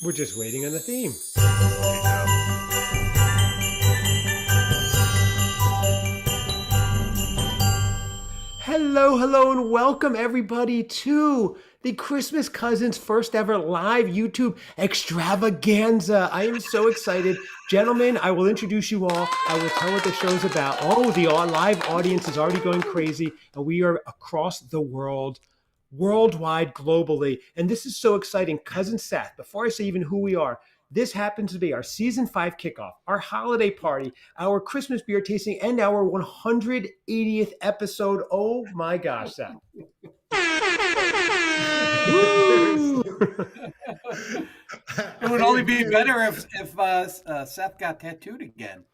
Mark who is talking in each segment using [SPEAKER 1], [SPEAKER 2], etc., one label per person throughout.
[SPEAKER 1] We're just waiting on the theme. Hello, hello, and welcome everybody to the Christmas Cousins first ever live YouTube extravaganza. I am so excited. Gentlemen, I will introduce you all. I will tell what the show's about. Oh, the live audience is already going crazy, and we are across the world, worldwide, globally. And this is so exciting. Cousin Seth, before I say even who we are, this happens to be our season 5 kickoff, our holiday party, our Christmas beer tasting, and our 180th episode. Oh my gosh, Seth.
[SPEAKER 2] It would only be better if Seth got tattooed again.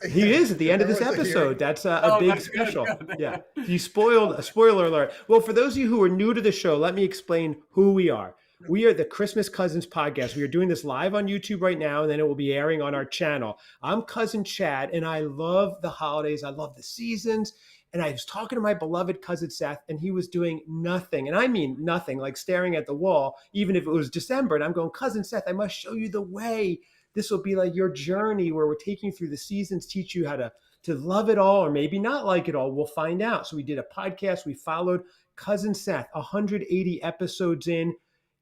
[SPEAKER 1] He is at the end of this episode. That's a big special. Good. Yeah. You spoiled a spoiler alert. Well, for those of you who are new to the show, let me explain who we are. We are the Christmas Cousins podcast. We are doing this live on YouTube right now, and then it will be airing on our channel. I'm Cousin Chad, and I love the holidays. I love the seasons. And I was talking to my beloved cousin Seth, and he was doing nothing. And I mean nothing, like staring at the wall, even if it was December. And I'm going, Cousin Seth, I must show you the way. This will be like your journey where we're taking you through the seasons, teach you how to love it all or maybe not like it all. We'll find out. So we did a podcast. We followed Cousin Seth, 180 episodes in.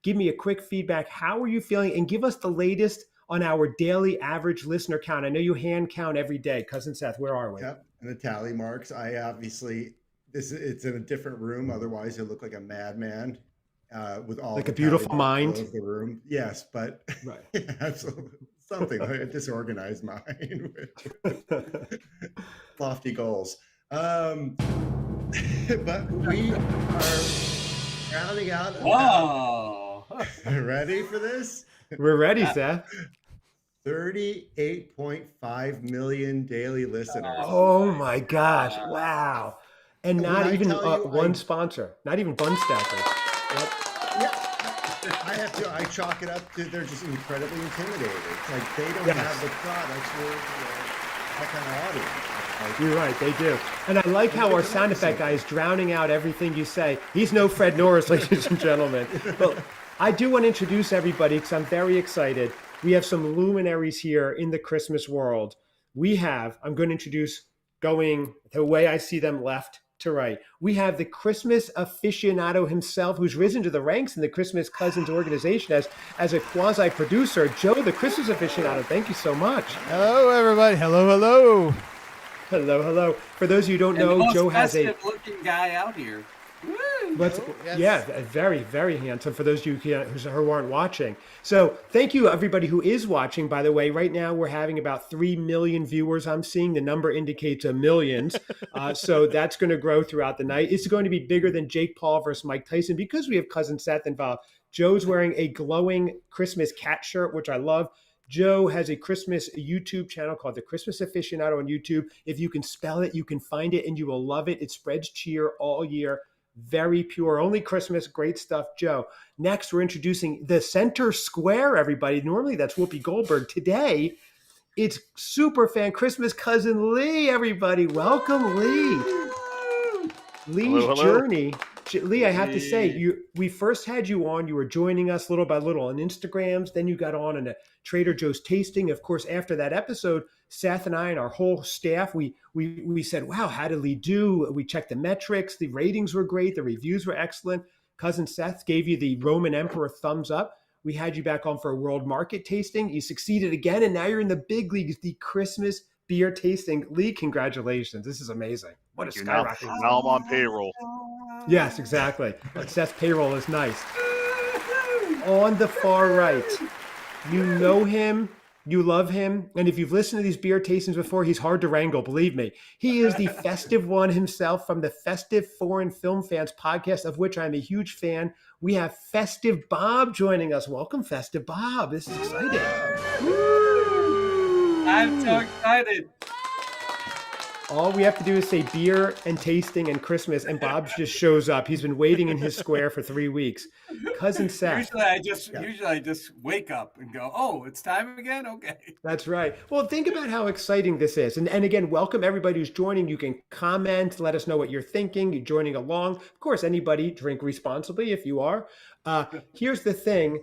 [SPEAKER 1] Give me a quick feedback. How are you feeling? And give us the latest on our daily average listener count. I know you hand count every day. Cousin Seth, where are we?
[SPEAKER 3] Yep, and the tally marks. I obviously, it's in a different room. otherwise, it look like a madman with all
[SPEAKER 1] like a beautiful mind.
[SPEAKER 3] Of the room. Yes, but right. Yeah, absolutely. Something like a disorganized mind with lofty goals. But we are rounding out.
[SPEAKER 2] Whoa.
[SPEAKER 3] Ready for this?
[SPEAKER 1] We're ready, Seth.
[SPEAKER 3] 38.5 million daily listeners.
[SPEAKER 1] Oh my gosh. Wow. And not even one sponsor, not even Bun Stackers.
[SPEAKER 3] Yep. I chalk it up to they're just incredibly intimidated. It's like they don't have the products for that kind of audience. Like,
[SPEAKER 1] you're right, they do. And I like how our sound effect guy is drowning out everything you say. He's no Fred Norris, ladies and gentlemen. But I do want to introduce everybody because I'm very excited. We have some luminaries here in the Christmas world. I'm going to introduce, going the way I see them, left to right. We have the Christmas aficionado himself, who's risen to the ranks in the Christmas Cousins organization as a quasi-producer, Joe, the Christmas aficionado. Thank you so much.
[SPEAKER 4] Hello, everybody. Hello, hello.
[SPEAKER 1] Hello, hello. For those of you who don't know, Joe has a
[SPEAKER 2] looking guy out here.
[SPEAKER 1] Yes. Yeah, very, very handsome for those of you who aren't watching. So thank you, everybody who is watching. By the way, right now we're having about 3 million viewers. I'm seeing the number indicates millions. So that's going to grow throughout the night. It's going to be bigger than Jake Paul versus Mike Tyson because we have Cousin Seth involved. Joe's wearing a glowing Christmas cat shirt, which I love. Joe has a Christmas YouTube channel called The Christmas Aficionado on YouTube. If you can spell it, you can find it, and you will love it. It spreads cheer all year. Very pure, only Christmas, great stuff, Joe. Next, we're introducing the center square, everybody. Normally, that's Whoopi Goldberg. Today, it's superfan Christmas cousin Lee, everybody. Welcome, Lee. Lee's
[SPEAKER 5] hello.
[SPEAKER 1] journey. Lee, I have to say, we first had you on. You were joining us little by little on Instagrams. Then you got on in a Trader Joe's tasting. Of course, after that episode, Seth and I and our whole staff, we said, wow, how did Lee do? We checked the metrics. The ratings were great. The reviews were excellent. Cousin Seth gave you the Roman Emperor thumbs up. We had you back on for a world market tasting. You succeeded again, and now you're in the big leagues, the Christmas beer tasting. Lee, congratulations. This is amazing. What a skyrocket.
[SPEAKER 5] Now I'm on payroll.
[SPEAKER 1] Yes, exactly. But Seth's payroll is nice. On the far right, you know him, you love him, and if you've listened to these beer tastings before, he's hard to wrangle, believe me. He is the festive one himself from the Festive Foreign Film Fans podcast, of which I'm a huge fan. We have Festive Bob joining us. Welcome, Festive Bob. This is exciting.
[SPEAKER 2] I'm so excited.
[SPEAKER 1] All we have to do is say beer and tasting and Christmas, and Bob just shows up. He's been waiting in his square for 3 weeks. Cousin Seth.
[SPEAKER 2] Usually I just wake up and go, oh, it's time again? Okay.
[SPEAKER 1] That's right. Well, think about how exciting this is. And again, welcome everybody who's joining. You can comment, let us know what you're thinking. You're joining along. Of course, anybody drink responsibly if you are. Here's the thing.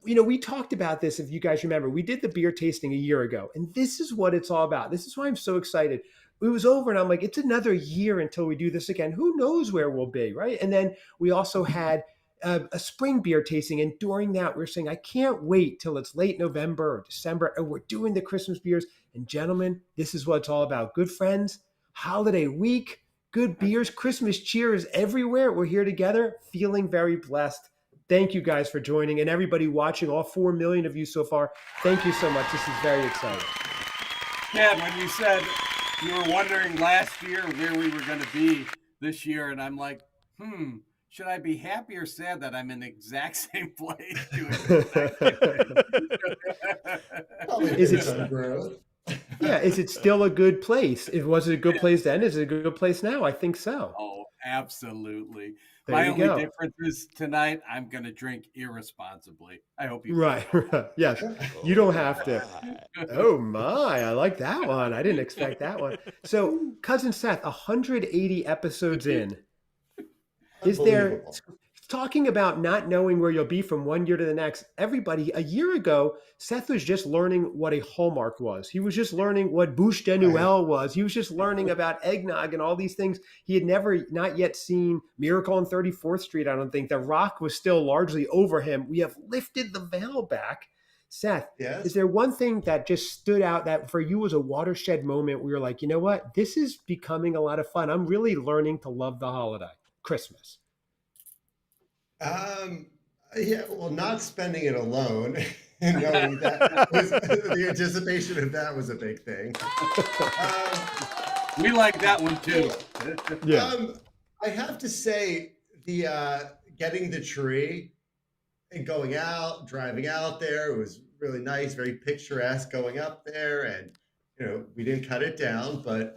[SPEAKER 1] we talked about this, if you guys remember. We did the beer tasting a year ago, and this is what it's all about. This is why I'm so excited. It was over, and I'm like, it's another year until we do this again. Who knows where we'll be, right? And then we also had a spring beer tasting, and during that, we were saying, I can't wait till it's late November or December, and we're doing the Christmas beers. And gentlemen, this is what it's all about. Good friends, holiday week, good beers, Christmas cheers everywhere. We're here together, feeling very blessed. Thank you guys for joining, and everybody watching, all 4 million of you so far. Thank you so much. This is very exciting.
[SPEAKER 2] Chad, when you said you were wondering last year where we were going to be this year, and I'm like, should I be happy or sad that I'm in the exact same place doing
[SPEAKER 1] Is it still a good place? Was it a good place then? Is it a good place now? I think so.
[SPEAKER 2] Oh, absolutely.
[SPEAKER 1] There
[SPEAKER 2] My
[SPEAKER 1] you
[SPEAKER 2] only
[SPEAKER 1] go.
[SPEAKER 2] difference is tonight I'm going to drink irresponsibly. I hope you
[SPEAKER 1] Right. Yes. You don't have to. Oh my, I like that one. I didn't expect that one. So, Cousin Seth, 180 episodes in. Is there, talking about not knowing where you'll be from one year to the next, everybody, a year ago, Seth was just learning what a Hallmark was. He was just learning what Bouche de Noël was. He was just learning about eggnog and all these things. He had not yet seen Miracle on 34th Street, I don't think. The Rock was still largely over him. We have lifted the veil back. Seth,
[SPEAKER 3] Yes?
[SPEAKER 1] is there one thing that just stood out that for you was a watershed moment where you're like, you know what? This is becoming a lot of fun. I'm really learning to love the holiday, Christmas.
[SPEAKER 3] Well, not spending it alone and knowing that was, the anticipation of that was a big thing.
[SPEAKER 2] We like that one too.
[SPEAKER 3] I have to say, the getting the tree and going out, driving out there, it was really nice, very picturesque going up there, and we didn't cut it down, but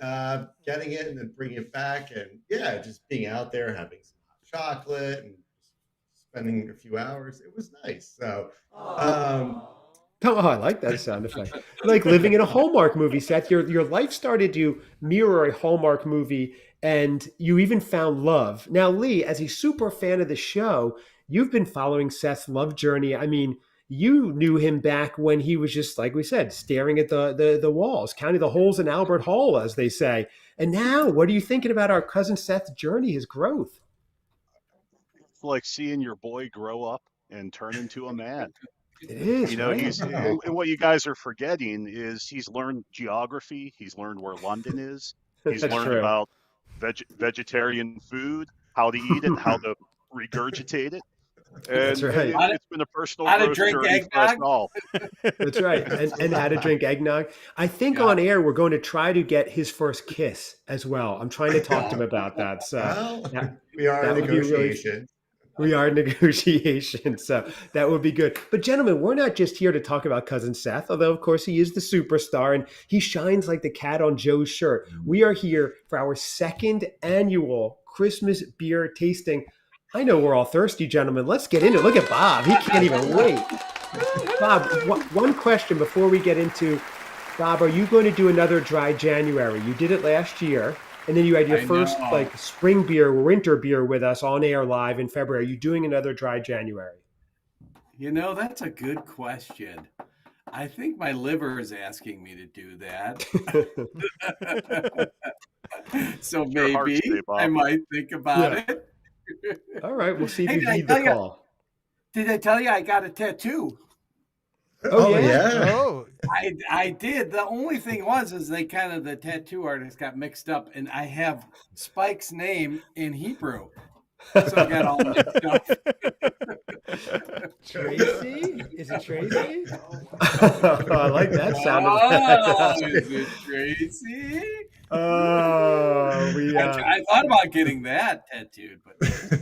[SPEAKER 3] getting it and then bringing it back, and just being out there, having some hot chocolate and spending a few hours, it was nice. So
[SPEAKER 1] I like that sound effect. Like living in a Hallmark movie, Seth. Your life started to mirror a Hallmark movie, and you even found love. Now, Lee, as a super fan of the show, you've been following Seth's love journey. I mean, you knew him back when he was just, like we said, staring at the walls, counting the holes in Albert Hall, as they say. And now, what are you thinking about our cousin Seth's journey, his growth?
[SPEAKER 5] It's like seeing your boy grow up and turn into a man.
[SPEAKER 1] It is.
[SPEAKER 5] He's, and what you guys are forgetting is he's learned geography. He's learned where London is. He's learned about vegetarian food, how to eat it, how to regurgitate it. And
[SPEAKER 1] That's right.
[SPEAKER 5] It's been a personal
[SPEAKER 2] How to
[SPEAKER 5] growth
[SPEAKER 2] drink
[SPEAKER 5] journey for us
[SPEAKER 2] eggnog?
[SPEAKER 5] all.
[SPEAKER 1] That's right. And how to drink eggnog. I think on air, we're going to try to get his first kiss as well. I'm trying to talk to him about that. So
[SPEAKER 3] we are in negotiation.
[SPEAKER 1] We are in negotiation, so that would be good. But gentlemen, we're not just here to talk about Cousin Seth, although of course he is the superstar and he shines like the cat on Joe's shirt. We are here for our second annual Christmas beer tasting. I know we're all thirsty, gentlemen. Let's get into it. Look at Bob. He can't even wait. Bob, one question before we get into, Bob, are you going to do another dry January? You did it last year. And then you had your first spring beer, winter beer with us on air live in February. Are you doing another dry January?
[SPEAKER 2] That's a good question. I think my liver is asking me to do that. So maybe I might think about it.
[SPEAKER 1] All right. We'll see if you heed the call.
[SPEAKER 2] Did I tell you I got a tattoo?
[SPEAKER 1] Oh yeah.
[SPEAKER 4] Oh,
[SPEAKER 2] I did. The only thing is the tattoo artist got mixed up, and I have Spike's name in Hebrew, so I got all mixed up.
[SPEAKER 1] Tracy? Is it Tracy? I like that sound.
[SPEAKER 2] Is it Tracy?
[SPEAKER 1] I
[SPEAKER 2] thought about getting that tattooed, but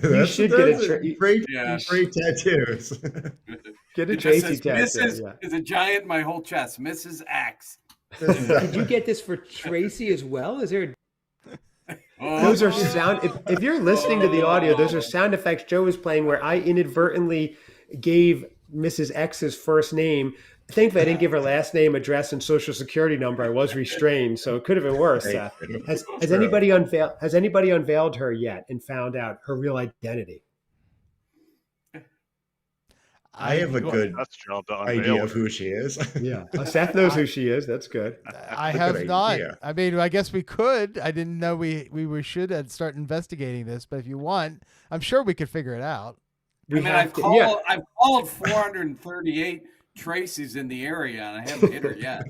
[SPEAKER 1] you should get
[SPEAKER 3] great tattoos.
[SPEAKER 1] Get a Tracy tattoo.
[SPEAKER 2] Mrs. is a giant, my whole chest. Mrs. X.
[SPEAKER 1] Did you get this for Tracy as well? Is there? Those are sound. If you're listening to the audio, those are sound effects Joe is playing where I inadvertently gave Mrs. X's first name. Thankfully, I didn't give her last name, address, and social security number. I was restrained, so it could have been worse. Has anybody unveiled her yet and found out her real identity?
[SPEAKER 3] I have a good idea of who she is.
[SPEAKER 1] Yeah, Seth knows who she is. That's good.
[SPEAKER 4] I have not. I mean, I guess we could. I didn't know we should start investigating this, but if you want, I'm sure we could figure it out.
[SPEAKER 2] I've called 438 Tracy's in the area, and I haven't hit her yet.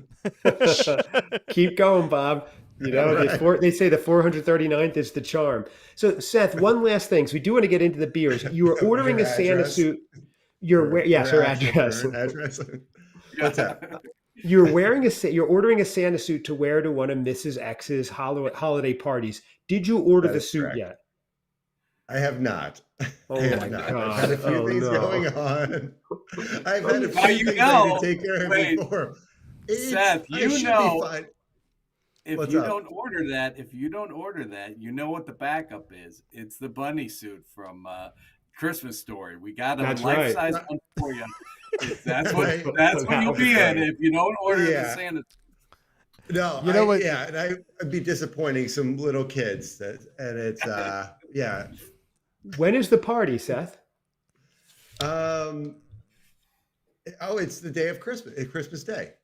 [SPEAKER 1] Keep going, Bob. You know, right. They say the 439th is the charm. So, Seth, one last thing. So we do want to get into the beers. You were ordering a Santa suit. Her address.
[SPEAKER 3] What's that?
[SPEAKER 1] You're ordering a Santa suit to wear to one of Mrs. X's holiday parties. Did you order the suit yet?
[SPEAKER 3] I have not.
[SPEAKER 1] Oh my God.
[SPEAKER 3] I've had a few things going on. I've had a few things I need to take care of before.
[SPEAKER 2] Seth, if you don't order that, you know what the backup is. It's the bunny suit from Christmas Story. We got a life-size one for you. That's what you'll be in if you don't order the Santa.
[SPEAKER 3] No, you know what? Yeah, and I'd be disappointing some little kids. And it's yeah.
[SPEAKER 1] When is the party, Seth?
[SPEAKER 3] It's the day of Christmas. Christmas Day.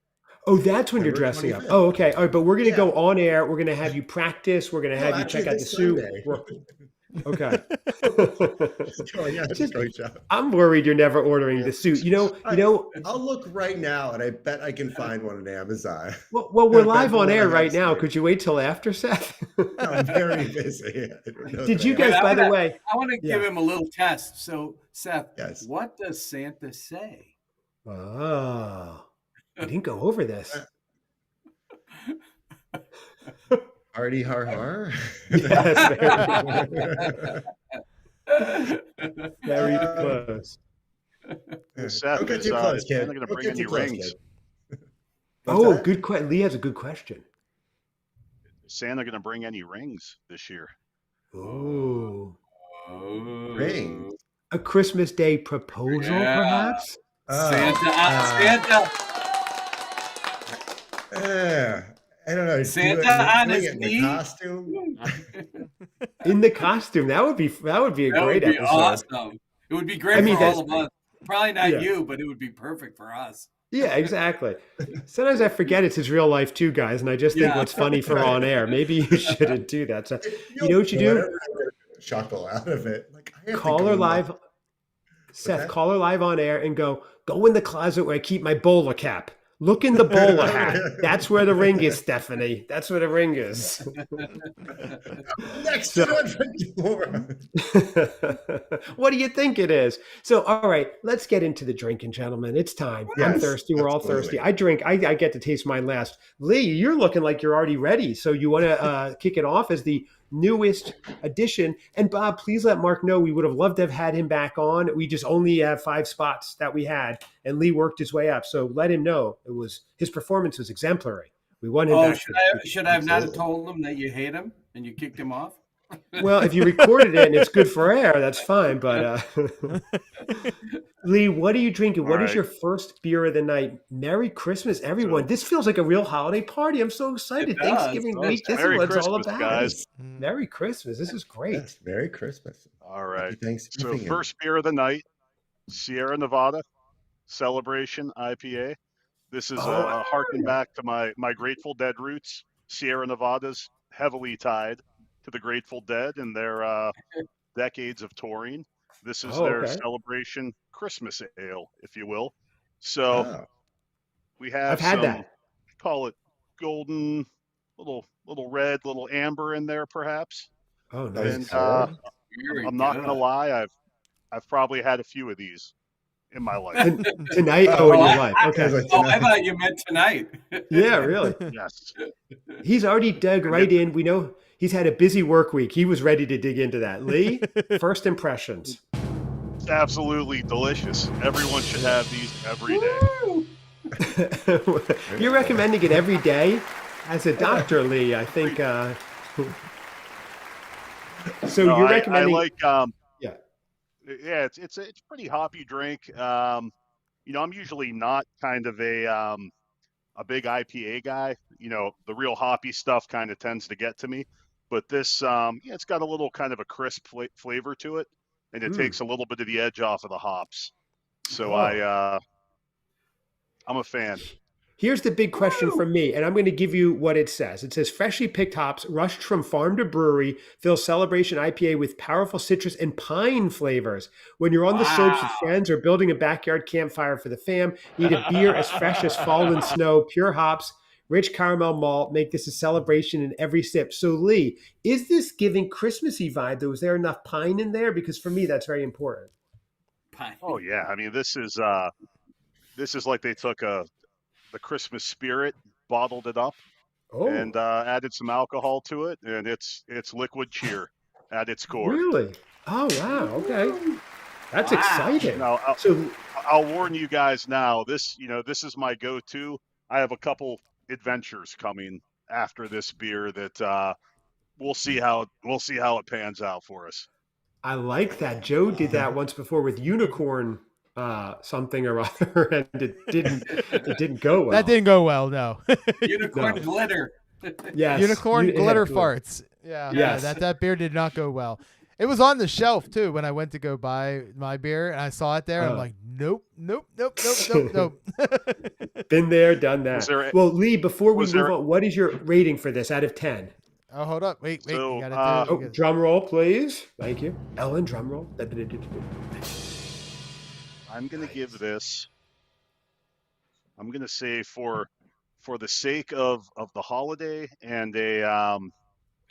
[SPEAKER 1] Oh, that's when you're dressing 25th. Up. Oh, okay. All right, but we're going to go on air. We're going to have you practice. We're going to have you check out the suit. Okay. I'm worried you're never ordering the suit. You know.
[SPEAKER 3] I'll look right now, and I bet I can find one on Amazon.
[SPEAKER 1] Well, we're live on air right now. Could you wait till after, Seth?
[SPEAKER 3] I'm very busy.
[SPEAKER 1] Did you guys, by the way?
[SPEAKER 2] I want to give him a little test. So, Seth, what does Santa say?
[SPEAKER 1] Oh, I didn't go over this.
[SPEAKER 3] Hardy har har.
[SPEAKER 1] Yes, very close.
[SPEAKER 5] Seth,
[SPEAKER 3] don't get too close, kid.
[SPEAKER 5] I'm going to bring any rings.
[SPEAKER 1] Oh, good question. Lee has a good question.
[SPEAKER 5] Is Santa going to bring any rings this year?
[SPEAKER 1] Oh,
[SPEAKER 3] rings.
[SPEAKER 1] A Christmas Day proposal, perhaps?
[SPEAKER 2] Santa.
[SPEAKER 3] I don't know.
[SPEAKER 2] Santa on his knee.
[SPEAKER 3] Costume.
[SPEAKER 1] In the costume, that would be a great episode.
[SPEAKER 2] Awesome. It would be great for all of us. Probably not you, but it would be perfect for us.
[SPEAKER 1] Yeah, exactly. Sometimes I forget it's his real life too, guys, and I just think what's funny for on air. Maybe you shouldn't do that. So, you know what you do?
[SPEAKER 3] Chuckle out of it. Like,
[SPEAKER 1] call her live. Seth, call her live on air and go in the closet where I keep my bowler cap. Look in the bowler hat. That's where the ring is, Stephanie. That's where the ring is.
[SPEAKER 3] Next to the door.
[SPEAKER 1] What do you think it is? So, all right, let's get into the drinking, gentlemen. It's time. I'm thirsty. We're all thirsty. I drink. I get to taste mine last. Lee, you're looking like you're already ready. So you want to kick it off as the newest addition. And Bob, please let Mark know we would have loved to have had him back on. We just only have 5 spots that we had, and Lee worked his way up. So let him know his performance was exemplary. We want him back.
[SPEAKER 2] Should I have not told him that you hate him and you kicked him off?
[SPEAKER 1] Well, if you recorded it and it's good for air, that's fine. But Lee, what are you drinking? What is your first beer of the night? Merry Christmas, everyone. This feels like a real holiday party. I'm so excited. Thanksgiving week. This is what it's all about.
[SPEAKER 5] Guys.
[SPEAKER 1] Merry Christmas. This is great.
[SPEAKER 3] Yes, Merry Christmas.
[SPEAKER 5] All right. So first beer of the night, Sierra Nevada Celebration IPA. This is a harken back to my Grateful Dead roots. Sierra Nevada's heavily tied to the Grateful Dead and their decades of touring. This is their celebration Christmas ale, if you will. So we have call it golden, little red, little amber in there, perhaps.
[SPEAKER 1] Oh, nice.
[SPEAKER 5] And I'm not gonna lie, I've probably had a few of these in my life.
[SPEAKER 1] Tonight? In your life. Okay.
[SPEAKER 2] I thought you meant tonight.
[SPEAKER 1] Yeah, really?
[SPEAKER 5] Yes.
[SPEAKER 1] He's already dug right in. We know he's had a busy work week. He was ready to dig into that. Lee, first impressions.
[SPEAKER 5] It's absolutely delicious. Everyone should have these every day.
[SPEAKER 1] You're recommending it every day? As a doctor, Lee, I think. So you're recommending.
[SPEAKER 5] I like. Yeah, it's a pretty hoppy drink. I'm usually not kind of a big IPA guy. The real hoppy stuff kind of tends to get to me. But this, it's got a little kind of a crisp flavor to it, and it takes a little bit of the edge off of the hops. So I'm a fan.
[SPEAKER 1] Here's the big question from me, and I'm going to give you what it says. It says, freshly picked hops, rushed from farm to brewery, fill Celebration IPA with powerful citrus and pine flavors. When you're on the slopes with friends or building a backyard campfire for the fam, need a beer as fresh as fallen snow, pure hops, rich caramel malt, make this a celebration in every sip. So Lee, is this giving Christmassy vibe? Was there enough pine in there? Because for me, that's very important.
[SPEAKER 2] Pine.
[SPEAKER 5] Oh yeah, I mean this is like they took the Christmas spirit, bottled it up, and added some alcohol to it, and it's liquid cheer at its core.
[SPEAKER 1] Really? Oh wow. Okay, that's exciting.
[SPEAKER 5] Now, I'll warn you guys now. This is my go-to. I have a couple adventures coming after this beer that we'll see how it pans out for us.
[SPEAKER 1] I like that. Joe did that once before with unicorn something or other, and it didn't go well.
[SPEAKER 4] That didn't go well, no.
[SPEAKER 2] Unicorn glitter.
[SPEAKER 1] Yes.
[SPEAKER 4] Unicorn glitter farts. Yeah.
[SPEAKER 1] Yes.
[SPEAKER 4] That beer did not go well. It was on the shelf too when I went to go buy my beer, and I saw it there. I'm like, nope.
[SPEAKER 1] Been there, done that. Well, Lee, before we move on, what is your rating for this out of 10?
[SPEAKER 4] Oh, hold up. Wait.
[SPEAKER 5] So,
[SPEAKER 4] You gotta do it.
[SPEAKER 1] Drum roll, please. Thank you. Ellen, drum roll.
[SPEAKER 5] I'm going to give this, I'm going to say for the sake of the holiday and to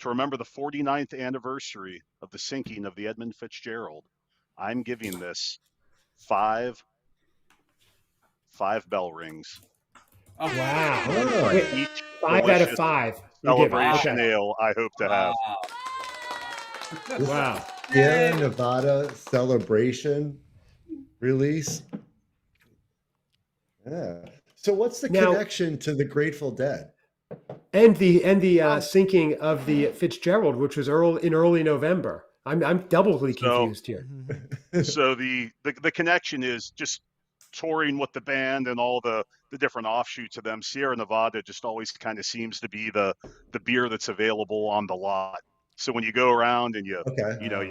[SPEAKER 5] remember the 49th anniversary of the sinking of the Edmund Fitzgerald, I'm giving this five bell rings.
[SPEAKER 2] Oh,
[SPEAKER 1] wow.
[SPEAKER 5] Each
[SPEAKER 1] 5 out of 5.
[SPEAKER 5] Celebration ale I hope to have.
[SPEAKER 1] Wow.
[SPEAKER 3] Sierra Nevada Celebration release. Yeah. So what's the connection to the Grateful Dead?
[SPEAKER 1] And the sinking of the Fitzgerald, which was in early November. I'm doubly confused here.
[SPEAKER 5] So the connection is just touring with the band and all the different offshoots of them. Sierra Nevada just always kind of seems to be the beer that's available on the lot. So when you go around and you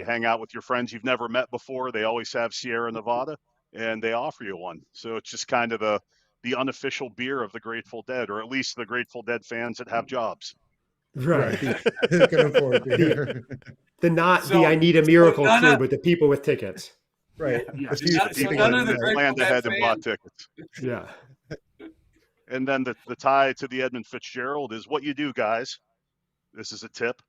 [SPEAKER 5] hang out with your friends you've never met before, they always have Sierra Nevada and they offer you one. So it's just kind of the unofficial beer of the Grateful Dead, or at least the Grateful Dead fans that have jobs.
[SPEAKER 1] Right.
[SPEAKER 3] Can afford beer.
[SPEAKER 1] I need a miracle crew, but the people with tickets.
[SPEAKER 3] Right.
[SPEAKER 2] None of the
[SPEAKER 5] planned ahead and bought tickets.
[SPEAKER 1] Yeah.
[SPEAKER 5] And then the tie to the Edmund Fitzgerald is what you do, guys. This is a tip.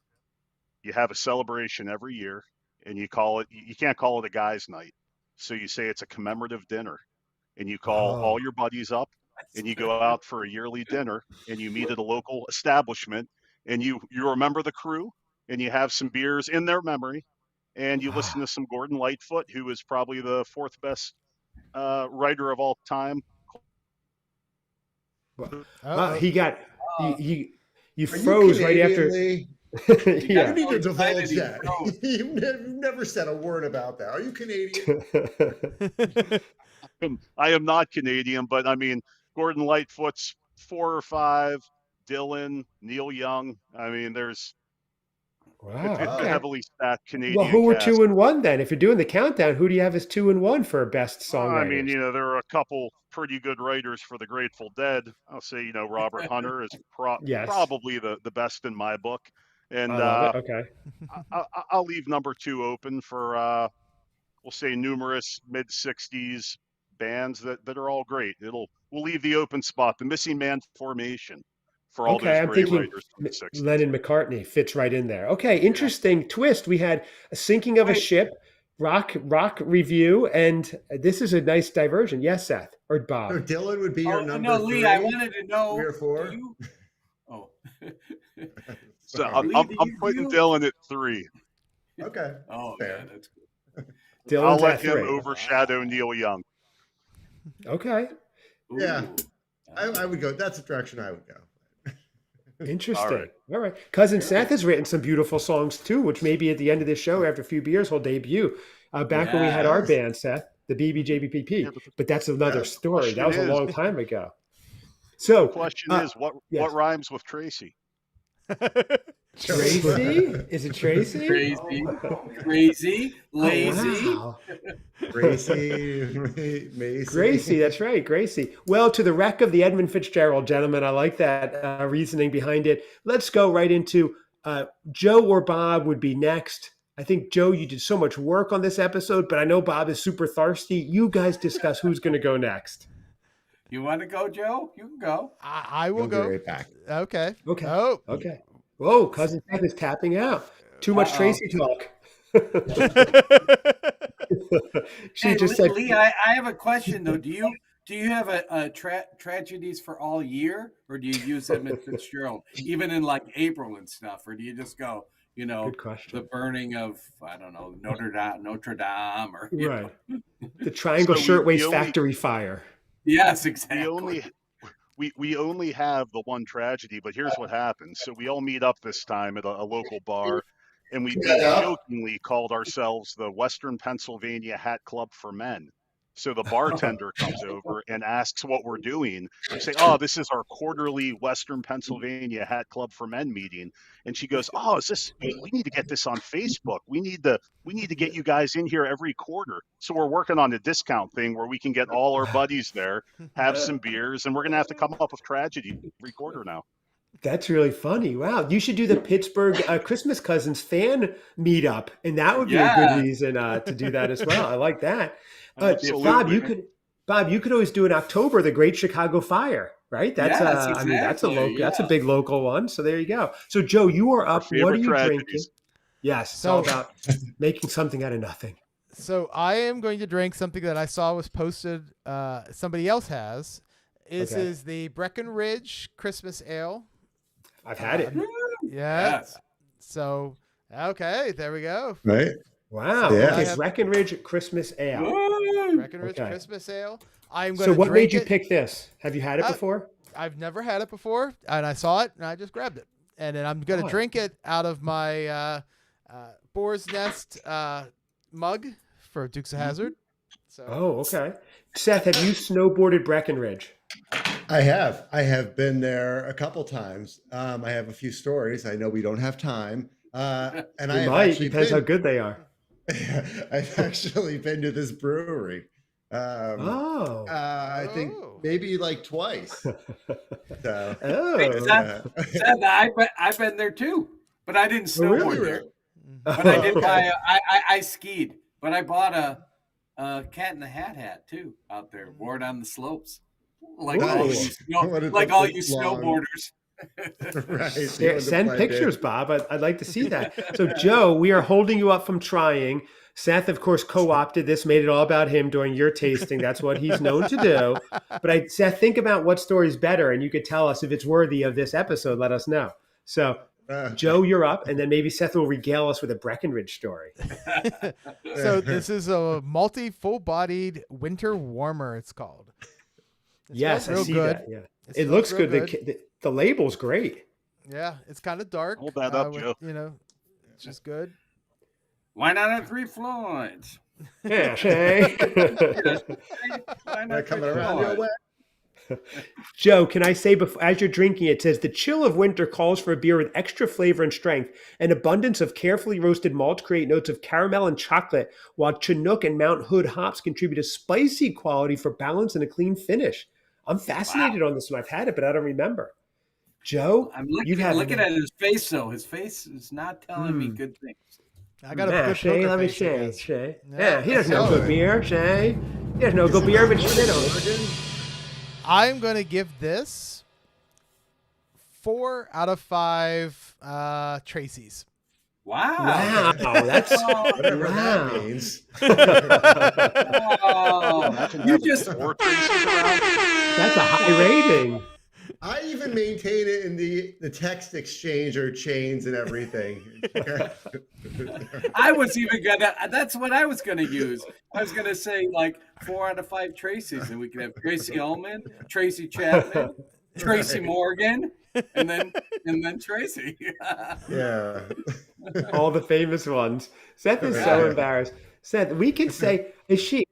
[SPEAKER 5] You have a celebration every year, and you can't call it a guy's night. So you say it's a commemorative dinner, and you call all your buddies up, and you go out for a yearly dinner, and you meet at a local establishment, and you remember the crew, and you have some beers in their memory, and you listen to some Gordon Lightfoot, who is probably the 4th best writer of all time.
[SPEAKER 1] You froze right after.
[SPEAKER 3] Yeah. You need to divulge that. You've never said a word about that. Are you Canadian?
[SPEAKER 5] I am not Canadian, but I mean, Gordon Lightfoot's 4 or 5, Dylan, Neil Young. I mean, it's a heavily stacked Canadian.
[SPEAKER 1] Well, who were
[SPEAKER 5] cast.
[SPEAKER 1] 2 and 1 then? If you're doing the countdown, who do you have as 2 and 1 for best song?
[SPEAKER 5] I mean, there are a couple pretty good writers for the Grateful Dead. I'll say, Robert Hunter is probably the best in my book. And
[SPEAKER 1] okay,
[SPEAKER 5] I'll leave number 2 open for we'll say numerous mid-60s bands that are all great. We'll leave the open spot, the Missing Man Formation, for all those great writers from the 60s.
[SPEAKER 1] Lennon McCartney fits right in there. Okay, interesting twist. We had a sinking of a ship, rock review, and this is a nice diversion. Yes, Seth or Bob.
[SPEAKER 3] So Dylan would be your number 3.
[SPEAKER 2] Lee, I wanted to know
[SPEAKER 3] 3 or 4.
[SPEAKER 5] So I'm putting Dylan at 3.
[SPEAKER 3] Okay.
[SPEAKER 2] Oh,
[SPEAKER 3] fair.
[SPEAKER 2] Yeah, that's good.
[SPEAKER 1] Dylan's
[SPEAKER 5] I'll let him overshadow Neil Young.
[SPEAKER 1] Okay.
[SPEAKER 3] Yeah, I would go. That's the direction I would go.
[SPEAKER 1] Interesting. All right. Cousin Seth has written some beautiful songs too, which maybe at the end of this show, after a few beers, will debut. Back when we had our band, Seth, the BBJBPP. But that's another story. That was a long time ago. So
[SPEAKER 5] the question is, what rhymes with Tracy?
[SPEAKER 1] Tracy? Is it Tracy?
[SPEAKER 2] Crazy, lazy.
[SPEAKER 1] Oh, wow.
[SPEAKER 3] Gracie, Macy.
[SPEAKER 1] Gracie, that's right, Gracie. Well, to the wreck of the Edmund Fitzgerald, gentlemen, I like that reasoning behind it. Let's go right into Joe or Bob would be next. I think, Joe, you did so much work on this episode, but I know Bob is super thirsty. You guys discuss who's going to go next.
[SPEAKER 2] You want to go, Joe? You can go.
[SPEAKER 4] I will go.
[SPEAKER 3] Right back.
[SPEAKER 4] Okay.
[SPEAKER 1] Okay.
[SPEAKER 4] Oh.
[SPEAKER 1] Okay. Whoa, Cousin Seth is tapping out. Too much Tracy talk. She
[SPEAKER 2] Hey,
[SPEAKER 1] just said,
[SPEAKER 2] Lee, I have a question though. Do you have a tragedies for all year, or do you use Edmund Fitzgerald even in like April and stuff, or do you just go,
[SPEAKER 1] good question.
[SPEAKER 2] the burning of I don't know Notre Dame, or
[SPEAKER 1] Right. The Triangle Shirtwaist Factory fire.
[SPEAKER 2] Yes, exactly.
[SPEAKER 5] We only have the one tragedy, but here's what happens. So we all meet up this time at a local bar, and we jokingly called ourselves the Western Pennsylvania Hat Club for Men. So the bartender comes over and asks what we're doing. We say, "Oh, this is our quarterly Western Pennsylvania Hat Club for Men meeting." And she goes, "Oh, is this? We need to get this on Facebook. We need to get you guys in here every quarter." So we're working on a discount thing where we can get all our buddies there, have some beers, and we're gonna have to come up with tragedy every quarter now.
[SPEAKER 1] That's really funny. Wow. You should do the Pittsburgh Christmas Cousins fan meetup, and that would be a good reason to do that as well. I like that. Bob, you could always do in October, the Great Chicago Fire, right? That's
[SPEAKER 2] exactly.
[SPEAKER 1] I mean, that's a big local one. So there you go. So Joe, you are up. What are you drinking? Yes, it's all about making something out of nothing.
[SPEAKER 4] So I am going to drink something that I saw was posted. Somebody else has. This is the Breckenridge Christmas Ale.
[SPEAKER 1] I've had it.
[SPEAKER 4] Yes. So okay, there we go.
[SPEAKER 3] Right.
[SPEAKER 1] Wow.
[SPEAKER 3] Yeah.
[SPEAKER 1] Okay, Breckenridge Christmas Ale.
[SPEAKER 4] Breckenridge Christmas Ale. I'm going
[SPEAKER 1] So
[SPEAKER 4] to
[SPEAKER 1] what made you
[SPEAKER 4] it.
[SPEAKER 1] pick this? Have you had it before?
[SPEAKER 4] I've never had it before, and I saw it, and I just grabbed it. And then I'm going to drink it out of my Boar's Nest mug for Dukes of Hazzard. So.
[SPEAKER 1] Oh, okay. Seth, have you snowboarded Breckenridge?
[SPEAKER 3] I have been there a couple times. I have a few stories. I know we don't have time. And I
[SPEAKER 1] might, depends how good they are.
[SPEAKER 3] I've actually been to this brewery. I think maybe like twice. So,
[SPEAKER 2] I've been there too, but I didn't snowboard there. But I did buy. I skied, but I bought a Cat in the Hat too out there. Wore it on the slopes, like all you snowboarders.
[SPEAKER 3] Right.
[SPEAKER 1] Send pictures, Bob. I'd like to see that. So, Joe, we are holding you up from trying. Seth, of course, co-opted this, made it all about him during your tasting. That's what he's known to do. But Seth, think about what story's better, and you could tell us if it's worthy of this episode. Let us know. So, Joe, you're up, and then maybe Seth will regale us with a Breckenridge story.
[SPEAKER 4] So this is a multi full-bodied winter warmer. It's called.
[SPEAKER 1] Yes, I see that. Yeah, it looks good. The label's great.
[SPEAKER 4] Yeah, it's kind of dark.
[SPEAKER 5] Hold that up, Joe.
[SPEAKER 4] It's just good.
[SPEAKER 2] Why not have 3 Floyds?
[SPEAKER 1] Yeah, Shay.
[SPEAKER 2] Why not
[SPEAKER 3] coming around your way?
[SPEAKER 1] Joe, can I say, before, as you're drinking, it says the chill of winter calls for a beer with extra flavor and strength. An abundance of carefully roasted malts create notes of caramel and chocolate, while Chinook and Mount Hood hops contribute a spicy quality for balance and a clean finish. I'm fascinated on this one. I've had it, but I don't remember. Joe,
[SPEAKER 2] I'm looking at his face, though. His face is not telling me good things.
[SPEAKER 4] I got a good
[SPEAKER 1] Shay, let me
[SPEAKER 4] face,
[SPEAKER 1] Shay. Yeah, he doesn't know good beer, Shay. He doesn't know good beer, but shit on it.
[SPEAKER 4] I'm going to give this 4 out of 5 Tracy's.
[SPEAKER 2] Wow.
[SPEAKER 1] That's
[SPEAKER 3] whatever that means.
[SPEAKER 2] You just
[SPEAKER 1] that's a high rating.
[SPEAKER 3] I even maintain it in the text exchange or chains and everything.
[SPEAKER 2] I was even that's what I was gonna use. I was gonna say like 4 out of 5 Tracy's, and we could have Tracy Ullman, Tracy Chapman, Tracy Morgan, and then Tracy.
[SPEAKER 3] Yeah.
[SPEAKER 1] All the famous ones. Seth is so embarrassed. Seth, we can say,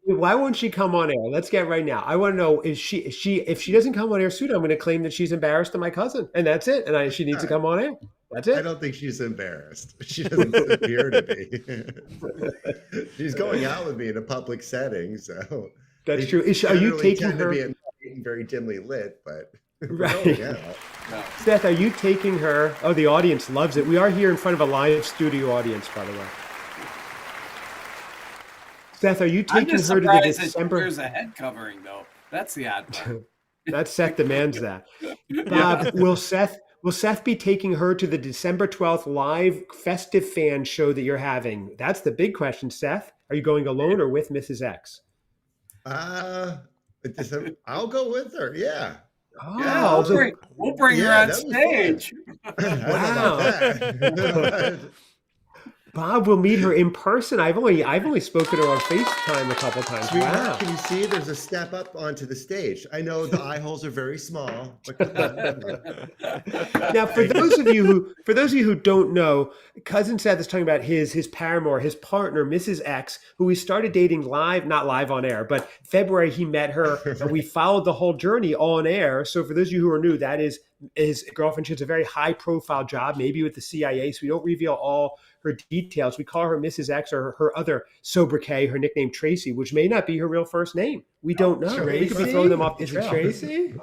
[SPEAKER 1] why won't she come on air? Let's get right now. I want to know, if she doesn't come on air soon, I'm going to claim that she's embarrassed to my cousin, and that's it. And she needs to come on air. That's it.
[SPEAKER 3] I don't think she's embarrassed. She doesn't appear to be. She's going out with me in a public setting, so
[SPEAKER 1] that's true. Are you taking her?
[SPEAKER 3] To be very dimly lit, but
[SPEAKER 1] right.
[SPEAKER 3] Yeah.
[SPEAKER 1] Seth, are you taking her? Oh, the audience loves it. We are here in front of a live studio audience, by the way. Seth, are you taking her to the December?
[SPEAKER 2] There's a head covering, though. That's the odd part.
[SPEAKER 1] That Seth demands that. Bob, will Seth be taking her to the December 12th live festive fan show that you're having? That's the big question, Seth. Are you going alone or with Mrs. X?
[SPEAKER 3] I'll go with her. Yeah.
[SPEAKER 1] Oh,
[SPEAKER 2] yeah, we'll bring her on stage.
[SPEAKER 1] Wow. Bob will meet her in person. I've only spoken to her on FaceTime a couple times. Wow.
[SPEAKER 3] Can you see there's a step up onto the stage? I know the eye holes are very small, but
[SPEAKER 1] now for those of you who don't know, Cousin Seth is talking about his paramour, his partner, Mrs. X, who we started dating not live on air, but February he met her and we followed the whole journey on air. So for those of you who are new, that is his girlfriend. She has a very high profile job, maybe with the CIA. So we don't reveal all her details. We call her Mrs. X or her other sobriquet, her nickname Tracy, which may not be her real first name. We don't know.
[SPEAKER 4] Tracy?
[SPEAKER 1] We could be throwing them off the
[SPEAKER 4] Is
[SPEAKER 1] trail.
[SPEAKER 4] it Tracy?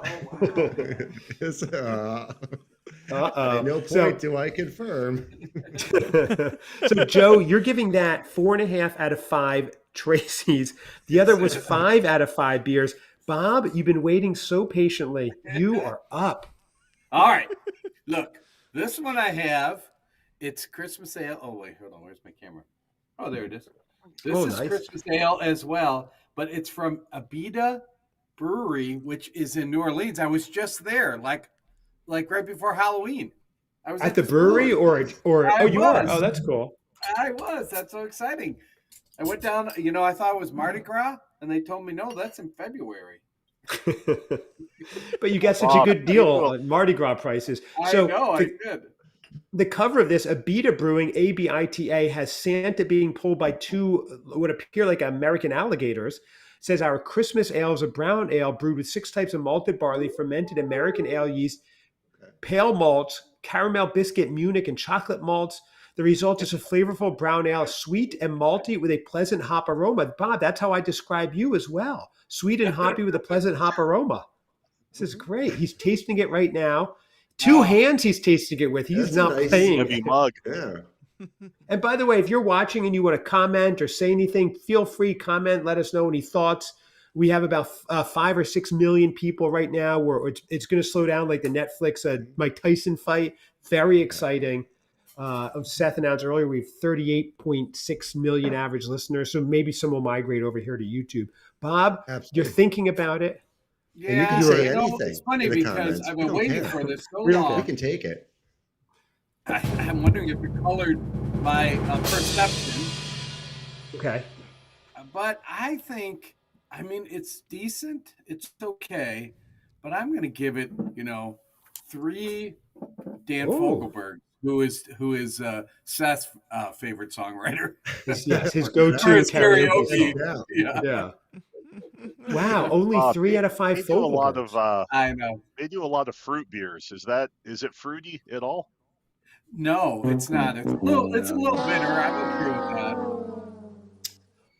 [SPEAKER 3] At no point do I confirm.
[SPEAKER 1] So Joe, you're giving that 4.5 out of 5 Tracy's. The other was 5 out of 5 beers. Bob, you've been waiting so patiently. You are up.
[SPEAKER 2] All right. Look, this one I have. It's Christmas ale. Oh, wait, hold on. Where's my camera? Oh, there it is. This is nice. Christmas ale as well, but it's from Episo Brewery, which is in New Orleans. I was just there, like right before Halloween. I was
[SPEAKER 1] at the brewery, or oh, you were? Oh, that's cool.
[SPEAKER 2] I was. That's so exciting. I went down. I thought it was Mardi Gras, and they told me no, that's in February.
[SPEAKER 1] But you got such a good deal on Mardi Gras prices.
[SPEAKER 2] I know. I did.
[SPEAKER 1] The cover of this, Abita Brewing, ABITA, has Santa being pulled by 2 what appear like American alligators. It says our Christmas ale is a brown ale brewed with 6 types of malted barley, fermented American ale yeast, pale malts, caramel biscuit, Munich, and chocolate malts. The result is a flavorful brown ale, sweet and malty with a pleasant hop aroma. Bob, that's how I describe you as well. Sweet and hoppy with a pleasant hop aroma. This is great. He's tasting it right now. 2 hands he's tasting it with. He's not playing.
[SPEAKER 5] Heavy mug.
[SPEAKER 3] Yeah.
[SPEAKER 1] And by the way, if you're watching and you want to comment or say anything, feel free, comment, let us know any thoughts. We have about 5 or 6 million people right now where it's going to slow down like the Netflix Mike Tyson fight. Very exciting. Seth announced earlier we have 38.6 million average listeners, so maybe some will migrate over here to YouTube. Bob, You're thinking about it?
[SPEAKER 2] Yeah,
[SPEAKER 3] and you can say anything.
[SPEAKER 2] It's funny because
[SPEAKER 3] comments.
[SPEAKER 2] I've been waiting for this so long.
[SPEAKER 3] We can take it.
[SPEAKER 2] I'm wondering if it colored my perception.
[SPEAKER 1] Okay.
[SPEAKER 2] But I think, it's decent. It's okay. But I'm going to give it, 3 Dan Fogelberg, who is Seth's favorite songwriter.
[SPEAKER 1] Yes, his go-to karaoke.
[SPEAKER 2] Yeah.
[SPEAKER 1] Wow, only 3 out of 5 Fogelbergs.
[SPEAKER 2] I know.
[SPEAKER 5] They do a lot of fruit beers. Is it fruity at all?
[SPEAKER 2] No, it's not. It's a little bitter. I'm okay with that.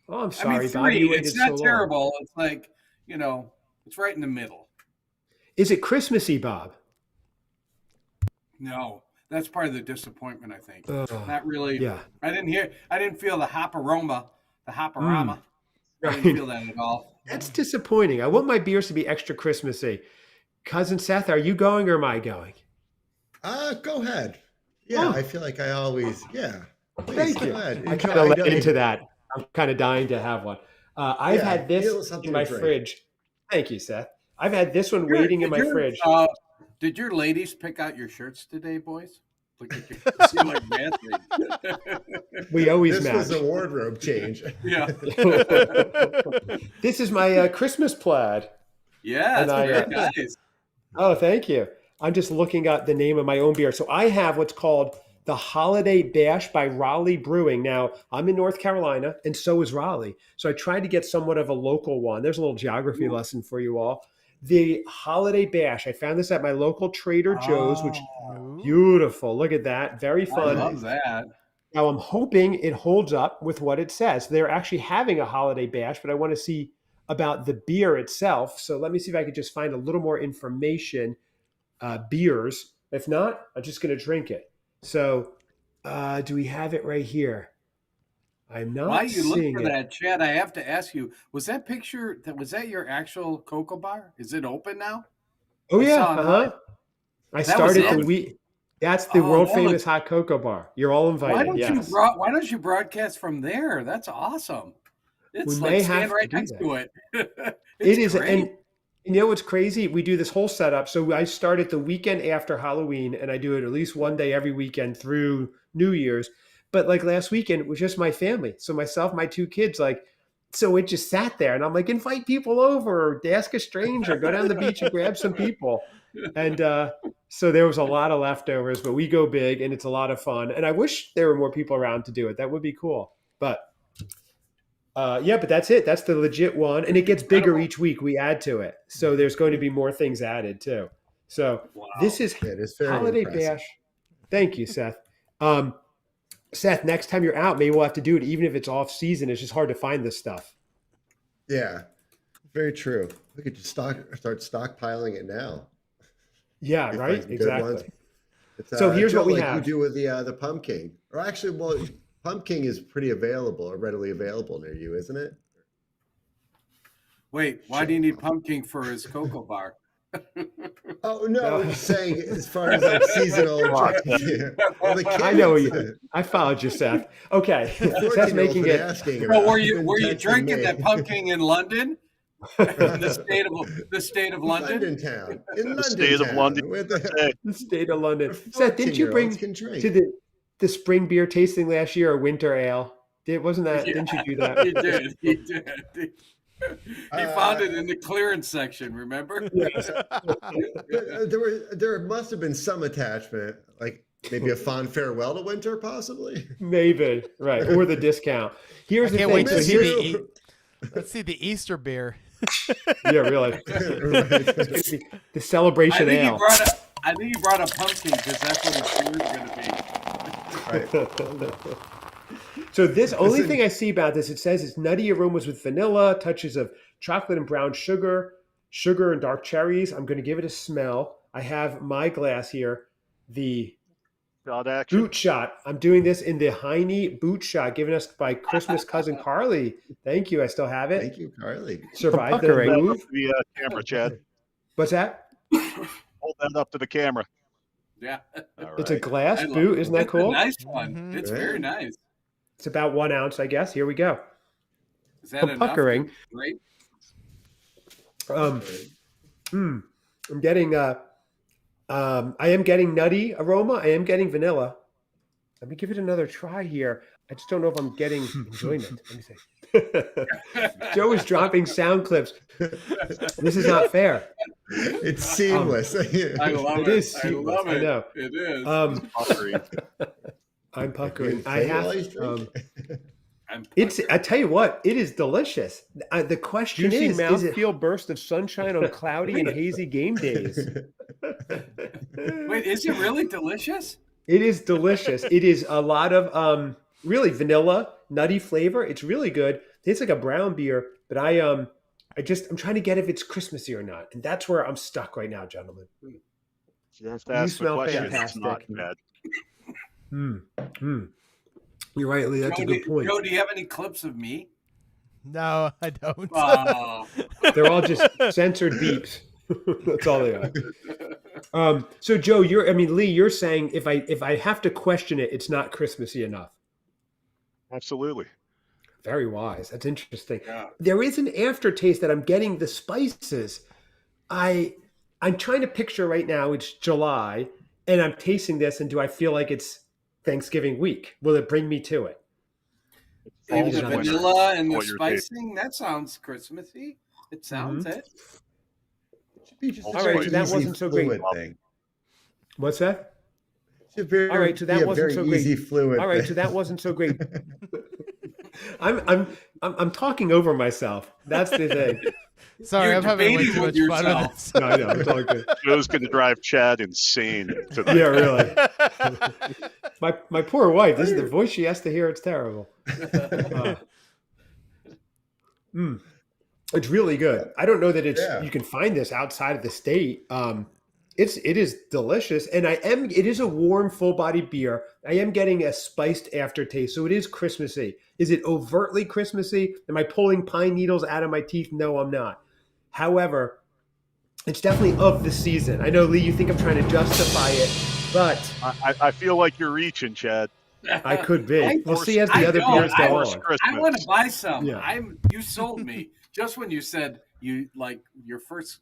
[SPEAKER 1] Oh, I'm sorry,
[SPEAKER 2] 3.
[SPEAKER 1] Bobby.
[SPEAKER 2] It's not terrible. It's like, it's right in the middle.
[SPEAKER 1] Is it Christmassy, Bob?
[SPEAKER 2] No, that's part of the disappointment, I think. Not really.
[SPEAKER 1] Yeah.
[SPEAKER 2] I didn't feel the hop aroma. I didn't feel that at all.
[SPEAKER 1] That's disappointing. I want my beers to be extra Christmassy. Cousin Seth, are you going or am I going?
[SPEAKER 3] Go ahead. Yeah, I feel like I always,
[SPEAKER 1] Thank you. I kind of led into that. I'm kind of dying to have one. I've had this in my fridge. Thank you, Seth. I've had this one waiting in my fridge.
[SPEAKER 2] Did your ladies pick out your shirts today, boys? Look at you. See my matching.
[SPEAKER 1] We always
[SPEAKER 3] this
[SPEAKER 1] match.
[SPEAKER 3] This was a wardrobe change.
[SPEAKER 2] Yeah.
[SPEAKER 1] This is my Christmas plaid.
[SPEAKER 2] Yeah, that's very nice.
[SPEAKER 1] Oh, thank you. I'm just looking at the name of my own beer. So I have what's called the Holiday Bash by Raleigh Brewing. Now, I'm in North Carolina, and so is Raleigh. So I tried to get somewhat of a local one. There's a little geography lesson for you all. the holiday bash. I found this at my local Trader Joe's, which
[SPEAKER 4] Ooh.
[SPEAKER 1] beautiful. Look at that. Very
[SPEAKER 2] I
[SPEAKER 1] fun.
[SPEAKER 2] love that.
[SPEAKER 1] Now I'm hoping it holds up with what it says. They're actually having a holiday bash, but I want to see about the beer itself. So let me see if I could just find a little more information. Beers. If not, I'm just going to drink it. So do we have it right here? I'm not
[SPEAKER 2] While you look
[SPEAKER 1] seeing
[SPEAKER 2] for
[SPEAKER 1] it.
[SPEAKER 2] that, Chad, I have to ask you: was that your actual cocoa bar? Is it open now?
[SPEAKER 1] Oh
[SPEAKER 2] I
[SPEAKER 1] yeah,
[SPEAKER 2] saw online.
[SPEAKER 1] I
[SPEAKER 2] That was
[SPEAKER 1] started
[SPEAKER 2] it?
[SPEAKER 1] the week. That's the
[SPEAKER 2] Oh,
[SPEAKER 1] world
[SPEAKER 2] that
[SPEAKER 1] famous
[SPEAKER 2] looks-
[SPEAKER 1] hot cocoa bar. You're all invited. Yes.
[SPEAKER 2] Why don't you broadcast from there? That's awesome. It's
[SPEAKER 1] We
[SPEAKER 2] like
[SPEAKER 1] may
[SPEAKER 2] stand
[SPEAKER 1] have
[SPEAKER 2] right
[SPEAKER 1] to do
[SPEAKER 2] next
[SPEAKER 1] that.
[SPEAKER 2] to it.
[SPEAKER 1] It is,
[SPEAKER 2] great.
[SPEAKER 1] and you know what's crazy? We do this whole setup. So I start it the weekend after Halloween, and I do it at least one day every weekend through New Year's. But like last weekend, it was just my family. So myself, my 2 kids, like, so it just sat there, and I'm like, invite people over, ask a stranger, go down the beach and grab some people. And so there was a lot of leftovers, but we go big, and it's a lot of fun. And I wish there were more people around to do it. That would be cool. But yeah, but that's it. That's the legit one. And it gets bigger
[SPEAKER 2] Incredible.
[SPEAKER 1] each week. We add to it. So there's going to be more things added too. So
[SPEAKER 2] Wow.
[SPEAKER 1] this is
[SPEAKER 3] It is very
[SPEAKER 1] Holiday
[SPEAKER 3] impressive.
[SPEAKER 1] Bash. Thank you, Seth. Seth, next time you're out, maybe we'll have to do it, even if it's off season. It's just hard to find this stuff.
[SPEAKER 3] Yeah, very true. We could just start stockpiling it now.
[SPEAKER 1] Yeah,
[SPEAKER 3] We
[SPEAKER 1] right?
[SPEAKER 3] find some good ones.
[SPEAKER 1] Exactly.
[SPEAKER 3] It's,
[SPEAKER 1] So here's
[SPEAKER 3] Joe,
[SPEAKER 1] what we
[SPEAKER 3] like
[SPEAKER 1] have.
[SPEAKER 3] you do with the pumpkin. Or actually, well, pumpkin is pretty available or readily available near you, isn't it?
[SPEAKER 2] Wait, why do you need pumpkin for his cocoa bar?
[SPEAKER 3] Oh no,
[SPEAKER 1] No.
[SPEAKER 3] I'm just saying as far as like seasonal. Well, the
[SPEAKER 1] I know
[SPEAKER 3] kids,
[SPEAKER 1] you. I followed you, Seth. Okay. Seth's
[SPEAKER 3] 14-year-olds
[SPEAKER 1] making
[SPEAKER 3] been
[SPEAKER 1] it.
[SPEAKER 3] asking
[SPEAKER 2] Well,
[SPEAKER 3] about.
[SPEAKER 2] were you
[SPEAKER 3] Texting
[SPEAKER 2] drinking
[SPEAKER 3] me.
[SPEAKER 2] that pumpkin in London? the state of London?
[SPEAKER 3] London town. In London
[SPEAKER 5] state of
[SPEAKER 3] town,
[SPEAKER 5] London.
[SPEAKER 3] where the
[SPEAKER 5] Hey,
[SPEAKER 1] The state of London. Seth, didn't you bring
[SPEAKER 3] 14-year-olds can drink.
[SPEAKER 1] to the spring beer tasting last year a winter ale? Wasn't that?
[SPEAKER 2] Yeah.
[SPEAKER 1] Didn't you do that?
[SPEAKER 2] He did. He did. He found it in the clearance section. Remember?
[SPEAKER 3] There must have been some attachment, like maybe a fond farewell to winter, possibly.
[SPEAKER 1] Maybe right, or the discount. Here's
[SPEAKER 4] I
[SPEAKER 1] the
[SPEAKER 4] can't
[SPEAKER 1] thing.
[SPEAKER 4] wait to
[SPEAKER 3] Miss
[SPEAKER 4] see
[SPEAKER 3] you.
[SPEAKER 4] let's see the Easter beer.
[SPEAKER 1] Yeah, really. It's gonna be the celebration ale.
[SPEAKER 2] I think he brought a pumpkin because that's what his beer is going to be.
[SPEAKER 3] Right.
[SPEAKER 1] So this only
[SPEAKER 3] Listen.
[SPEAKER 1] thing I see about this, it says it's nutty aromas with vanilla, touches of chocolate and brown sugar and dark cherries. I'm going to give it a smell. I have my glass here, the
[SPEAKER 5] shot action.
[SPEAKER 1] boot shot. I'm doing this in the Heine boot shot given us by Christmas cousin Carly. Thank you. I still have it.
[SPEAKER 3] Thank you, Carly.
[SPEAKER 1] Survived the
[SPEAKER 5] Hold that up
[SPEAKER 1] move.
[SPEAKER 5] to the camera, Chad.
[SPEAKER 1] What's that?
[SPEAKER 5] Hold that up to the camera.
[SPEAKER 2] Yeah.
[SPEAKER 5] All
[SPEAKER 1] It's a
[SPEAKER 5] right.
[SPEAKER 1] glass
[SPEAKER 2] I love
[SPEAKER 1] boot.
[SPEAKER 2] it.
[SPEAKER 1] Isn't that
[SPEAKER 2] It's a
[SPEAKER 1] cool?
[SPEAKER 2] nice one.
[SPEAKER 4] Mhm.
[SPEAKER 2] It's
[SPEAKER 3] Yeah.
[SPEAKER 2] very nice.
[SPEAKER 1] It's about 1 ounce, I guess. Here we go.
[SPEAKER 2] Is that
[SPEAKER 1] I'm
[SPEAKER 2] enough?
[SPEAKER 1] puckering.
[SPEAKER 2] Great.
[SPEAKER 1] I'm getting I am getting nutty aroma. I am getting vanilla. Let me give it another try here. I just don't know if I'm getting enjoyment. Let me see. Joe is dropping sound clips. This is not fair.
[SPEAKER 3] It's seamless.
[SPEAKER 2] I love
[SPEAKER 1] It
[SPEAKER 2] it.
[SPEAKER 1] is
[SPEAKER 2] I
[SPEAKER 1] seamless,
[SPEAKER 2] love
[SPEAKER 1] I
[SPEAKER 2] it.
[SPEAKER 1] know.
[SPEAKER 2] It is.
[SPEAKER 5] Puckering.
[SPEAKER 1] I'm puckering. I
[SPEAKER 3] Say
[SPEAKER 1] have.
[SPEAKER 3] while he's drinking.
[SPEAKER 2] I'm
[SPEAKER 1] It's.
[SPEAKER 2] puckering.
[SPEAKER 1] I tell you what. It is delicious. The question
[SPEAKER 6] Juicy
[SPEAKER 1] is it
[SPEAKER 6] mouthfeel burst of sunshine on cloudy and hazy game days.
[SPEAKER 2] Wait, is it really delicious?
[SPEAKER 1] It is delicious. It is a lot of really vanilla, nutty flavor. It's really good. Tastes like a brown beer, but I'm trying to get if it's Christmassy or not, and that's where I'm stuck right now, gentlemen.
[SPEAKER 5] You have to ask the
[SPEAKER 1] smell
[SPEAKER 5] question. It's
[SPEAKER 1] fantastic.
[SPEAKER 5] not bad.
[SPEAKER 1] You're right, Lee. That's
[SPEAKER 2] Joe,
[SPEAKER 1] a good point.
[SPEAKER 2] Joe, do you have any clips of me?
[SPEAKER 4] No, I don't.
[SPEAKER 2] Oh,
[SPEAKER 1] They're all just censored beeps. That's all they are. So Joe, Lee, you're saying if I have to question it, it's not Christmassy enough.
[SPEAKER 5] Absolutely.
[SPEAKER 1] Very wise. That's interesting.
[SPEAKER 2] yeah.
[SPEAKER 1] There is an aftertaste that I'm getting the spices. I'm trying to picture right now it's July and I'm tasting this and do I feel like it's Thanksgiving week? Will it bring me to it?
[SPEAKER 2] And the
[SPEAKER 1] Falls winter.
[SPEAKER 2] vanilla and the
[SPEAKER 5] What you're tasting.
[SPEAKER 2] spicing, that sounds Christmassy. It sounds it.
[SPEAKER 3] Should be just
[SPEAKER 5] All
[SPEAKER 3] a
[SPEAKER 5] right,
[SPEAKER 3] very
[SPEAKER 5] so
[SPEAKER 1] that
[SPEAKER 3] easy
[SPEAKER 1] wasn't so great.
[SPEAKER 3] fluid thing.
[SPEAKER 1] What's that?
[SPEAKER 3] Should very,
[SPEAKER 1] All right, so that
[SPEAKER 3] be a
[SPEAKER 1] wasn't
[SPEAKER 3] very
[SPEAKER 1] so great.
[SPEAKER 3] easy fluid.
[SPEAKER 1] All right, so
[SPEAKER 3] thing.
[SPEAKER 1] that wasn't so great. I'm talking over myself. That's the thing.
[SPEAKER 4] Sorry,
[SPEAKER 2] You're
[SPEAKER 4] I'm having way
[SPEAKER 2] debating
[SPEAKER 4] too
[SPEAKER 2] with
[SPEAKER 4] much fun with
[SPEAKER 2] yourself.
[SPEAKER 4] this.
[SPEAKER 1] No, I know, it's all good.
[SPEAKER 5] Joe's going to drive Chad insane tonight.
[SPEAKER 1] Yeah, really. My poor wife. This is the voice she has to hear. It's terrible. It's really good. I don't know that you can find this outside of the state. It is delicious, and it is a warm, full-bodied beer. I am getting a spiced aftertaste, so it is Christmassy. Is it overtly Christmassy? Am I pulling pine needles out of my teeth? No, I'm not. However, it's definitely of the season. I know, Lee, you think I'm trying to justify it, but
[SPEAKER 5] I feel like you're reaching, Chad.
[SPEAKER 1] I could be. We'll see as the other beers go on.
[SPEAKER 2] I want to buy some.
[SPEAKER 1] Yeah.
[SPEAKER 2] You sold me just when you said your first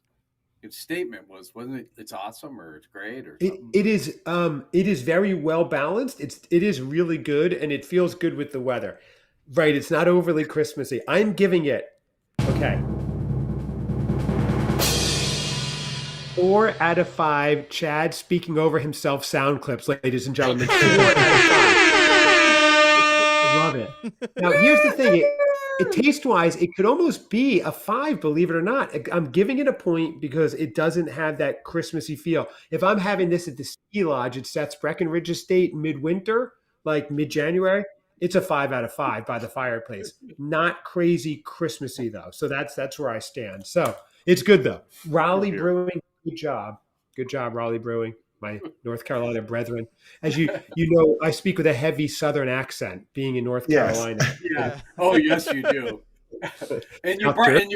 [SPEAKER 2] statement wasn't it? It's awesome or it's great or something.
[SPEAKER 1] It is very well balanced. It is really good, and it feels good with the weather. Right, it's not overly Christmassy. I'm giving it 4 out of 5. Chad speaking over himself sound clips, ladies and gentlemen. 4 out of 5. Love it. Now, here's the thing. It taste-wise, it could almost be a 5, believe it or not. I'm giving it a point because it doesn't have that Christmassy feel. If I'm having this at the ski lodge at Seth's Breckenridge Estate midwinter, like mid-January, it's a 5 out of 5 by the fireplace. Not crazy Christmassy, though. So that's where I stand. So it's good, though. Raleigh Brewing, good job. Good job, Raleigh Brewing, my North Carolina brethren. As you know, I speak with a heavy Southern accent, being in North Carolina.
[SPEAKER 2] Yeah. Oh, yes, you do. And you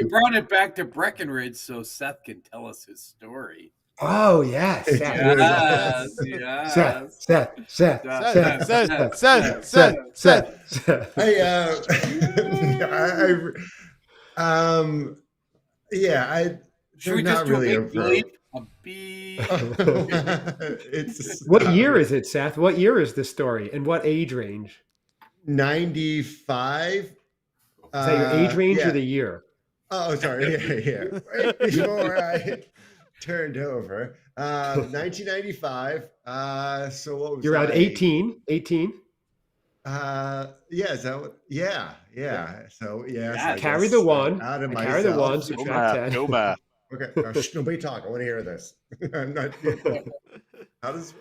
[SPEAKER 2] brought it back to Breckenridge so Seth can tell us his story.
[SPEAKER 1] Oh, yes.
[SPEAKER 3] Seth.
[SPEAKER 2] Should we just do a big bleep?
[SPEAKER 1] What year is it, Seth? What year is this story, and what age range?
[SPEAKER 3] 95.
[SPEAKER 1] Is that your age range or the year?
[SPEAKER 3] Oh, sorry. Yeah. Right before I turned over. 1995. So what was
[SPEAKER 1] You're around 18. 18.
[SPEAKER 3] Yeah. So yeah. So yeah.
[SPEAKER 1] Carry the one.
[SPEAKER 3] Out of
[SPEAKER 1] carry the one. Subtract 10.
[SPEAKER 5] Go back.
[SPEAKER 3] Okay. Nobody talk. I want to hear this. I'm not. How does?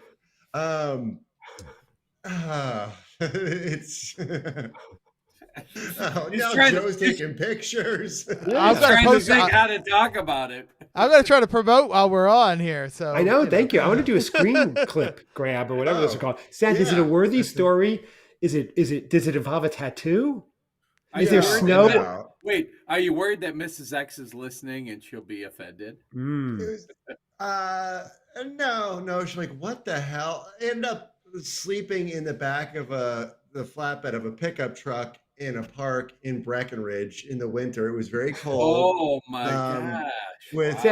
[SPEAKER 3] It's. Now Joe's taking pictures.
[SPEAKER 2] I'm trying to think how to talk about it.
[SPEAKER 4] I'm going to try to promote while we're on here. So
[SPEAKER 1] I know. Thank you. I want to do a screen clip grab or whatever those are called. Seth, is it a worthy story? Does it involve a tattoo? Is there snow?
[SPEAKER 2] Wait, are you worried that Mrs. X is listening and she'll be offended?
[SPEAKER 3] No. She's like, what the hell? I ended up sleeping in the back of the flatbed of a pickup truck in a park in Breckenridge in the winter. It was very cold.
[SPEAKER 2] Oh my gosh.
[SPEAKER 3] With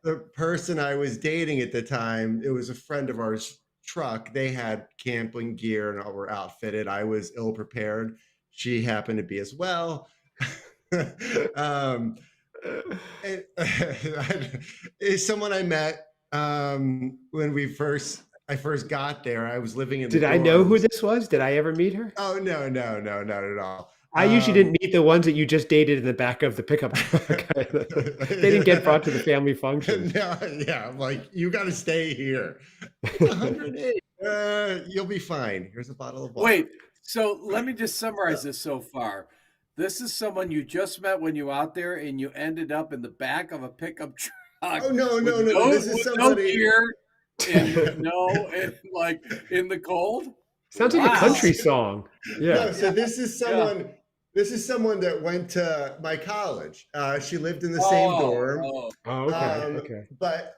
[SPEAKER 3] the person I was dating at the time, it was a friend of ours' truck. They had camping gear and were outfitted. I was ill prepared. She happened to be as well. Is someone I met when I first got there. I was living in.
[SPEAKER 1] Did I know who this was? Did I ever meet her?
[SPEAKER 3] Oh no, not at all.
[SPEAKER 1] I usually didn't meet the ones that you just dated in the back of the pickup truck. They didn't get brought to the family function.
[SPEAKER 3] No, yeah, I'm like, you got to stay here. 108. You'll be fine. Here's a bottle of water.
[SPEAKER 2] Wait, so let me just summarize this so far. This is someone you just met when you were out there, and you ended up in the back of a pickup truck.
[SPEAKER 3] Oh no! This is somebody.
[SPEAKER 2] No gear, and like in the cold.
[SPEAKER 1] Sounds like a country song. Yeah.
[SPEAKER 3] No, so this is someone. Yeah. This is someone that went to my college. She lived in the same dorm.
[SPEAKER 1] Okay.
[SPEAKER 3] But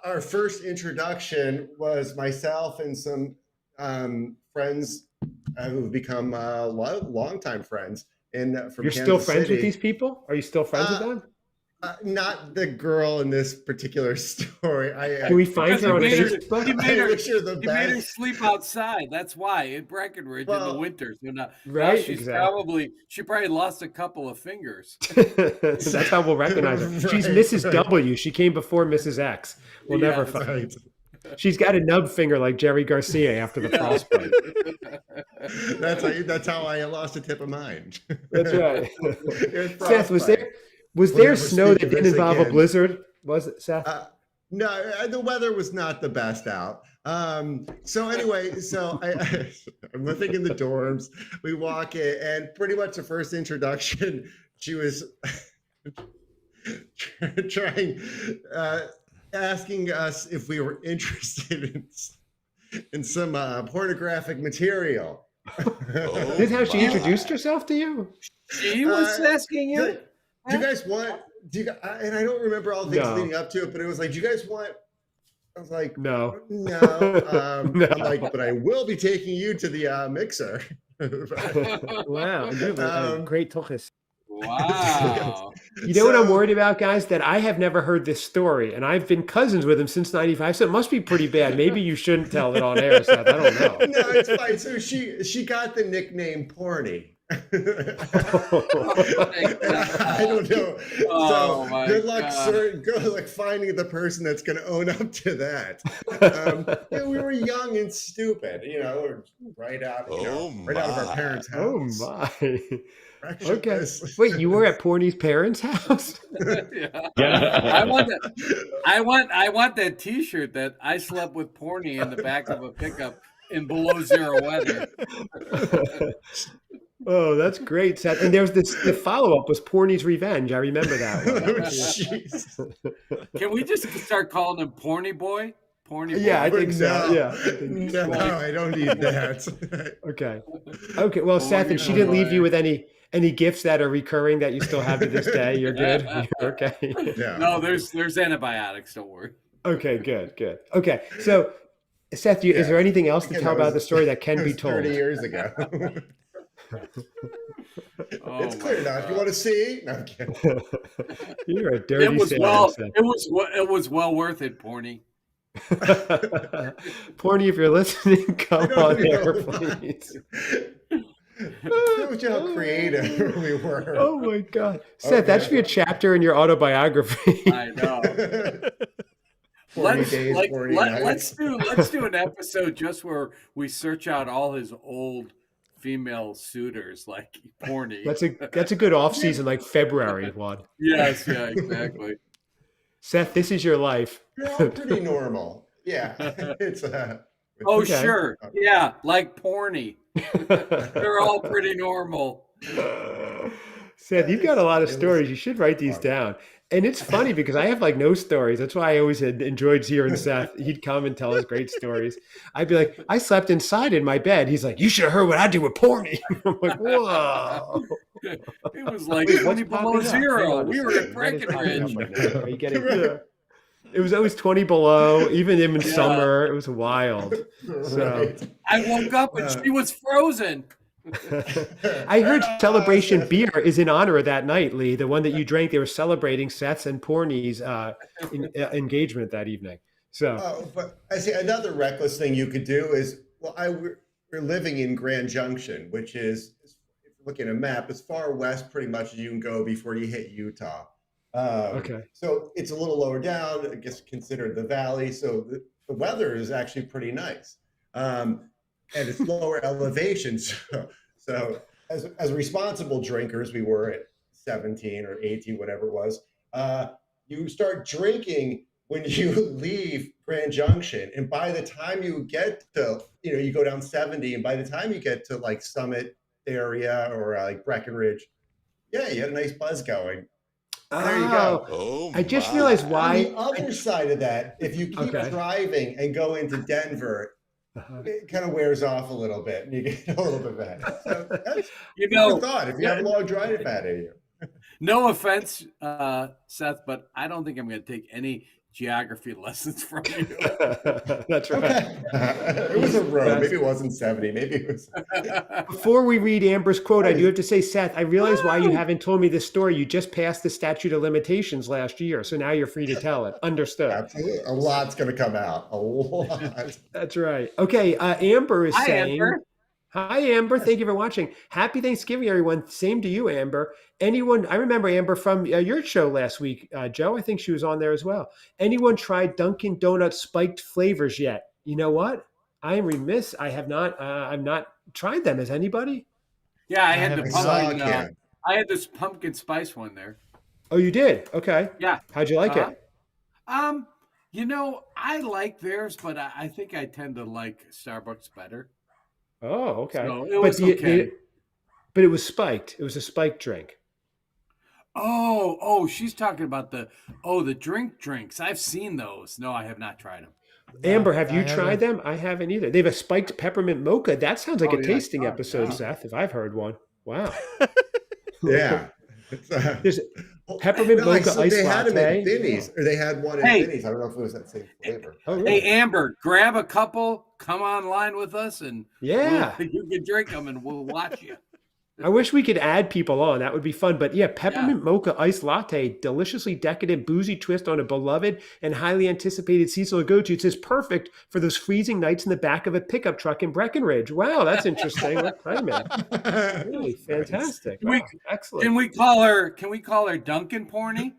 [SPEAKER 3] our first introduction was myself and some friends who've become longtime friends. From
[SPEAKER 1] You're
[SPEAKER 3] Kansas
[SPEAKER 1] still friends
[SPEAKER 3] City.
[SPEAKER 1] with these people? Are you still friends with them?
[SPEAKER 3] Not the girl in this particular story.
[SPEAKER 1] Can we find her on Facebook?
[SPEAKER 2] You made her sleep outside. That's why in Breckenridge in the winter. So now,
[SPEAKER 1] right?
[SPEAKER 2] She probably lost a couple of fingers.
[SPEAKER 1] That's how we'll recognize her. She's Mrs. W. She came before Mrs. X. We'll never find her. She's got a nub finger like Jerry Garcia after the frostbite.
[SPEAKER 3] That's how I lost a tip of mine.
[SPEAKER 1] That's right. Seth, Was
[SPEAKER 3] We'll
[SPEAKER 1] there
[SPEAKER 3] never
[SPEAKER 1] snow
[SPEAKER 3] speak
[SPEAKER 1] that
[SPEAKER 3] of
[SPEAKER 1] didn't
[SPEAKER 3] this
[SPEAKER 1] involve a
[SPEAKER 3] again.
[SPEAKER 1] blizzard? Was it, Seth?
[SPEAKER 3] No, the weather was not the best out. So anyway, I'm living in the dorms. We walk in, and pretty much the first introduction, she was trying, asking us if we were interested in some pornographic material.
[SPEAKER 1] This is how she introduced herself to you?
[SPEAKER 2] She was asking you?
[SPEAKER 3] Do you guys want? And I don't remember all the things leading up to it, but it was like, do you guys want? I was like,
[SPEAKER 1] no.
[SPEAKER 3] No. I'm like, but I will be taking you to the mixer.
[SPEAKER 1] Wow, great talkers.
[SPEAKER 2] Wow.
[SPEAKER 1] You know what I'm worried about, guys? That I have never heard this story, and I've been cousins with him since '95, so it must be pretty bad. Maybe you shouldn't tell it on air, Seth. I don't know.
[SPEAKER 3] No, it's fine. So she got the nickname Porny. I don't know.
[SPEAKER 2] Oh,
[SPEAKER 3] so good luck, sir. Good luck finding the person that's going to own up to that. We were young and stupid, right out, right out of our parents' house.
[SPEAKER 1] Oh my. Okay. Wait, you were at Porny's parents' house?
[SPEAKER 2] I want that T-shirt that I slept with Porny in the back of a pickup in below zero weather.
[SPEAKER 1] Oh, that's great, Seth. And there's the follow-up was Porny's Revenge. I remember that one.
[SPEAKER 2] Can we just start calling him Porny Boy? Porny Boy?
[SPEAKER 1] Yeah, I think so.
[SPEAKER 3] No.
[SPEAKER 1] Yeah.
[SPEAKER 3] No, I don't need that.
[SPEAKER 1] Okay. Well, Seth, and she didn't leave you with any gifts that are recurring that you still have to this day? You're good? You're okay?
[SPEAKER 3] Yeah.
[SPEAKER 2] No, there's antibiotics. Don't worry.
[SPEAKER 1] Okay, good. Okay, so Seth, is there anything else to tell about the story that can be told?
[SPEAKER 3] 30 years ago. It's clear now. If you want to see, no, I'm kidding.
[SPEAKER 1] You're a dirty
[SPEAKER 2] It was
[SPEAKER 1] Seth.
[SPEAKER 2] it was well worth it, Porny.
[SPEAKER 1] Porny, if you're listening, come on air, please.
[SPEAKER 3] Shows you how creative we were.
[SPEAKER 1] Oh my God, Seth, that should be a chapter in your autobiography.
[SPEAKER 2] I know.
[SPEAKER 3] 40 days, 40 nights.
[SPEAKER 2] Let's do an episode just where we search out all his old female suitors, like Porny.
[SPEAKER 1] That's a good off season, like February one.
[SPEAKER 2] Yes, yeah, exactly.
[SPEAKER 1] Seth, this is your life.
[SPEAKER 3] They're all pretty normal. Yeah, it's
[SPEAKER 2] Oh, okay. Sure. Yeah, like Porny. They're all pretty normal.
[SPEAKER 1] Seth, you've got a lot of stories. You should write these down. And it's funny because I have like no stories. That's why I always had enjoyed hearing Seth. He'd come and tell us great stories. I'd be like, I slept inside in my bed. He's like, you should have heard what I do with Porny. I'm like, whoa.
[SPEAKER 2] It was like 20 below zero. We were at Breckenridge.
[SPEAKER 1] It was always 20 below, even in summer. It was wild. So
[SPEAKER 2] I woke up and she was frozen.
[SPEAKER 1] I heard Celebration Beer is in honor of that night, Lee. The one that you drank, they were celebrating Seth's and Porny's engagement that evening. So,
[SPEAKER 3] but I see another reckless thing you could do is, we're living in Grand Junction, which is, if you look at a map, as far west pretty much as you can go before you hit Utah. Okay. So it's a little lower down, I guess, considered the valley. So the weather is actually pretty nice. And it's lower elevation. So as responsible drinkers, we were at 17 or 18, whatever it was, you start drinking when you leave Grand Junction. And by the time you get to, you go down 70, and by the time you get to like Summit area or like Breckenridge, you had a nice buzz going. There you go.
[SPEAKER 1] Oh, I just realized why.
[SPEAKER 3] On the other side of that, if you keep driving and go into Denver, it kind of wears off a little bit, and you get a little bit better. So that's a thought if you have a long drive ahead of you.
[SPEAKER 2] No offense, Seth, but I don't think I'm going to take any geography lessons from you.
[SPEAKER 1] That's right.
[SPEAKER 3] It was a road. Maybe it wasn't 70. Maybe it was.
[SPEAKER 1] Before we read Amber's quote, I do have to say, Seth, I realize why you haven't told me this story. You just passed the statute of limitations last year, so now you're free to tell it. Understood.
[SPEAKER 3] Absolutely. A lot's going to come out. A lot.
[SPEAKER 1] That's right. Okay. Amber is saying...
[SPEAKER 2] Amber.
[SPEAKER 1] Hi, Amber. Thank you for watching. Happy Thanksgiving, everyone. Same to you, Amber. Anyone, I remember Amber from your show last week, Joe. I think she was on there as well. Anyone tried Dunkin' Donuts spiked flavors yet? You know what? I am remiss. I have not. I've not tried them. Has anybody?
[SPEAKER 2] Yeah, I had this pumpkin spice one there.
[SPEAKER 1] Oh, you did? Okay.
[SPEAKER 2] Yeah.
[SPEAKER 1] How'd you like it?
[SPEAKER 2] I like theirs, but I think I tend to like Starbucks better.
[SPEAKER 1] Oh, okay.
[SPEAKER 2] So it was okay.
[SPEAKER 1] But it was spiked. It was a spiked drink.
[SPEAKER 2] Oh, she's talking about the drinks. I've seen those. No, I have not tried them.
[SPEAKER 1] Amber, have you tried them? I haven't either. They have a spiked peppermint mocha. That sounds like a tasting episode, Seth, if I've heard one. Wow.
[SPEAKER 3] Yeah.
[SPEAKER 1] There's peppermint mocha ice
[SPEAKER 3] they had them
[SPEAKER 1] latte.
[SPEAKER 3] at Vinny's, or they had one at Vinny's. I don't know if it was that same flavor.
[SPEAKER 1] Oh, really?
[SPEAKER 2] Hey, Amber, grab a couple, come online with us, and you can drink them, and we'll watch you.
[SPEAKER 1] I wish we could add people on. That would be fun. But yeah, peppermint mocha iced latte, deliciously decadent, boozy twist on a beloved and highly anticipated seasonal go-to. It says perfect for those freezing nights in the back of a pickup truck in Breckenridge. Wow, that's interesting. What timing? Really fantastic. Wow, excellent.
[SPEAKER 2] Can we call her Duncan Porny?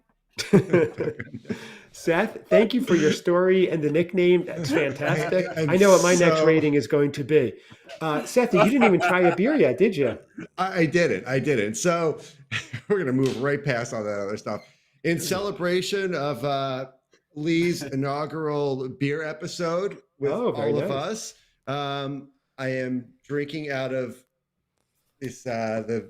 [SPEAKER 1] Seth, thank you for your story and the nickname. That's fantastic. I know what my next rating is going to be. Seth, you didn't even try a beer yet, did you?
[SPEAKER 3] I didn't. So we're going to move right past all that other stuff. In celebration of Lee's inaugural beer episode with all of us, I am drinking out of this the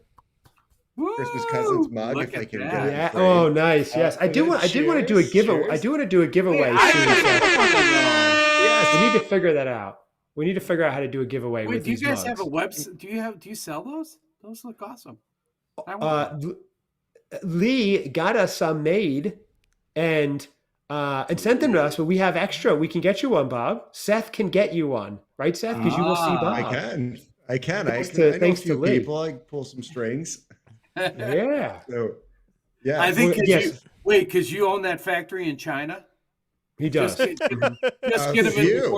[SPEAKER 3] Christmas Cousins mug, if I can get it.
[SPEAKER 1] Yeah. Oh, nice. Yes, I did want to do a giveaway. I do want to do a giveaway soon. Yes, we need to figure that out. We need to figure out how to do a giveaway.
[SPEAKER 2] Wait,
[SPEAKER 1] with
[SPEAKER 2] do you
[SPEAKER 1] these
[SPEAKER 2] guys
[SPEAKER 1] mugs.
[SPEAKER 2] have a website? Do you sell those? Those look awesome.
[SPEAKER 1] Lee got us some made and sent them to us, but we have extra. We can get you one, Bob. Seth can get you one, right, Seth? Because you will see Bob.
[SPEAKER 3] I can.
[SPEAKER 1] Thanks
[SPEAKER 3] I know
[SPEAKER 1] to
[SPEAKER 3] a few
[SPEAKER 1] Lee.
[SPEAKER 3] people. I can pull some strings.
[SPEAKER 1] Yeah.
[SPEAKER 3] So, yeah.
[SPEAKER 2] I think because you own that factory in China.
[SPEAKER 1] He does.
[SPEAKER 2] Just get them in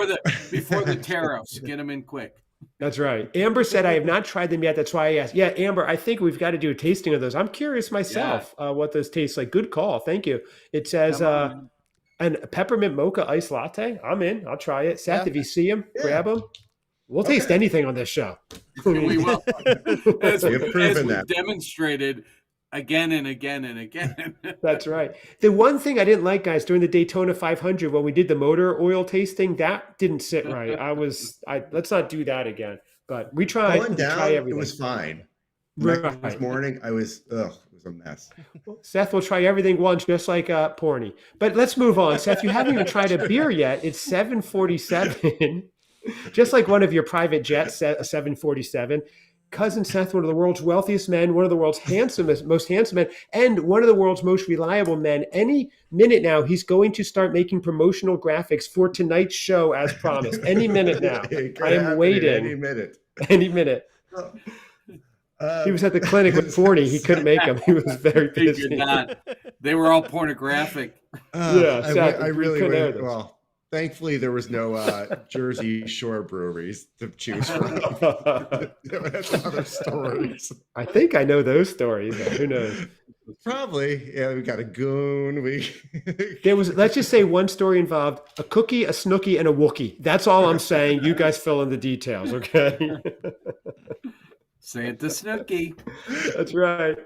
[SPEAKER 2] before the tariffs. Get them in quick.
[SPEAKER 1] That's right. Amber said, I have not tried them yet. That's why I asked. Yeah, Amber, I think we've got to do a tasting of those. I'm curious myself what those taste like. Good call. Thank you. It says an peppermint mocha iced latte. I'm in. I'll try it. Seth, if you see them, grab them. We'll taste anything on this show.
[SPEAKER 2] We will. As
[SPEAKER 3] we
[SPEAKER 2] demonstrated again and again and again.
[SPEAKER 1] That's right. The one thing I didn't like, guys, during the Daytona 500 when we did the motor oil tasting, that didn't sit right. Let's not do that again. But we tried.
[SPEAKER 3] Going down,
[SPEAKER 1] try everything.
[SPEAKER 3] It was fine.
[SPEAKER 1] Right.
[SPEAKER 3] This morning, it was a mess.
[SPEAKER 1] Seth will try everything once, just like Porny. But let's move on. Seth, you haven't even tried a beer yet. It's 7:47. Just like one of your private jets, a 747. Cousin Seth, one of the world's wealthiest men, one of the world's most handsome men, and one of the world's most reliable men. Any minute now, he's going to start making promotional graphics for tonight's show as promised. Any minute now. I am waiting. Any minute. He was at the clinic with Forney. He couldn't make them. He was very busy.
[SPEAKER 2] They were all pornographic.
[SPEAKER 3] I really would. Well, thankfully, there was no Jersey Shore breweries to choose from. That's other stories.
[SPEAKER 1] I think I know those stories. Who knows?
[SPEAKER 3] Probably. Yeah, we got a goon.
[SPEAKER 1] Let's just say one story involved a cookie, a Snooki, and a Wookie. That's all I'm saying. You guys fill in the details, okay?
[SPEAKER 2] Say it to Snooki.
[SPEAKER 1] That's right.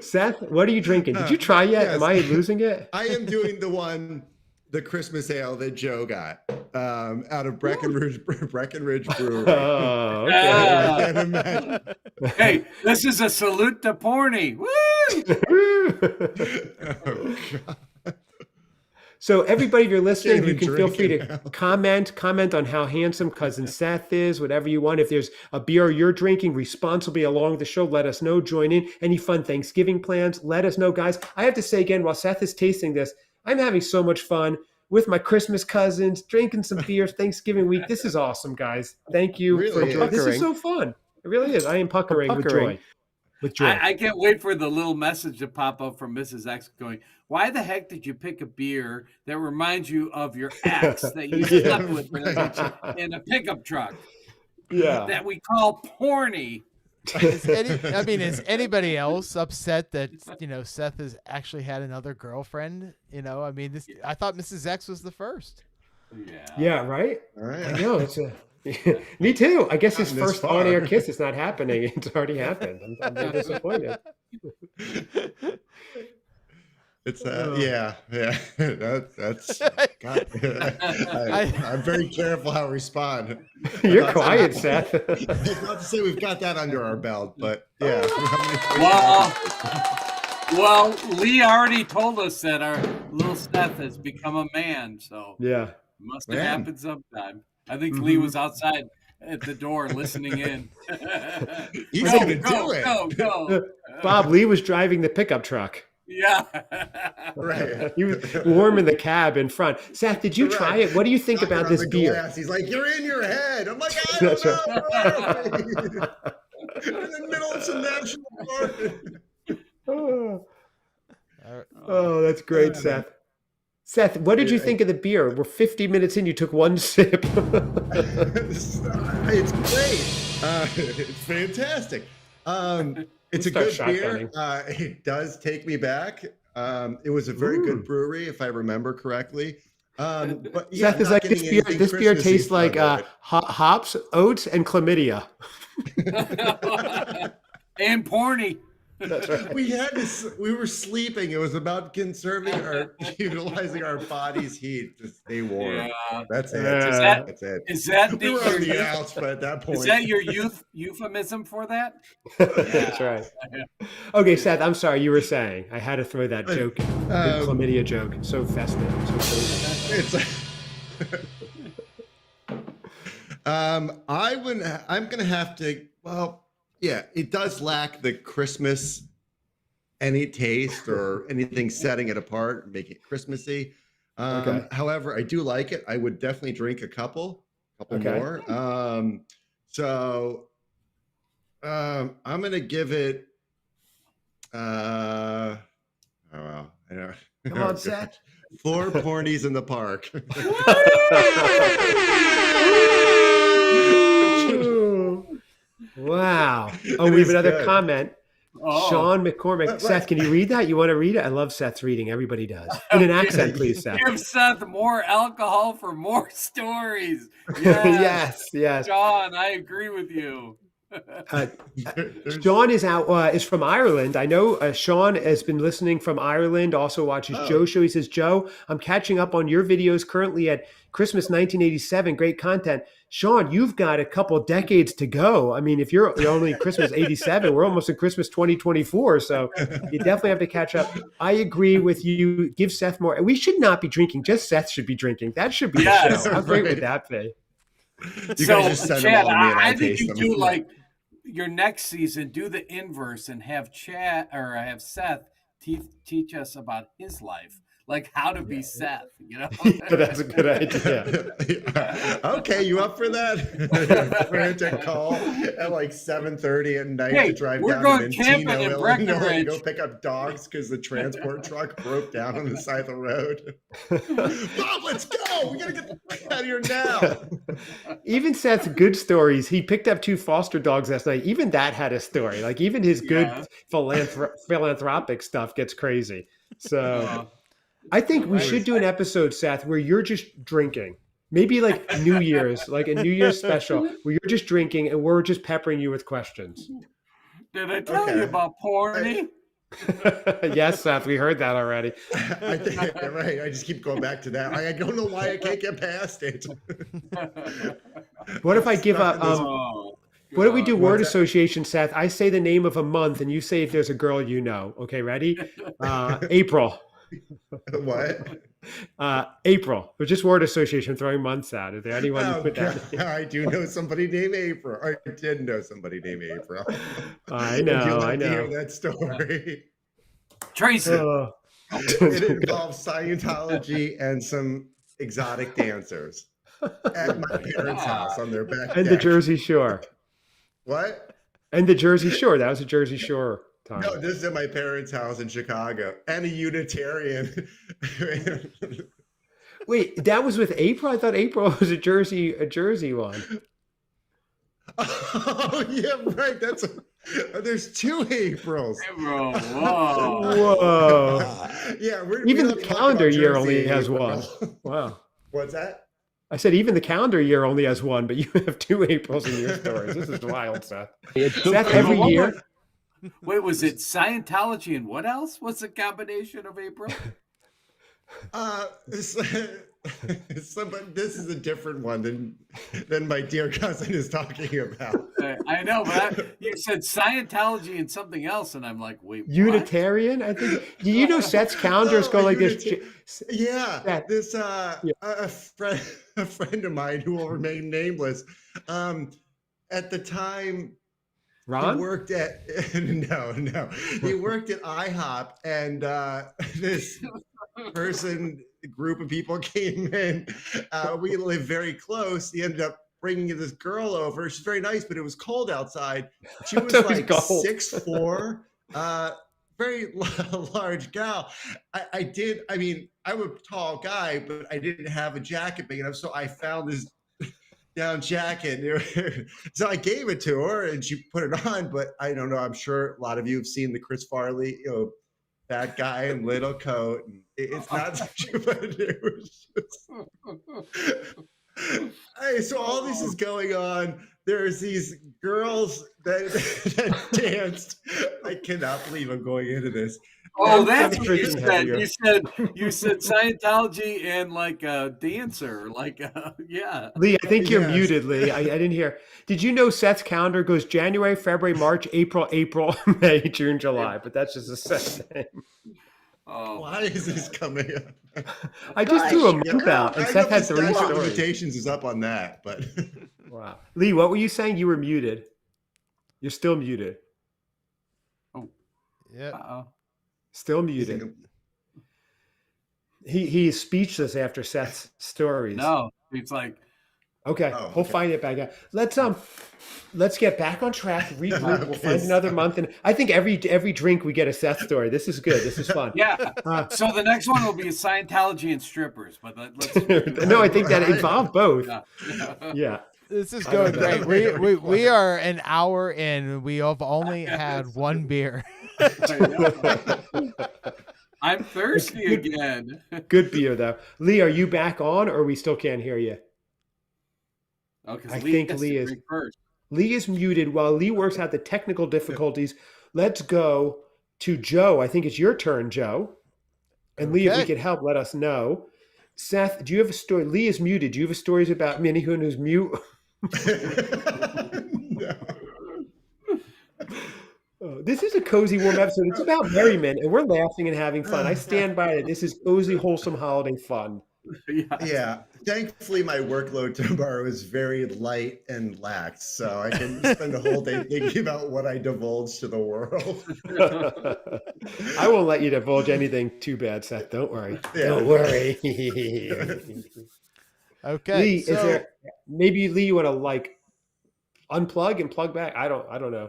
[SPEAKER 1] Seth, what are you drinking? Did you try yet? Yes. Am I losing it?
[SPEAKER 3] I am doing the Christmas ale that Joe got out of Breckenridge Brewery.
[SPEAKER 1] Oh, okay.
[SPEAKER 2] Hey, this is a salute to Porny. Woo!
[SPEAKER 3] Oh, God.
[SPEAKER 1] So everybody, if you're listening, you can feel free to comment on how handsome Cousin Seth is, whatever you want. If there's a beer you're drinking responsibly along the show, let us know. Join in. Any fun Thanksgiving plans, let us know, guys. I have to say again, while Seth is tasting this, I'm having so much fun with my Christmas cousins, drinking some beers, Thanksgiving week. This is awesome, guys. Thank you for joining. This is so fun. It really is. I am puckering. With joy.
[SPEAKER 2] I can't wait for the little message to pop up from Mrs. X going, why the heck did you pick a beer that reminds you of your ex that you slept with in a pickup truck?
[SPEAKER 1] Yeah.
[SPEAKER 2] That we call Porny.
[SPEAKER 4] Is anybody else upset that, Seth has actually had another girlfriend? I thought Mrs. X was the first.
[SPEAKER 1] Yeah, right? All right. I know. Me too. I guess his first on-air kiss is not happening. It's already happened. I'm very disappointed.
[SPEAKER 3] It's yeah. That's God. I'm very careful how I respond.
[SPEAKER 1] You're quiet, Seth.
[SPEAKER 3] It's not to say we've got that under our belt, but yeah.
[SPEAKER 2] Well, Lee already told us that our little Seth has become a man, so
[SPEAKER 1] yeah,
[SPEAKER 2] must have happened sometime. I think Lee was outside at the door listening in.
[SPEAKER 3] He's gonna do it.
[SPEAKER 2] Go.
[SPEAKER 1] Bob, Lee was driving the pickup truck.
[SPEAKER 2] Yeah.
[SPEAKER 3] Right.
[SPEAKER 1] He was warm in the cab in front. Seth, did you try it? What do you think about this beer?
[SPEAKER 3] Glass. He's like, "You're in your head." I'm like, "I don't know." In the middle of some national park.
[SPEAKER 1] Oh, that's great, Seth. Seth, what did you think of the beer? We're 50 minutes in. You took one sip.
[SPEAKER 3] It's great. It's fantastic. It's a good beer. It does take me back. It was a very good brewery, if I remember correctly. But yeah,
[SPEAKER 1] Seth is like, this beer tastes like hops, oats, and chlamydia.
[SPEAKER 2] And porny.
[SPEAKER 1] That's right.
[SPEAKER 3] We were sleeping. It was about conserving utilizing our body's heat to stay warm.
[SPEAKER 2] Yeah.
[SPEAKER 3] That's it.
[SPEAKER 2] That's it. Is that
[SPEAKER 3] we were on the outs, but at that point,
[SPEAKER 2] is that your euphemism for that?
[SPEAKER 1] That's right. Okay, Seth, I'm sorry. You were saying I had to throw that joke, the chlamydia joke. So festive. So
[SPEAKER 3] I'm gonna have to. Well, yeah, it does lack the Christmas any taste or anything setting it apart, make it Christmassy. However, I do like it. I would definitely drink a couple more. I'm gonna give it. Oh well,
[SPEAKER 1] come on, Seth.
[SPEAKER 3] 4 pornies in the park.
[SPEAKER 1] Wow. Oh, we have another comment. Sean McCormick. Seth, can you read that? You want to read it? I love Seth's reading. Everybody does. In an accent, please, Seth.
[SPEAKER 2] Give Seth more alcohol for more stories. Yes.
[SPEAKER 1] yes.
[SPEAKER 2] Sean, I agree with you.
[SPEAKER 1] Sean is from Ireland. I know Sean has been listening from Ireland, also watches Joe's show. He says, Joe, I'm catching up on your videos currently at Christmas 1987. Great content. Sean, you've got a couple decades to go. I mean, if you're only Christmas 87, we're almost in Christmas 2024. So you definitely have to catch up. I agree with you. Give Seth more. We should not be drinking. Just Seth should be drinking. That should be the show. How great would that be?
[SPEAKER 2] Chad, I think you do like your next season, do the inverse and have Chad or have Seth teach us about his life, like how to be Seth. You know,
[SPEAKER 1] that's a good idea.
[SPEAKER 3] Okay, you up for that? Frantic call at like 7:30 at night to drive down to Mantino, Illinois, to go pick up dogs because the transport truck broke down on the side of the road. Bob, let's go! We gotta get the fuck out of here now.
[SPEAKER 1] Even Seth's good stories. He picked up 2 foster dogs last night. Even that had a story. Like even his good philanthropic stuff gets crazy. So. I think we should do an episode, Seth, where you're just drinking. Maybe like New Year's, like a New Year's special, where you're just drinking and we're just peppering you with questions.
[SPEAKER 2] Did I tell you about porny?
[SPEAKER 1] Yes, Seth, we heard that already.
[SPEAKER 3] I think right. I just keep going back to that. I don't know why I can't get past it.
[SPEAKER 1] What if I give a what do we do? Word association, Seth. I say the name of a month, and you say if there's a girl you know. Okay, ready? April.
[SPEAKER 3] What?
[SPEAKER 1] April. But just word association, throwing months out. Is there anyone who put that?
[SPEAKER 3] I do know somebody named April. I did know somebody named April.
[SPEAKER 1] I know. I know.
[SPEAKER 3] Hear that story.
[SPEAKER 2] Tracy.
[SPEAKER 3] It involves Scientology and some exotic dancers at my parents' house on their back
[SPEAKER 1] and
[SPEAKER 3] deck.
[SPEAKER 1] The Jersey Shore.
[SPEAKER 3] What?
[SPEAKER 1] And the Jersey Shore. That was a Jersey Shore time.
[SPEAKER 3] No, this is at my parents' house in Chicago. And a Unitarian.
[SPEAKER 1] Wait, that was with April? I thought April was a Jersey one.
[SPEAKER 3] Oh, yeah, right. There's 2 Aprils.
[SPEAKER 2] Whoa.
[SPEAKER 1] Whoa.
[SPEAKER 3] Yeah,
[SPEAKER 1] even the calendar year only has one. Wow.
[SPEAKER 3] What's that?
[SPEAKER 1] I said even the calendar year only has one, but you have 2 Aprils in your stories. This is wild, Seth. Seth, every year.
[SPEAKER 2] Wait, was it Scientology and what else? What's the combination of April?
[SPEAKER 3] But this is a different one than my dear cousin is talking about.
[SPEAKER 2] I know, but you said Scientology and something else, and I'm like, wait, what?
[SPEAKER 1] Unitarian? I think. Do you know Seth's calendars go like this?
[SPEAKER 3] Yeah, this a friend of mine who will remain nameless. At the time,
[SPEAKER 1] Ron?
[SPEAKER 3] he worked at no. He worked at IHOP, and this group of people came in. We live very close. He ended up bringing this girl over. She's very nice, but it was cold outside. She was like 6'4", very large gal. I'm a tall guy, but I didn't have a jacket big enough, so I found this down jacket. So I gave it to her, and she put it on. But I don't know. I'm sure a lot of you have seen the Chris Farley, that guy in little coat. And it's not such a bad news. Hey, so all this is going on. There's these girls that danced. I cannot believe I'm going into this.
[SPEAKER 2] Oh, that's what you said. You said Scientology and like a dancer, yeah.
[SPEAKER 1] Lee, I think you're muted, Lee. I didn't hear. Did you know Seth's calendar goes January, February, March, April, May, June, July? But that's just a Seth thing.
[SPEAKER 2] Oh,
[SPEAKER 3] why is this coming up?
[SPEAKER 1] I just threw a month out, and Seth had 3 stories.
[SPEAKER 3] Limitations is up on that, but
[SPEAKER 1] wow. Lee, what were you saying? You were muted. You're still muted.
[SPEAKER 2] Oh,
[SPEAKER 4] yeah.
[SPEAKER 2] Uh-oh.
[SPEAKER 1] Still muted. He's speechless after Seth's stories.
[SPEAKER 2] No, it's like
[SPEAKER 1] okay. We'll find it back out. Let's get back on track. Regroup. We'll find another month, and I think every drink we get a Seth story. This is good. This is fun.
[SPEAKER 2] Yeah. So the next one will be Scientology and strippers, but let's.
[SPEAKER 1] No, I think that involved both. Yeah.
[SPEAKER 4] This is going great. We are an hour in. We have only had one beer.
[SPEAKER 2] I'm thirsty again.
[SPEAKER 1] Good beer though. Lee, are you back on, or we still can't hear you?
[SPEAKER 2] I think Lee is first.
[SPEAKER 1] Lee is muted while Lee works out the technical difficulties. Let's go to Joe. I think it's your turn, Joe. And Lee, if we could help, let us know. Seth, do you have a story? Lee is muted. Do you have stories about Minnie Hoon who's mute?
[SPEAKER 3] No.
[SPEAKER 1] This is a cozy, warm episode. It's about merriment, and we're laughing and having fun. I stand by it. This is cozy, wholesome holiday fun.
[SPEAKER 3] Yeah. Thankfully, my workload tomorrow is very light and lax, so I can spend the whole day thinking about what I divulge to the world.
[SPEAKER 1] I won't let you divulge anything too bad, Seth. Don't worry.
[SPEAKER 3] Yeah.
[SPEAKER 1] Don't worry.
[SPEAKER 4] Okay.
[SPEAKER 1] Lee, is there maybe Lee you want to unplug and plug back? I don't know.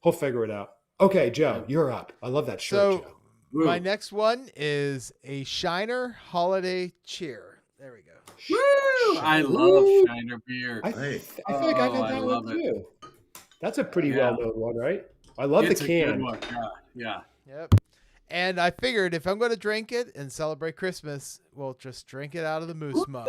[SPEAKER 1] We'll figure it out. Okay, Joe, you're up. I love that shirt, Joe.
[SPEAKER 4] My next one is a Shiner Holiday Cheer. There we go.
[SPEAKER 2] Woo! I love Shiner beer.
[SPEAKER 1] I feel like I've had that one too. That's a pretty well-known one, right? I love the can.
[SPEAKER 2] A good one. Yeah.
[SPEAKER 4] Yep. And I figured if I'm going to drink it and celebrate Christmas, we'll just drink it out of the moose mug.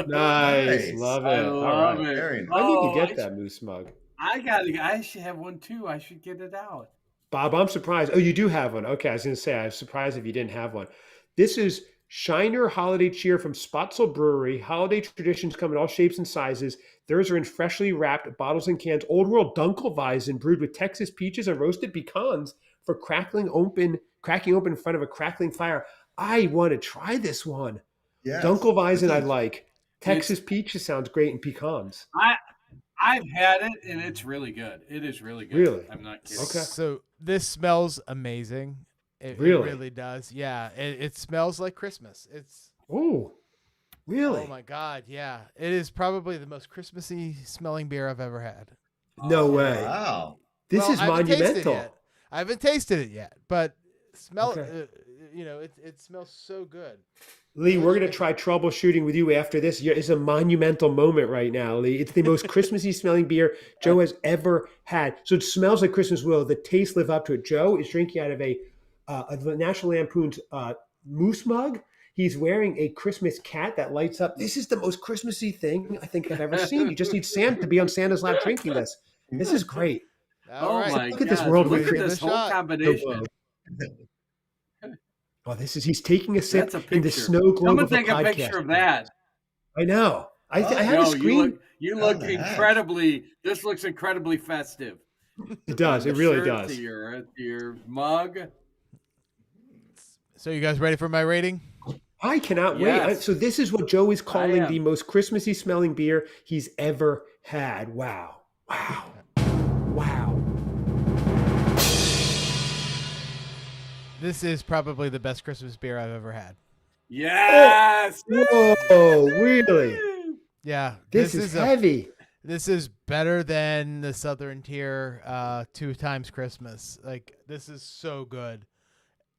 [SPEAKER 1] Nice. Love it.
[SPEAKER 2] I love it.
[SPEAKER 3] Very nice.
[SPEAKER 1] I need to get that moose mug.
[SPEAKER 2] I should have one too. I should get it out.
[SPEAKER 1] Bob, I'm surprised. Oh, you do have one. Okay, I was going to say, I was surprised if you didn't have one. This is Shiner Holiday Cheer from Spotzel Brewery. Holiday traditions come in all shapes and sizes. Theirs are in freshly wrapped bottles and cans. Old World Dunkelweizen brewed with Texas peaches and roasted pecans for cracking open in front of a crackling fire. I want to try this one.
[SPEAKER 3] Yes.
[SPEAKER 1] Dunkelweizen I like. Texas peaches sounds great, and pecans.
[SPEAKER 2] I've had it, and it's really good. It is really good.
[SPEAKER 1] Really?
[SPEAKER 2] I'm not kidding.
[SPEAKER 1] Okay.
[SPEAKER 4] So this smells amazing. It really does. Yeah. It smells like Christmas.
[SPEAKER 1] Oh, really?
[SPEAKER 4] Oh my God. Yeah. It is probably the most Christmassy smelling beer I've ever had.
[SPEAKER 1] No way.
[SPEAKER 3] Wow.
[SPEAKER 1] This is monumental.
[SPEAKER 4] I haven't tasted it yet, but it smells so good.
[SPEAKER 1] Lee, we're going to try troubleshooting with you after this. It's a monumental moment right now, Lee. It's the most Christmassy smelling beer Joe has ever had. So it smells like Christmas. Will the taste live up to it? Joe is drinking out of a National Lampoon's moose mug. He's wearing a Christmas cat that lights up. This is the most Christmassy thing I think I've ever seen. You just need Santa to be on Santa's lap drinking this. This is great.
[SPEAKER 4] All right.
[SPEAKER 2] my
[SPEAKER 1] Look at this
[SPEAKER 2] gosh,
[SPEAKER 1] world
[SPEAKER 2] look
[SPEAKER 1] we
[SPEAKER 2] at
[SPEAKER 1] created.
[SPEAKER 2] this whole
[SPEAKER 4] Shot.
[SPEAKER 2] combination.
[SPEAKER 1] Oh, he's taking a sip
[SPEAKER 2] That's a
[SPEAKER 1] in the
[SPEAKER 2] picture.
[SPEAKER 1] snow globe
[SPEAKER 2] Someone
[SPEAKER 1] of a
[SPEAKER 2] take a
[SPEAKER 1] podcast.
[SPEAKER 2] picture of that.
[SPEAKER 1] I know. I have
[SPEAKER 2] Joe,
[SPEAKER 1] a screen.
[SPEAKER 2] you look
[SPEAKER 3] the heck?
[SPEAKER 2] incredibly. This looks incredibly festive.
[SPEAKER 1] It does.
[SPEAKER 2] From
[SPEAKER 1] It
[SPEAKER 2] the
[SPEAKER 1] really
[SPEAKER 2] shirt
[SPEAKER 1] does.
[SPEAKER 2] To your mug.
[SPEAKER 4] So you guys ready for my rating?
[SPEAKER 1] I cannot
[SPEAKER 2] Yes.
[SPEAKER 1] wait. So this is what Joe is calling
[SPEAKER 2] am.
[SPEAKER 1] the most Christmassy smelling beer he's ever had. Wow. Wow. Wow.
[SPEAKER 4] This is probably the best Christmas beer I've ever had.
[SPEAKER 2] Yes.
[SPEAKER 1] Whoa, really?
[SPEAKER 4] Yeah.
[SPEAKER 1] This is heavy.
[SPEAKER 4] This is better than the Southern Tier 2 times Christmas. Like, this is so good.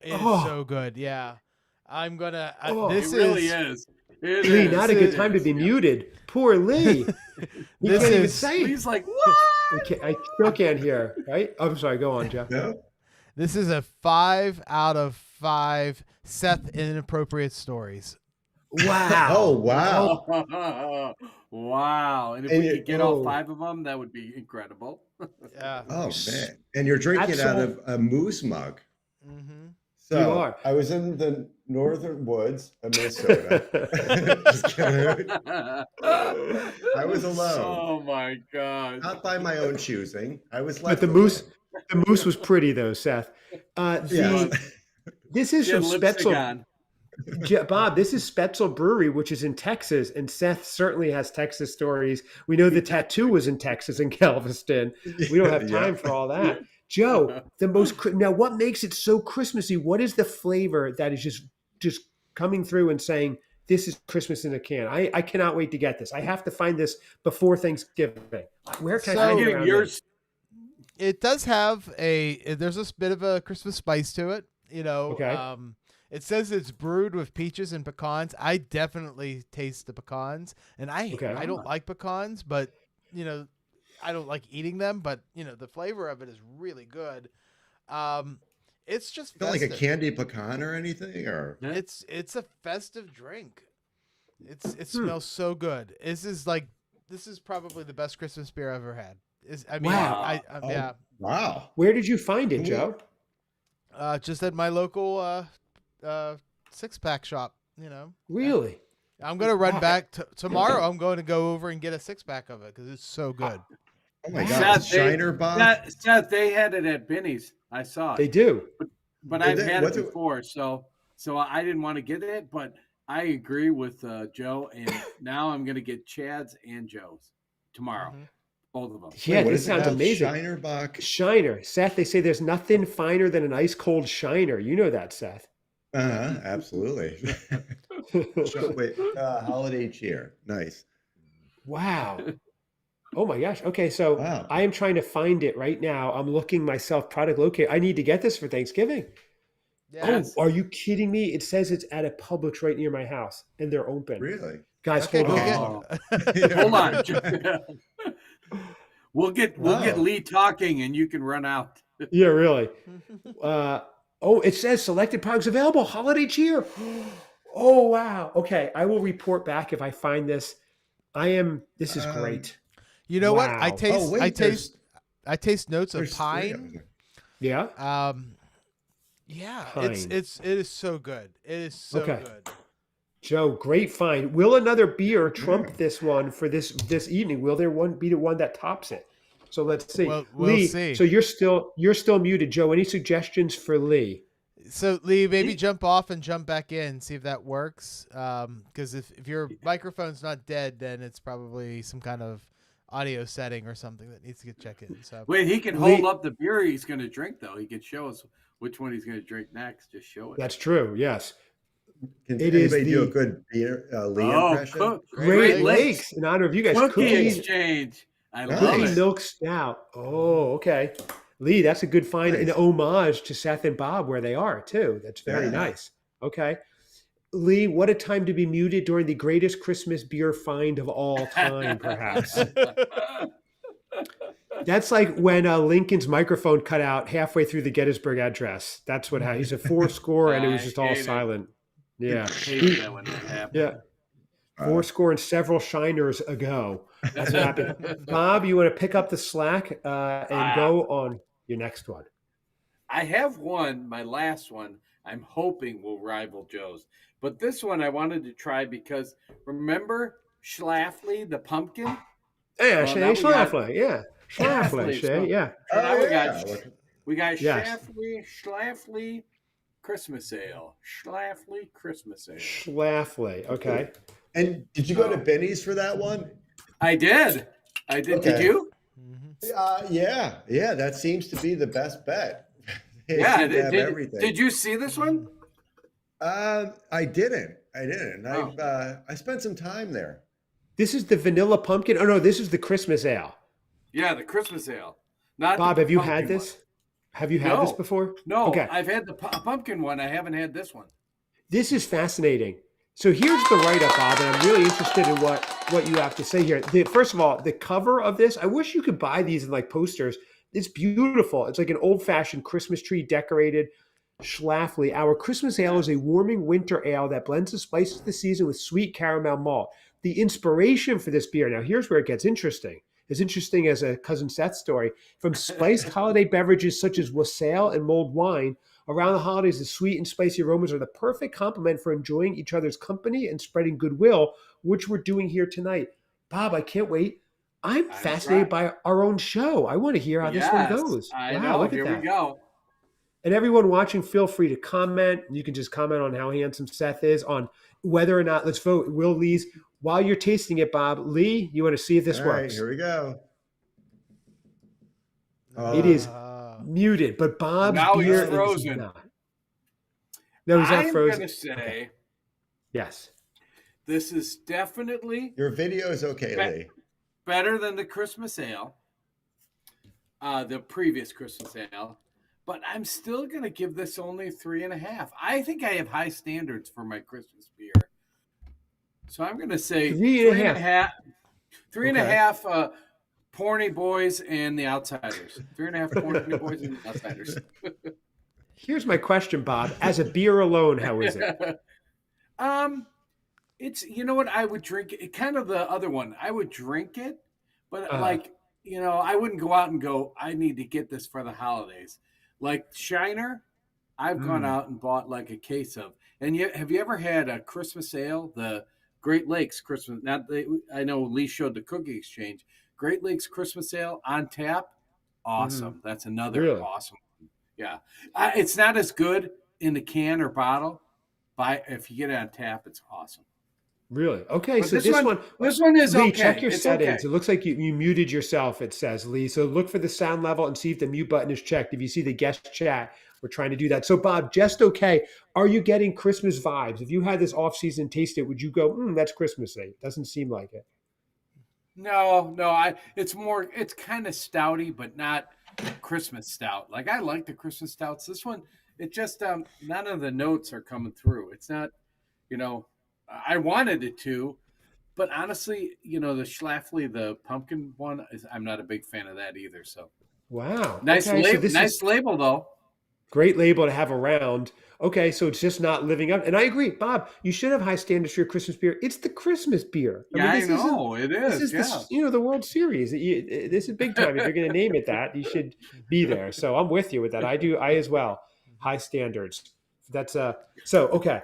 [SPEAKER 4] It is so good. Yeah. I'm going to...
[SPEAKER 2] It really is. It
[SPEAKER 1] Lee,
[SPEAKER 2] is.
[SPEAKER 1] not a good time to be muted. Poor Lee. He can't even say it.
[SPEAKER 2] He's like, what?
[SPEAKER 1] I still can't hear, right? Oh, I'm sorry. Go on, Jeff.
[SPEAKER 3] No.
[SPEAKER 4] This is a 5 out of 5 Seth inappropriate stories.
[SPEAKER 1] Wow.
[SPEAKER 3] Oh, wow.
[SPEAKER 2] Wow. And if
[SPEAKER 3] And
[SPEAKER 2] we
[SPEAKER 3] you-
[SPEAKER 2] could get all 5 of them, that would be incredible.
[SPEAKER 4] Yeah.
[SPEAKER 3] Oh, man. And you're drinking it out of a moose mug.
[SPEAKER 4] Mm-hmm.
[SPEAKER 3] So
[SPEAKER 1] You are.
[SPEAKER 3] I was in the northern woods of Minnesota. Just kidding. I was alone.
[SPEAKER 2] Oh my god.
[SPEAKER 3] Not by my own choosing. I was
[SPEAKER 1] But
[SPEAKER 3] left
[SPEAKER 1] the moose was pretty though, Seth.
[SPEAKER 3] Yeah.
[SPEAKER 1] This is
[SPEAKER 2] She
[SPEAKER 1] from
[SPEAKER 2] had lipstick
[SPEAKER 1] Spetzel.
[SPEAKER 2] on.
[SPEAKER 1] Bob, this is Spetzel Brewery, which is in Texas, and Seth certainly has Texas stories. We know the tattoo was in Texas in Galveston. We don't have time for all that. Joe, now what makes it so Christmassy? What is the flavor that is just coming through and saying this is Christmas in a can? I cannot wait to get this. I have to find this before Thanksgiving. Where can I find it? around
[SPEAKER 2] Yours.
[SPEAKER 4] It does have there's a bit of a Christmas spice to it, you know.
[SPEAKER 1] Okay.
[SPEAKER 4] It says it's brewed with peaches and pecans. I definitely taste the pecans, and I don't like pecans, but you know, I don't like eating them, but you know, the flavor of it is really good. It's just
[SPEAKER 3] Not like a
[SPEAKER 4] festive.
[SPEAKER 3] candy pecan or anything, or
[SPEAKER 4] It's a festive drink. It smells so good. This is probably the best Christmas beer I've ever had.
[SPEAKER 1] Wow.
[SPEAKER 4] Yeah.
[SPEAKER 3] wow.
[SPEAKER 1] Where did you find it, Joe?
[SPEAKER 4] Just at my local 6-pack shop, you know.
[SPEAKER 1] Really?
[SPEAKER 4] I'm going to run back tomorrow. I'm going to go over and get a 6-pack of it because it's so good.
[SPEAKER 3] Oh my God,
[SPEAKER 2] Seth,
[SPEAKER 3] Shiner Bob.
[SPEAKER 2] Seth, they had it at Binny's. I saw it.
[SPEAKER 1] They do.
[SPEAKER 2] But
[SPEAKER 3] Did
[SPEAKER 2] I've
[SPEAKER 3] they?
[SPEAKER 2] had
[SPEAKER 3] What's
[SPEAKER 2] it
[SPEAKER 3] it-
[SPEAKER 2] before, so I didn't want to get it, but I agree with Joe, and now I'm going to get Chad's and Joe's tomorrow, both of them.
[SPEAKER 1] Yeah,
[SPEAKER 3] What
[SPEAKER 1] this
[SPEAKER 3] is it
[SPEAKER 1] sounds
[SPEAKER 3] called?
[SPEAKER 1] amazing.
[SPEAKER 3] Shiner Bock.
[SPEAKER 1] Shiner. Seth, they say there's nothing finer than an ice cold Shiner. You know that, Seth.
[SPEAKER 3] Absolutely. Wait, holiday cheer. Nice.
[SPEAKER 1] Wow. Oh my gosh. Okay, so
[SPEAKER 3] Wow.
[SPEAKER 1] I am trying to find it right now. I'm looking myself product locate. I need to get this for Thanksgiving.
[SPEAKER 2] Yes.
[SPEAKER 1] Oh, are you kidding me? It says it's at a Publix right near my house and they're open.
[SPEAKER 3] Really?
[SPEAKER 1] Guys,
[SPEAKER 4] Okay,
[SPEAKER 1] hold
[SPEAKER 4] go
[SPEAKER 1] on.
[SPEAKER 4] get-
[SPEAKER 2] Hold on. We'll get Lee talking, and you can run out.
[SPEAKER 1] Yeah, really. It says selected products available. Holiday cheer. Oh, wow. Okay, I will report back if I find this. This is great.
[SPEAKER 4] You know what?
[SPEAKER 1] Wow.
[SPEAKER 4] I taste
[SPEAKER 3] Oh, wait,
[SPEAKER 4] I taste notes of
[SPEAKER 3] There's three of
[SPEAKER 4] pine.
[SPEAKER 3] them.
[SPEAKER 1] Yeah.
[SPEAKER 4] Yeah,
[SPEAKER 1] Pine.
[SPEAKER 4] it is so good. It is so
[SPEAKER 1] Okay.
[SPEAKER 4] good.
[SPEAKER 1] Joe, great find. Will another beer trump this one for this evening? Will there be the one that tops it? So let's see.
[SPEAKER 4] We'll
[SPEAKER 1] Lee,
[SPEAKER 4] see.
[SPEAKER 1] so you're still muted, Joe. Any suggestions for Lee?
[SPEAKER 4] So Lee, maybe jump off and jump back in, see if that works. Because if your microphone's not dead, then it's probably some kind of audio setting or something that needs to get checked in. So
[SPEAKER 2] Wait, he can hold up the beer he's going to drink, though. He can show us which one he's going to drink next. Just show it.
[SPEAKER 1] That's true. Yes.
[SPEAKER 3] Can
[SPEAKER 1] It is
[SPEAKER 3] anybody do a
[SPEAKER 1] the-
[SPEAKER 3] good beer Lee impression?
[SPEAKER 1] Great
[SPEAKER 2] Lakes.
[SPEAKER 1] Lakes in honor of you guys.
[SPEAKER 2] Cookie
[SPEAKER 1] Cookie
[SPEAKER 2] exchange. I
[SPEAKER 3] Nice.
[SPEAKER 2] love
[SPEAKER 1] Cookie
[SPEAKER 2] it.
[SPEAKER 1] milk stout. Oh, okay. Lee, that's a good find.
[SPEAKER 3] Nice.
[SPEAKER 1] An homage to Seth and Bob where they are too. That's very
[SPEAKER 3] Yeah.
[SPEAKER 1] nice. Okay. Lee, what a time to be muted during the greatest Christmas beer find of all time, perhaps. That's like when Lincoln's microphone cut out halfway through the Gettysburg Address. That's what happened. He's a 4 score and it was just all
[SPEAKER 2] I hate it.
[SPEAKER 1] silent. Yeah.
[SPEAKER 2] I hate that when that happens.
[SPEAKER 1] Yeah. four score and several shiners ago. That's what happened. Bob, you want to pick up the slack and go on your next one?
[SPEAKER 2] I have one, my last one, I'm hoping will rival Joe's. But this one I wanted to try because remember Schlafly, the pumpkin?
[SPEAKER 1] Yeah, Schlafly. Yeah. Schlafly, yeah.
[SPEAKER 2] So now we got Schlafly Christmas Ale. Schlafly Christmas Ale.
[SPEAKER 1] Schlafly, okay.
[SPEAKER 3] And did you go to Benny's for that one?
[SPEAKER 2] I did. Okay. Did you?
[SPEAKER 3] Yeah. That seems to be the best bet.
[SPEAKER 2] Did you see this one?
[SPEAKER 3] I didn't. I spent some time there.
[SPEAKER 1] This is the vanilla pumpkin. Oh no, this is the Christmas ale.
[SPEAKER 2] Yeah, the Christmas ale. Not
[SPEAKER 1] Bob, have you had this? One. Have you had this before?
[SPEAKER 2] No.
[SPEAKER 1] Okay.
[SPEAKER 2] I've had the pumpkin one. I haven't had this one.
[SPEAKER 1] This is fascinating. So here's the write-up, Bob, and I'm really interested in what you have to say here. First of all, the cover of this, I wish you could buy these in like posters. It's beautiful. It's like an old-fashioned Christmas tree decorated Schlafly. Our Christmas ale is a warming winter ale that blends the spices of the season with sweet caramel malt. The inspiration for this beer, now here's where it gets interesting. As interesting as a Cousin Seth story. From spiced holiday beverages such as wassail and mulled wine, around the holidays, the sweet and spicy aromas are the perfect complement for enjoying each other's company and spreading goodwill, which we're doing here tonight. Bob, I can't wait. I'm fascinated by our own show. I want to hear how this one goes.
[SPEAKER 2] I know. Look at that. We go.
[SPEAKER 1] And everyone watching, feel free to comment. You can just comment on how handsome Seth is, on whether or not, let's vote, Will Lee's. While you're tasting it, Bob, Lee, you want to see if this works.
[SPEAKER 3] Here we go.
[SPEAKER 1] It is muted, but Bob's beer is frozen. No, he's not frozen.
[SPEAKER 2] I'm going to say,
[SPEAKER 1] yes,
[SPEAKER 2] this is definitely
[SPEAKER 3] your video is okay, Lee.
[SPEAKER 2] Better than the Christmas ale, the previous Christmas ale, but I'm still going to give this only 3.5. I think I have high standards for my Christmas beer. So I'm going to say 3.5. 3.5 Porny Boys and the Outsiders. 3.5 Porny Boys and the Outsiders.
[SPEAKER 1] Here's my question, Bob. As a beer alone, how is it?
[SPEAKER 2] It's, you know what, I would drink it. Kind of the other one. I would drink it, but I wouldn't go out and go, I need to get this for the holidays. Like Shiner, I've gone out and bought like a case of. And have you ever had a Christmas ale? The Great Lakes Christmas. I know Lee showed the Cookie Exchange. Great Lakes Christmas Ale on tap. Awesome. That's another awesome one. Yeah. It's not as good in the can or bottle, but if you get it on tap, it's awesome.
[SPEAKER 1] Really? Okay,
[SPEAKER 2] but
[SPEAKER 1] so this
[SPEAKER 2] one is
[SPEAKER 1] Lee,
[SPEAKER 2] okay.
[SPEAKER 1] Check your
[SPEAKER 2] it's
[SPEAKER 1] settings.
[SPEAKER 2] Okay.
[SPEAKER 1] It looks like you muted yourself, it says, Lee. So look for the sound level and see if the mute button is checked. If you see the guest chat, we're trying to do that. So Bob, just okay. Are you getting Christmas vibes? If you had this off-season taste it, would you go, that's Christmassy? It doesn't seem like it.
[SPEAKER 2] No. It's kind of stouty, but not Christmas stout. Like I like the Christmas stouts. This one, it just none of the notes are coming through. It's not, I wanted it to, but honestly, the Schlafly, the pumpkin one, I'm not a big fan of that either. So
[SPEAKER 1] wow,
[SPEAKER 2] nice label. Nice label though.
[SPEAKER 1] Great label to have around. Okay, so it's just not living up. And I agree, Bob, you should have high standards for your Christmas beer. It's the Christmas beer.
[SPEAKER 2] I know, it is.
[SPEAKER 1] This is the World Series. This is big time. If you're going to name it that, you should be there. So I'm with you with that. I as well. High standards. That's so okay.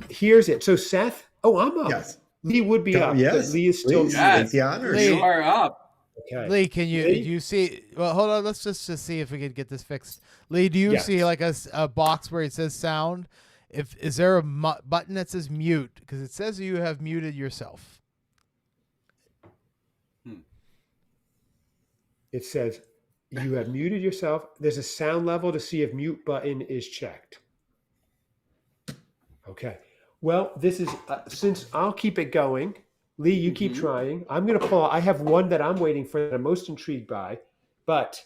[SPEAKER 1] Here's it. So Seth, I'm up.
[SPEAKER 3] Yes.
[SPEAKER 1] Lee would be up.
[SPEAKER 3] Yes.
[SPEAKER 1] Lee is still
[SPEAKER 3] yes. The honors.
[SPEAKER 2] You are up.
[SPEAKER 4] Okay. Lee, do you see? Well, hold on. Let's just see if we can get this fixed. Lee, do you see like a box where it says sound? Is there a button that says mute? Because it says you have muted yourself.
[SPEAKER 1] It says you have muted yourself. There's a sound level to see if mute button is checked. Okay. Well, this is since I'll keep it going. Lee, you keep trying. I'm going to pull. I have one that I'm waiting for that I'm most intrigued by. But,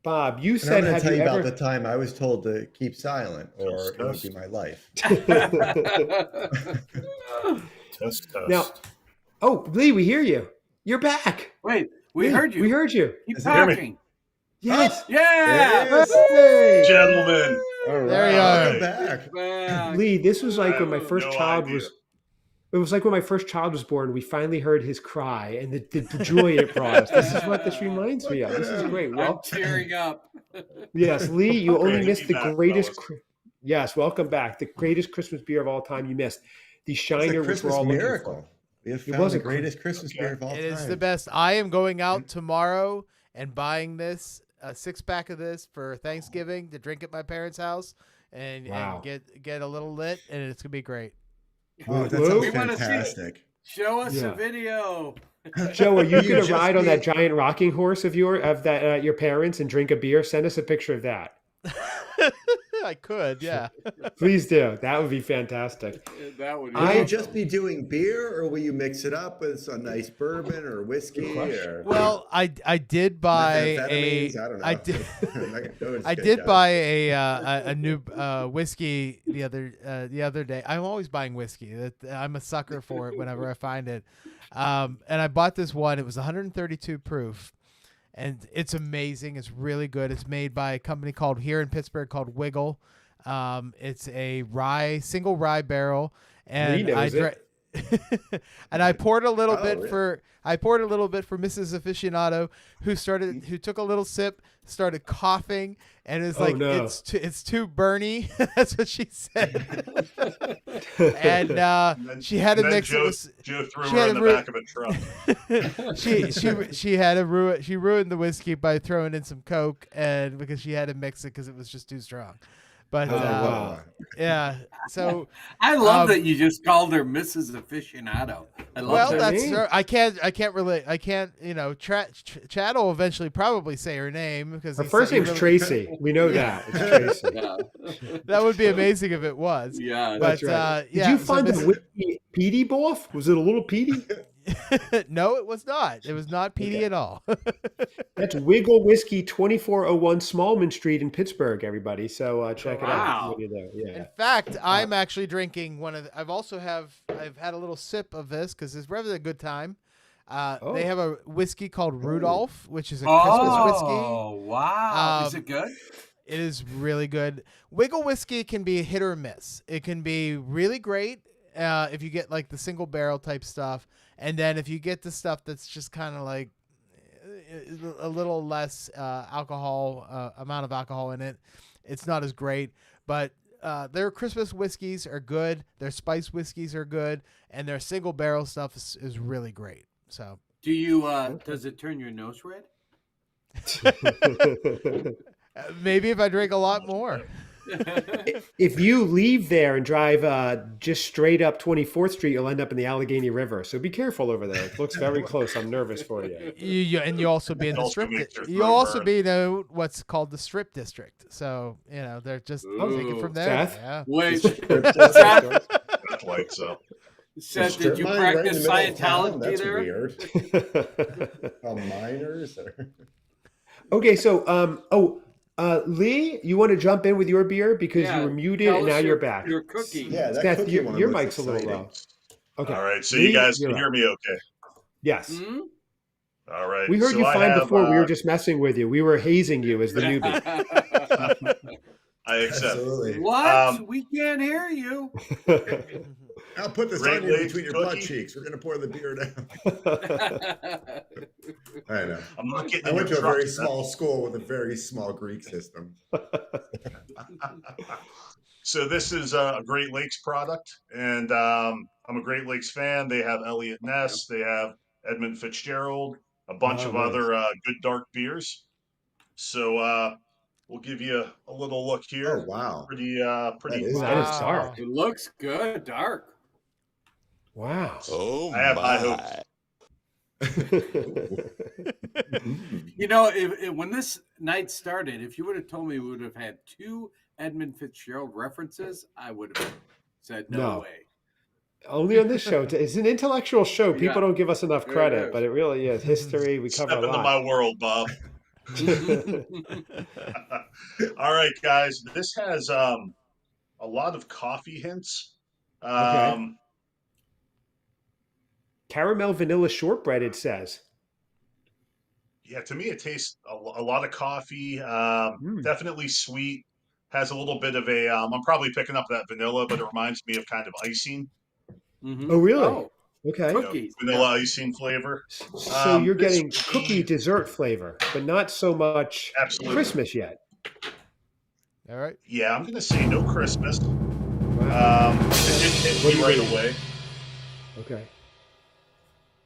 [SPEAKER 1] Bob, you said,
[SPEAKER 3] I'm going to tell you about the time I was told to keep silent or it would be my life.
[SPEAKER 5] Test.
[SPEAKER 1] Now, Lee, we hear you. You're back.
[SPEAKER 2] Wait, we heard you.
[SPEAKER 1] We heard you.
[SPEAKER 2] Keep talking.
[SPEAKER 1] Yes.
[SPEAKER 2] Yeah.
[SPEAKER 1] Hey.
[SPEAKER 5] Gentlemen.
[SPEAKER 3] All right.
[SPEAKER 4] There you are.
[SPEAKER 3] Welcome back.
[SPEAKER 1] Lee, this was like when my first child was. It was like when my first child was born. We finally heard his cry and the joy it brought us. This is what this reminds me of. This is great.
[SPEAKER 2] I'm
[SPEAKER 1] Well,
[SPEAKER 2] tearing up.
[SPEAKER 1] yes, Lee, you only
[SPEAKER 5] Great to
[SPEAKER 1] missed
[SPEAKER 5] be
[SPEAKER 1] the
[SPEAKER 5] back,
[SPEAKER 1] greatest.
[SPEAKER 5] fellas.
[SPEAKER 1] Yes, welcome back. The greatest Christmas beer of all time. You missed the
[SPEAKER 3] It's a
[SPEAKER 1] Shiner, which we're
[SPEAKER 3] Christmas
[SPEAKER 1] all looking
[SPEAKER 3] miracle.
[SPEAKER 1] for.
[SPEAKER 3] We have
[SPEAKER 1] It
[SPEAKER 3] found
[SPEAKER 1] was
[SPEAKER 3] the
[SPEAKER 1] a
[SPEAKER 3] greatest Christmas beer of all time.
[SPEAKER 4] It is the best. I am going out tomorrow and buying this a 6-pack of this for Thanksgiving to drink at my parents' house and get a little lit, and it's gonna be great.
[SPEAKER 3] Oh, that
[SPEAKER 1] Lou?
[SPEAKER 3] sounds
[SPEAKER 2] We wanna see it.
[SPEAKER 3] fantastic.
[SPEAKER 2] Show us
[SPEAKER 1] Yeah.
[SPEAKER 2] a video.
[SPEAKER 1] Joe, are you
[SPEAKER 3] You
[SPEAKER 1] going to
[SPEAKER 3] just
[SPEAKER 1] ride on that
[SPEAKER 3] need-
[SPEAKER 1] giant rocking horse of your parents and drink a beer? Send us a picture of that.
[SPEAKER 4] I could, yeah.
[SPEAKER 1] Please do. That would be fantastic.
[SPEAKER 2] That would be
[SPEAKER 3] Will you
[SPEAKER 2] awesome.
[SPEAKER 3] just be doing beer, or will you mix it up with some nice bourbon or whiskey? Or
[SPEAKER 4] Well, I did buy a
[SPEAKER 3] methamphetamines? I don't know.
[SPEAKER 4] I did
[SPEAKER 3] No,
[SPEAKER 4] I
[SPEAKER 3] just
[SPEAKER 4] did
[SPEAKER 3] kidding,
[SPEAKER 4] buy a new whiskey the other day. I'm always buying whiskey. I'm a sucker for it whenever I find it. And I bought this one. It was 132 proof. And it's amazing. It's really good. It's made by a company called here in Pittsburgh called Wiggle. It's a single rye barrel, and and I poured a little bit for Mrs. Aficionado, who took a little sip, started coughing, and is it's too burny. That's what she said. And she had to mix it with
[SPEAKER 5] Joe threw her in the back of a truck.
[SPEAKER 4] she ruined the whiskey by throwing in some Coke, and because she had to mix it because it was just too strong. But yeah, so
[SPEAKER 2] I love that you just called her Mrs. Aficionado. I love that.
[SPEAKER 4] That's her. I can't relate. I can't. Chad will eventually probably say her name because
[SPEAKER 1] her first name's Tracy. We know that. It's Tracy.
[SPEAKER 2] Yeah.
[SPEAKER 4] That would be amazing if it was.
[SPEAKER 2] Yeah,
[SPEAKER 4] but
[SPEAKER 1] that's right. Did you find the whiskey peaty boff? Was it a little peaty?
[SPEAKER 4] No, it was not. It was not peaty at all.
[SPEAKER 1] That's Wiggle Whiskey, 2401 Smallman Street in Pittsburgh, everybody. So check it out when you're there. Yeah.
[SPEAKER 4] In fact, I'm actually drinking I've had a little sip of this because it's rather a good time. They have a whiskey called Rudolph, which is a Christmas whiskey.
[SPEAKER 2] Oh, wow. Is it good?
[SPEAKER 4] It is really good. Wiggle whiskey can be hit or miss. It can be really great if you get like the single barrel type stuff. And then if you get the stuff that's just kind of like a little less amount of alcohol in it, it's not as great. But their Christmas whiskeys are good. Their spice whiskeys are good. And their single barrel stuff is really great. So
[SPEAKER 2] do you does it turn your nose red?
[SPEAKER 4] Maybe if I drink a lot more.
[SPEAKER 1] If you leave there and drive just straight up 24th Street, you'll end up in the Allegheny River. So be careful over there. It looks very close. I'm nervous for you.
[SPEAKER 4] And you also be in the strip. You'll also be in what's called the strip district. So they're just take it from there.
[SPEAKER 1] Seth?
[SPEAKER 4] Yeah.
[SPEAKER 2] Wait,
[SPEAKER 5] That's like so.
[SPEAKER 2] Seth, did you practice Scientology there?
[SPEAKER 3] Weird. Minors.
[SPEAKER 1] Okay, so Lee, you want to jump in with your beer because you were muted and now you're back.
[SPEAKER 2] Your cookie.
[SPEAKER 3] Yeah, that
[SPEAKER 1] Seth,
[SPEAKER 3] cookie
[SPEAKER 1] your mic's a little low. Okay.
[SPEAKER 5] All right, so
[SPEAKER 1] Lee,
[SPEAKER 5] you guys can hear me okay?
[SPEAKER 1] Yes.
[SPEAKER 2] Mm-hmm.
[SPEAKER 5] All right.
[SPEAKER 1] We heard
[SPEAKER 5] so
[SPEAKER 1] you fine before. We were just messing with you. We were hazing you as the newbie.
[SPEAKER 5] I accept.
[SPEAKER 3] Absolutely.
[SPEAKER 2] What? We can't hear you.
[SPEAKER 3] I'll put this
[SPEAKER 5] Great
[SPEAKER 3] onion between your butt
[SPEAKER 5] cookie.
[SPEAKER 3] cheeks. We're going to pour the beer down. I know.
[SPEAKER 5] I'm not getting
[SPEAKER 3] I went to a
[SPEAKER 5] truck,
[SPEAKER 3] very
[SPEAKER 5] Seth.
[SPEAKER 3] small school with a very small Greek system.
[SPEAKER 5] So this is a Great Lakes product, and I'm a Great Lakes fan. They have Elliott Ness, they have Edmund Fitzgerald, a bunch of other good dark beers. So we'll give you a little look here.
[SPEAKER 3] Oh, wow.
[SPEAKER 5] Pretty
[SPEAKER 1] That is
[SPEAKER 4] Wow.
[SPEAKER 1] dark.
[SPEAKER 2] It looks good, dark.
[SPEAKER 1] Wow.
[SPEAKER 7] Oh,
[SPEAKER 5] I have high hopes.
[SPEAKER 2] When this night started, if you would have told me we would have had 2 Edmund Fitzgerald references, I would have said no way.
[SPEAKER 1] Only on this show. It's an intellectual show. People don't give us enough
[SPEAKER 2] It
[SPEAKER 1] credit,
[SPEAKER 2] is.
[SPEAKER 1] but it really is. History, we cover
[SPEAKER 5] Step
[SPEAKER 1] a
[SPEAKER 5] into
[SPEAKER 1] lot.
[SPEAKER 5] my world, Bob. All right, guys. This has a lot of coffee hints.
[SPEAKER 1] Okay. Caramel vanilla shortbread, it says.
[SPEAKER 5] Yeah, to me, it tastes a lot of coffee. Definitely sweet. Has a little bit of a. I'm probably picking up that vanilla, but it reminds me of kind of icing.
[SPEAKER 2] Mm-hmm.
[SPEAKER 1] Oh, really?
[SPEAKER 2] Oh,
[SPEAKER 1] okay.
[SPEAKER 2] cookies.
[SPEAKER 5] Vanilla icing flavor.
[SPEAKER 1] So you're getting cookie dessert flavor, but not so much Christmas yet.
[SPEAKER 4] All right.
[SPEAKER 5] Yeah, I'm going to say no Christmas.
[SPEAKER 1] Wow.
[SPEAKER 5] It hit me right away.
[SPEAKER 1] Okay.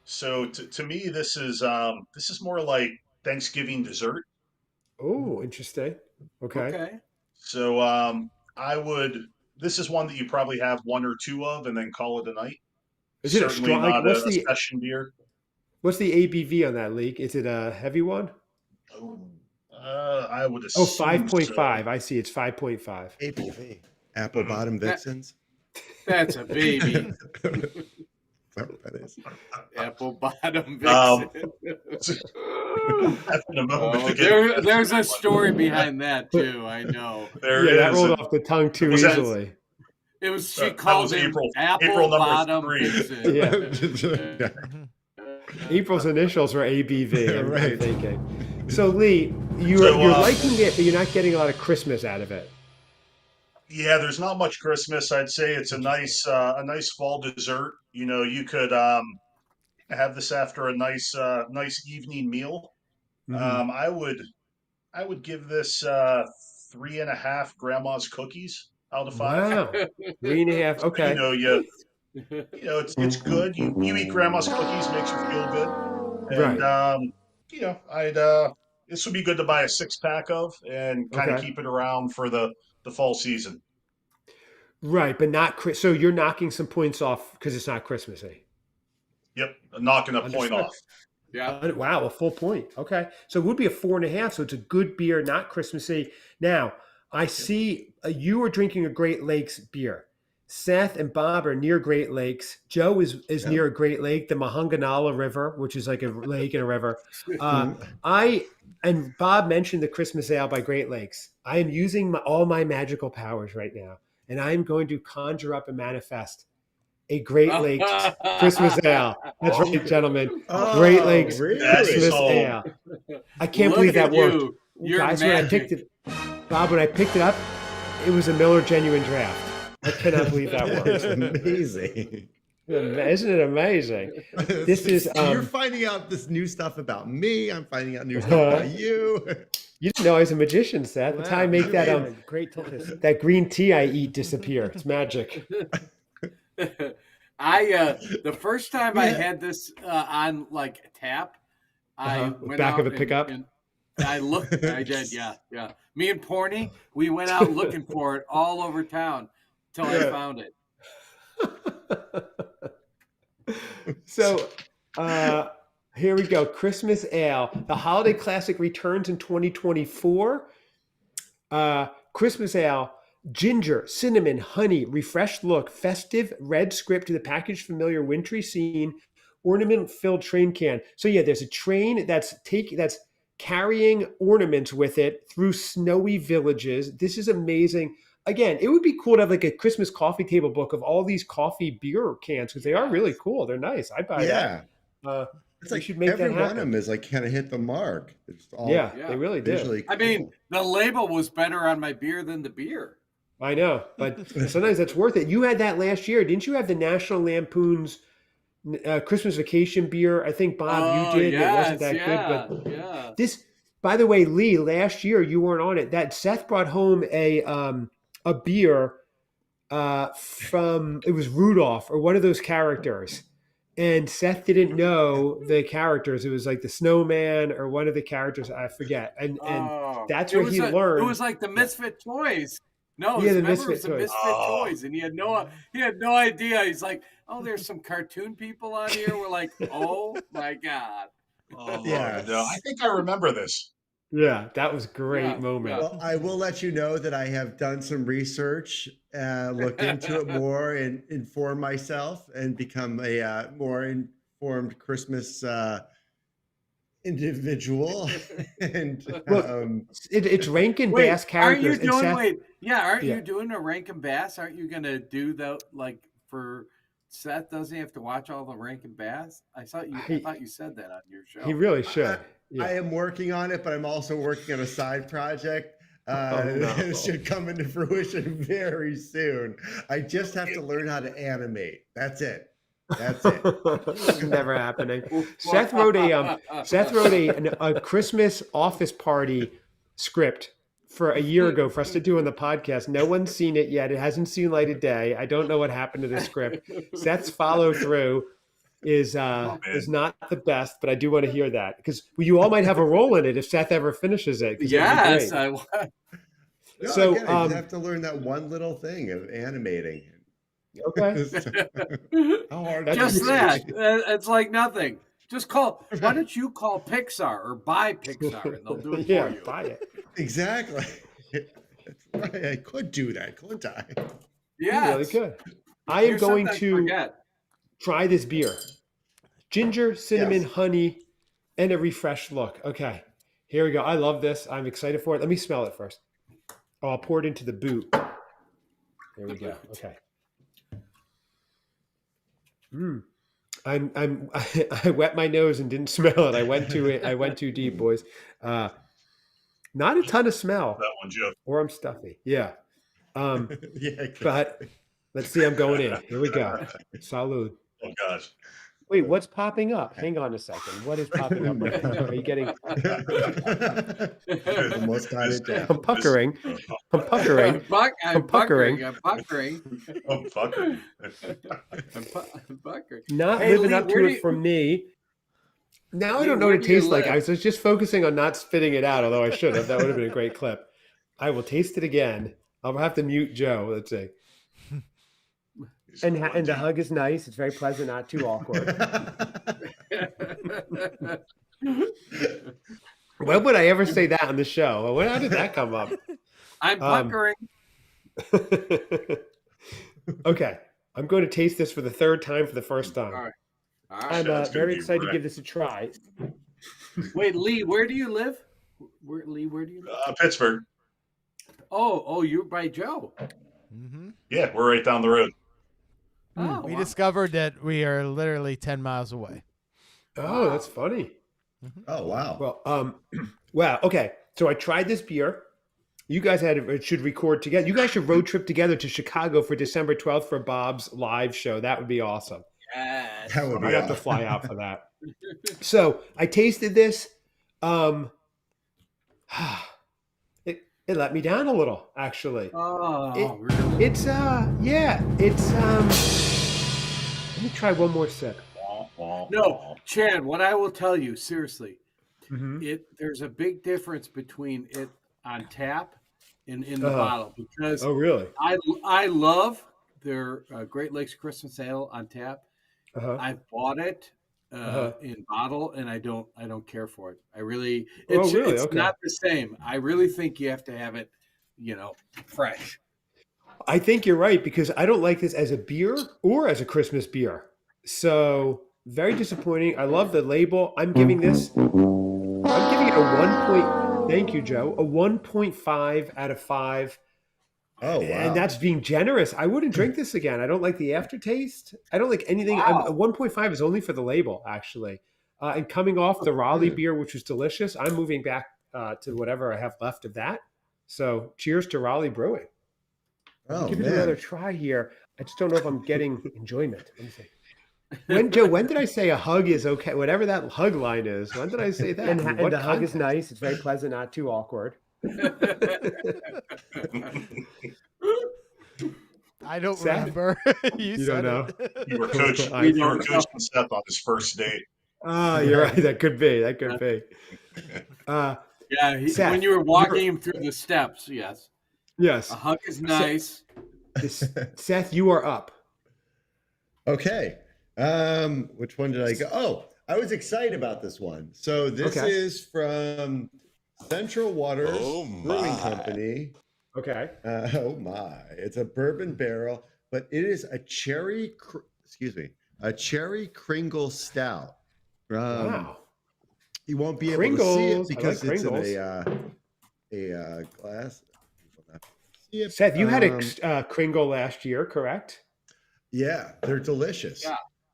[SPEAKER 5] So to me, this is more like Thanksgiving dessert.
[SPEAKER 1] Oh, interesting. Okay.
[SPEAKER 5] So this is one that you probably have one or two of and then call it a night.
[SPEAKER 1] Is it
[SPEAKER 5] certainly
[SPEAKER 1] strong?
[SPEAKER 5] not
[SPEAKER 1] Like,
[SPEAKER 5] a session beer?
[SPEAKER 1] What's the ABV on that leak? Is it a heavy one?
[SPEAKER 5] I would assume.
[SPEAKER 1] 5.5.
[SPEAKER 5] So.
[SPEAKER 1] I see. It's 5.5.
[SPEAKER 3] ABV. Apple bottom vixens.
[SPEAKER 2] That's a baby.
[SPEAKER 3] That is.
[SPEAKER 2] Apple bottom vixen. There's a story behind that too. I know.
[SPEAKER 1] That rolled off the tongue too easily.
[SPEAKER 2] It was she called him Apple bottom vixen.
[SPEAKER 1] Yeah. April's initials were ABV.
[SPEAKER 3] Right.
[SPEAKER 1] I'm thinking. So Lee, you're liking it, but you're not getting a lot of Christmas out of it.
[SPEAKER 5] Yeah, there's not much Christmas. I'd say it's a nice fall dessert. You know, you could have this after a nice evening meal.
[SPEAKER 1] Mm-hmm.
[SPEAKER 5] I would give this 3.5 grandma's cookies out of 5.
[SPEAKER 1] Wow, 3.5. Okay.
[SPEAKER 5] You know, it's good. You eat grandma's cookies, makes you feel good. And
[SPEAKER 1] right.
[SPEAKER 5] This would be good to buy a 6-pack of and kind of keep it around for the fall season.
[SPEAKER 1] Right, but not so you're knocking some points off because it's not Christmassy.
[SPEAKER 5] Yep, knocking a point off.
[SPEAKER 2] Yeah.
[SPEAKER 1] Wow, a full point. Okay, so it would be a 4.5. So it's a good beer, not Christmassy. Now I see you are drinking a Great Lakes beer. Seth and Bob are near Great Lakes. Joe is near a Great Lake, the Monongahela River, which is like a lake and a river. And Bob mentioned the Christmas Ale by Great Lakes. I am using all my magical powers right now, and I am going to conjure up and manifest a Great Lakes Christmas Ale. That's right, gentlemen. Great Lakes Christmas Ale. I can't believe that worked. Guys, when I picked it, Bob, when I picked it up, it was a Miller Genuine Draft. I cannot believe that worked.
[SPEAKER 3] It's amazing.
[SPEAKER 1] Isn't it amazing? This is
[SPEAKER 3] you're finding out this new stuff about me. I'm finding out new stuff about you.
[SPEAKER 1] You didn't know I was a magician, Seth. That's how I make that that green tea I eat disappear. It's magic.
[SPEAKER 2] The first time I had this on like tap, I went
[SPEAKER 1] back
[SPEAKER 2] out
[SPEAKER 1] of a pickup.
[SPEAKER 2] And I looked. I did, yeah. Me and Porny, we went out looking for it all over town till I found it.
[SPEAKER 1] So here we go. Christmas Ale. The holiday classic returns in 2024. Christmas Ale. Ginger, cinnamon, honey, refreshed look, festive, red script to the packaged familiar wintry scene, ornament-filled train can. So yeah, there's a train that's carrying ornaments with it through snowy villages. This is amazing. Again, it would be cool to have like a Christmas coffee table book of all these coffee beer cans because they are really cool. They're nice. I'd buy that.
[SPEAKER 3] It's like every one of them is like kind of hit the mark. It's all
[SPEAKER 1] they really did.
[SPEAKER 3] Cool.
[SPEAKER 2] I mean, the label was better on my beer than the beer.
[SPEAKER 1] I know, but sometimes that's worth it. You had that last year, didn't you? Have the National Lampoon's Christmas Vacation beer? I think Bob, you did. It wasn't that good, but this. By the way, Lee, last year you weren't on it. That Seth brought home a beer from it was Rudolph or one of those characters, and Seth didn't know the characters. It was like the snowman or one of the characters. I forget, and that's where he learned.
[SPEAKER 2] It was like the Misfit Toys. No,
[SPEAKER 1] the
[SPEAKER 2] Misfit Toys, and he had no idea. He's like, oh, there's some cartoon people on here. We're like, oh my god.
[SPEAKER 5] Oh yeah, no, I think I remember this.
[SPEAKER 1] Yeah, that was a great moment.
[SPEAKER 3] Well, I will let you know that I have done some research, looked into it more, and informed myself, and become a more informed Christmas individual. And
[SPEAKER 1] it's Rankin Bass characters.
[SPEAKER 2] Aren't you doing a Rankin Bass? Aren't you gonna do that like for Seth? Doesn't he have to watch all the Rankin Bass? I thought you said that on your show.
[SPEAKER 1] He really should.
[SPEAKER 3] I am working on it, but I'm also working on a side project. It should come into fruition very soon. I just have to learn how to animate. That's it.
[SPEAKER 1] Never happening. Seth wrote a Christmas office party script for a year ago for us to do on the podcast. No one's seen it yet. It hasn't seen light of day. I don't know what happened to the script. Seth's follow through is not the best, but I do want to hear that because you all might have a role in it if Seth ever finishes it.
[SPEAKER 2] Yes,
[SPEAKER 3] I just have to learn that one little thing of animating.
[SPEAKER 1] Okay.
[SPEAKER 3] How hard
[SPEAKER 2] just that. It's like nothing. Just call. Why don't you call Pixar or buy Pixar and they'll do it for you?
[SPEAKER 1] Buy it.
[SPEAKER 3] Exactly. That's right. I could do that, couldn't I?
[SPEAKER 2] Yeah,
[SPEAKER 1] really good. I am going to try this beer. Ginger, cinnamon, honey, and a refreshed look. Okay, here we go. I love this. I'm excited for it. Let me smell it first. Oh, I'll pour it into the boot. There we go. Okay. I wet my nose and didn't smell it. I went too deep, boys. Not a ton of smell.
[SPEAKER 5] That one, Joe.
[SPEAKER 1] Or I'm stuffy. Yeah. But let's see. I'm going in. Here we go. Salud.
[SPEAKER 5] Oh gosh.
[SPEAKER 1] Wait, what's popping up? Hang on a second. What is popping up? Are you getting?
[SPEAKER 3] Almost got it down.
[SPEAKER 1] I'm puckering. I'm puckering.
[SPEAKER 2] I'm puckering.
[SPEAKER 1] Not living up to it for me. Now I don't know what it tastes like. I was just focusing on not spitting it out, although I should have. That would have been a great clip. I will taste it again. I'll have to mute Joe. Let's see. And the hug is nice. It's very pleasant, not too awkward. When would I ever say that on the show? How did that come up?
[SPEAKER 2] I'm puckering.
[SPEAKER 1] Okay. I'm going to taste this for the third time for the first time.
[SPEAKER 2] All right.
[SPEAKER 1] I'm very excited to give this a try.
[SPEAKER 2] Wait, Lee, where do you live? Where do you live?
[SPEAKER 5] Pittsburgh.
[SPEAKER 2] Oh, you're by Joe.
[SPEAKER 4] Mm-hmm.
[SPEAKER 5] Yeah, we're right down the road.
[SPEAKER 4] We discovered that we are literally 10 miles away.
[SPEAKER 1] Oh, that's funny.
[SPEAKER 4] Mm-hmm.
[SPEAKER 3] Oh, wow.
[SPEAKER 1] Well, wow. Okay. So I tried this beer. You guys should record together. You guys should road trip together to Chicago for December 12th for Bob's live show. That would be awesome.
[SPEAKER 2] Yes.
[SPEAKER 3] That would be
[SPEAKER 1] I'd have to fly out for that. So I tasted this. It let me down a little, actually.
[SPEAKER 2] Oh, really?
[SPEAKER 1] It's let me try one more sip.
[SPEAKER 2] No, Chad, what I will tell you, seriously, there's a big difference between it on tap and in the bottle because
[SPEAKER 1] really?
[SPEAKER 2] I love their Great Lakes Christmas Ale on tap. I've bought it in bottle, and I don't care for it. It's not the same. I really think you have to have it, fresh.
[SPEAKER 1] I think you're right because I don't like this as a beer or as a Christmas beer. So very disappointing. I love the label. I'm giving it a 1. Thank you, Joe. A 1.5 out of 5.
[SPEAKER 3] Oh, wow.
[SPEAKER 1] And that's being generous. I wouldn't drink this again. I don't like the aftertaste. I don't like anything.
[SPEAKER 2] Wow.
[SPEAKER 1] 1.5 is only for the label, actually. And coming off the Raleigh beer, which was delicious, I'm moving back to whatever I have left of that. So cheers to Raleigh Brewing.
[SPEAKER 3] Oh,
[SPEAKER 1] give it another try here. I just don't know if I'm getting enjoyment. Let me see. When did I say a hug is okay? Whatever that hug line is, when did I say that? And the hug is nice. It's very pleasant, not too awkward.
[SPEAKER 4] I don't remember.
[SPEAKER 1] You don't know.
[SPEAKER 5] You were coaching Seth on his first date.
[SPEAKER 1] Oh, you're right. That could be.
[SPEAKER 2] Seth, when you were walking him through the steps, yes.
[SPEAKER 1] Yes.
[SPEAKER 2] A hug is nice.
[SPEAKER 1] Seth, you are up.
[SPEAKER 3] Okay. Which one did I go? Oh, I was excited about this one. So this is from Central Waters Brewing Company.
[SPEAKER 1] Okay.
[SPEAKER 3] Oh my! It's a bourbon barrel, but it is a cherry Kringle stout.
[SPEAKER 1] Wow.
[SPEAKER 3] You won't be able to see it because it's in a glass.
[SPEAKER 1] Seth, you had a Kringle last year, correct?
[SPEAKER 3] Yeah, they're delicious.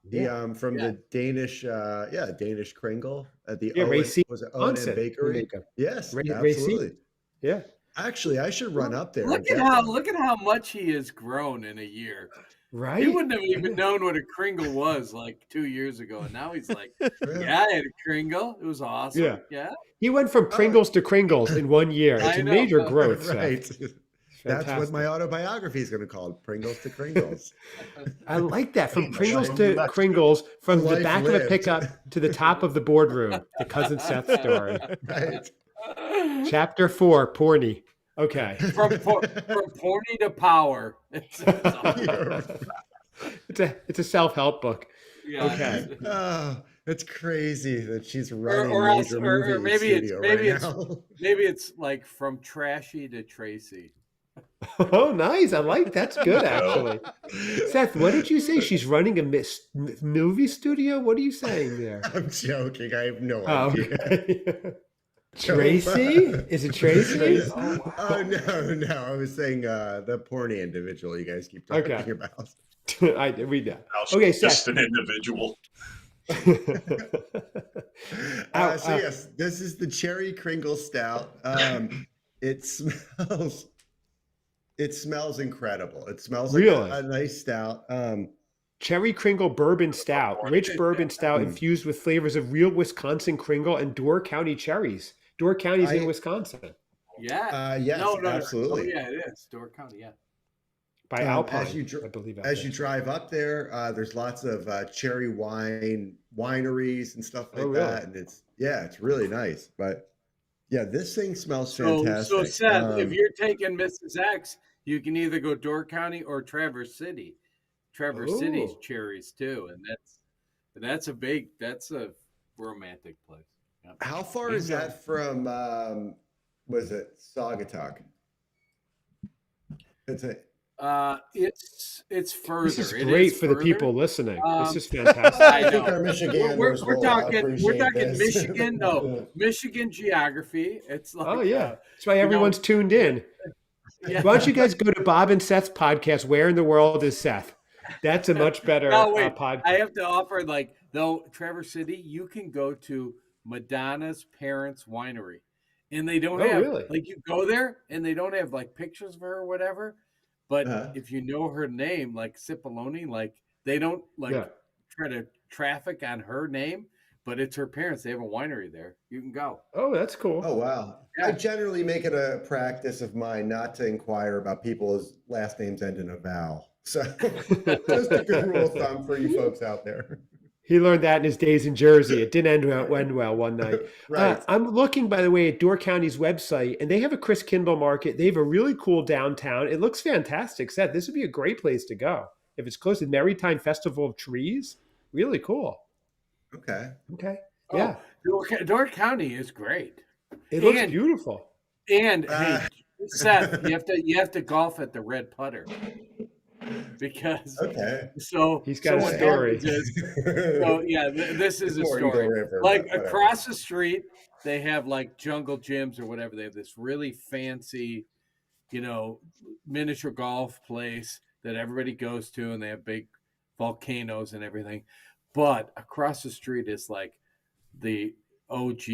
[SPEAKER 2] Yeah.
[SPEAKER 3] From the Danish, Danish Kringle at the
[SPEAKER 1] Owen,
[SPEAKER 3] was it Owen and Bakery? Yes, absolutely.
[SPEAKER 1] Yeah.
[SPEAKER 3] Actually, I should run up there.
[SPEAKER 2] Look at how much he has grown in a year.
[SPEAKER 1] Right?
[SPEAKER 2] He wouldn't have even known what a Kringle was like 2 years ago, and now he's like, "Yeah, I had a Kringle. It was awesome." Yeah.
[SPEAKER 1] He went from Pringles to Kringles in 1 year. It's a major growth.
[SPEAKER 3] Right.
[SPEAKER 1] Seth.
[SPEAKER 3] That's what my autobiography is going to call it, Pringles to Kringles.
[SPEAKER 1] I like that. From Pringles to Kringles, from the back of a pickup to the top of the boardroom, the Cousin Seth story.
[SPEAKER 3] Right.
[SPEAKER 1] Chapter 4, Porny. Okay.
[SPEAKER 2] From porny to power. It's
[SPEAKER 1] a self-help book.
[SPEAKER 2] Yeah.
[SPEAKER 1] Okay.
[SPEAKER 3] Oh, it's crazy that she's running
[SPEAKER 2] or maybe
[SPEAKER 3] now.
[SPEAKER 2] maybe it's like from trashy to Tracy.
[SPEAKER 1] Oh, nice. I like that's good, actually. Seth, what did you say? She's running a movie studio? What are you saying there?
[SPEAKER 3] I'm joking. I have no idea.
[SPEAKER 1] Okay. Tracy? Is it Tracy?
[SPEAKER 3] Oh, no. I was saying the porny individual you guys keep talking about.
[SPEAKER 1] We know. Okay, Seth.
[SPEAKER 5] Just an individual.
[SPEAKER 3] Yes, this is the Cherry Kringle Stout. It smells incredible. It smells like a nice stout.
[SPEAKER 1] Cherry Kringle Bourbon Stout, rich bourbon stout infused with flavors of real Wisconsin Kringle and Door County cherries. Door County's in Wisconsin.
[SPEAKER 2] Yeah.
[SPEAKER 3] Yes, absolutely.
[SPEAKER 2] Oh, yeah, it is. Door County, yeah.
[SPEAKER 1] By Alpine,
[SPEAKER 3] I believe. As you drive up there, there's lots of cherry wineries and stuff like that, and it's really nice. But yeah, this thing smells fantastic.
[SPEAKER 2] So Seth, if you're taking Mrs. X, you can either go Door County or Traverse City. Traverse City's cherries too, and that's a romantic place. Yeah.
[SPEAKER 3] How far is that from? Was it Saugatuck? It's
[SPEAKER 2] further.
[SPEAKER 1] This is great for the people listening. This is fantastic.
[SPEAKER 3] I think our Michigan
[SPEAKER 2] we're talking Michigan. No, Michigan geography. It's like,
[SPEAKER 1] that's why everyone's tuned in. Yeah. Why don't you guys go to Bob and Seth's podcast? Where in the world is Seth? That's a much better podcast.
[SPEAKER 2] I have to offer, though, Traverse City, you can go to Madonna's parents' winery, and they don't have you go there and they don't have pictures of her or whatever. But if you know her name, like Cipollone, they don't try to traffic on her name, but it's her parents. They have a winery there. You can go.
[SPEAKER 1] Oh, that's cool.
[SPEAKER 3] Oh, wow. Yeah. I generally make it a practice of mine not to inquire about people's last names end in a vowel. So just a good rule of thumb for you folks out there.
[SPEAKER 1] He learned that in his days in Jersey. It didn't end well one night.
[SPEAKER 3] Right.
[SPEAKER 1] I'm looking, by the way, at Door County's website, and they have a Chris Kindle market. They have a really cool downtown. It looks fantastic. Seth, this would be a great place to go. If it's close to Maritime Festival of Trees, really cool.
[SPEAKER 3] Okay.
[SPEAKER 1] Yeah.
[SPEAKER 2] Door County is great.
[SPEAKER 1] It looks beautiful.
[SPEAKER 2] And hey, Seth, you have to golf at the Red Putter. Because so
[SPEAKER 1] he's got a story.
[SPEAKER 2] This is a story.
[SPEAKER 3] River,
[SPEAKER 2] across the street, they have jungle gyms or whatever. They have this really fancy, miniature golf place that everybody goes to, and they have big volcanoes and everything. But across the street is the OG.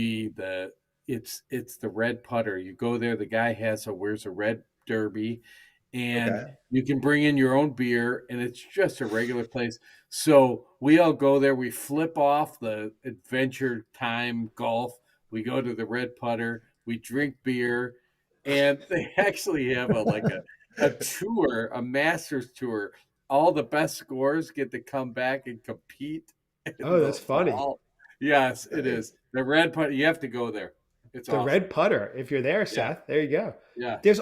[SPEAKER 2] It's the Red Putter. You go there. The guy wears a red derby. And you can bring in your own beer, and it's just a regular place. So we all go there. We flip off the Adventure Time golf. We go to the Red Putter. We drink beer, and they actually have a tour, a Masters tour. All the best scorers get to come back and compete.
[SPEAKER 1] Oh, that's funny.
[SPEAKER 2] Yes, it is. The Red Putter. You have to go there. It's
[SPEAKER 1] the awesome. Red Putter. If you're there, Seth, there you go.
[SPEAKER 2] Yeah.
[SPEAKER 1] There's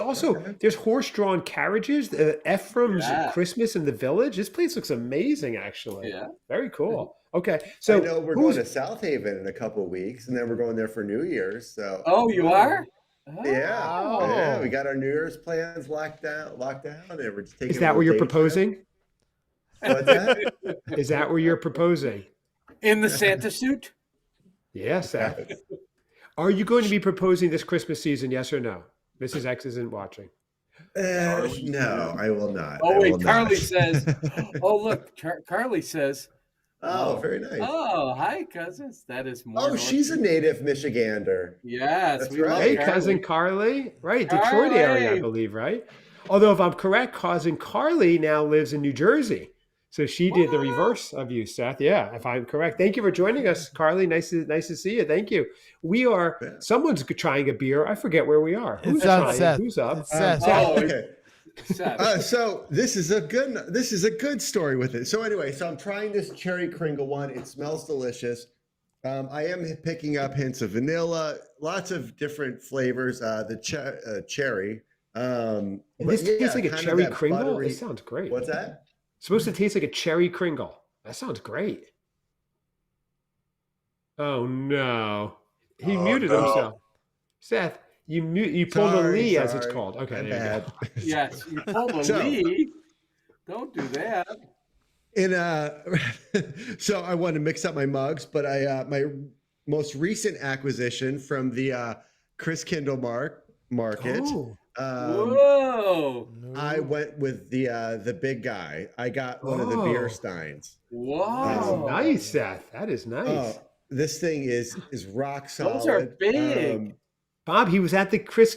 [SPEAKER 1] horse-drawn carriages. Ephraim's Christmas in the Village. This place looks amazing, actually.
[SPEAKER 2] Yeah.
[SPEAKER 1] Very cool. Okay, so
[SPEAKER 3] I know we're going to South Haven in a couple of weeks, and then we're going there for New Year's. So.
[SPEAKER 2] Oh, you are?
[SPEAKER 3] Yeah. We got our New Year's plans locked down, and we're just taking.
[SPEAKER 1] Is that where you're proposing?
[SPEAKER 3] What's that?
[SPEAKER 1] Is that where you're proposing?
[SPEAKER 2] In the Santa suit?
[SPEAKER 1] Yes, Seth. Are you going to be proposing this Christmas season, yes or no? Mrs. X isn't watching.
[SPEAKER 3] No, I will not.
[SPEAKER 2] Oh, wait, Carly says, oh, look, Carly says,
[SPEAKER 3] Oh, very nice.
[SPEAKER 2] Oh, hi, cousins. That is more.
[SPEAKER 3] Oh, she's a native Michigander.
[SPEAKER 2] Yes,
[SPEAKER 3] That's
[SPEAKER 2] we
[SPEAKER 3] right.
[SPEAKER 2] love
[SPEAKER 1] Hey,
[SPEAKER 2] Carly.
[SPEAKER 1] cousin Carly. Right,
[SPEAKER 2] Carly.
[SPEAKER 1] Detroit area, I believe, right? Although, if I'm correct, cousin Carly now lives in New Jersey. So she did the reverse of you, Seth. Yeah, if I'm correct. Thank you for joining us, Carly. Nice to see you. Thank you. We are, someone's trying a beer. I forget where we are. Who's trying?
[SPEAKER 4] Seth.
[SPEAKER 1] Who's up?
[SPEAKER 4] It's Seth.
[SPEAKER 3] Okay.
[SPEAKER 2] Seth.
[SPEAKER 3] So this is a good story with it. So anyway, so I'm trying this cherry Kringle one. It smells delicious. I am picking up hints of vanilla, lots of different flavors. The cherry.
[SPEAKER 1] This tastes like a cherry Kringle. It sounds great.
[SPEAKER 3] What's that?
[SPEAKER 1] It's supposed to taste like a cherry Kringle. That sounds great. Oh no, he muted himself. Seth, you pulled a Lee, as it's called. Okay, there you go.
[SPEAKER 2] Yes, you pulled a Lee. Don't do that.
[SPEAKER 3] So I want to mix up my mugs, but my most recent acquisition from the Chris Kindle market.
[SPEAKER 1] Oh.
[SPEAKER 2] Whoa!
[SPEAKER 3] I went with the big guy. I got one of the beer steins.
[SPEAKER 2] Whoa!
[SPEAKER 1] That's nice, Seth. That is nice.
[SPEAKER 3] Oh, this thing is rock solid.
[SPEAKER 2] Those are big.
[SPEAKER 1] Bob, he was at the Chris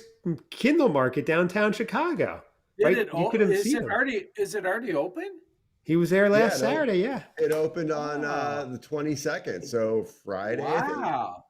[SPEAKER 1] Kindle market downtown Chicago. Right? You could have seen him.
[SPEAKER 2] Is it already open?
[SPEAKER 1] He was there last Saturday. Yeah.
[SPEAKER 3] It opened on the 22nd, so Friday.
[SPEAKER 2] Wow.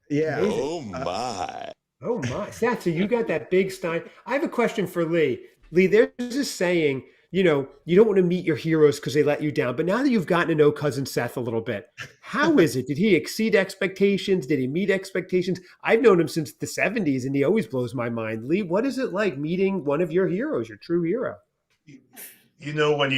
[SPEAKER 3] Yeah.
[SPEAKER 7] Oh my.
[SPEAKER 1] Oh my, Seth, so you got that big stein. I have a question for Lee. Lee, there's this saying, you don't want to meet your heroes because they let you down. But now that you've gotten to know cousin Seth a little bit, how is it? Did he exceed expectations? Did he meet expectations? I've known him since the 70s and he always blows my mind. Lee, what is it like meeting one of your heroes, your true hero?
[SPEAKER 8] When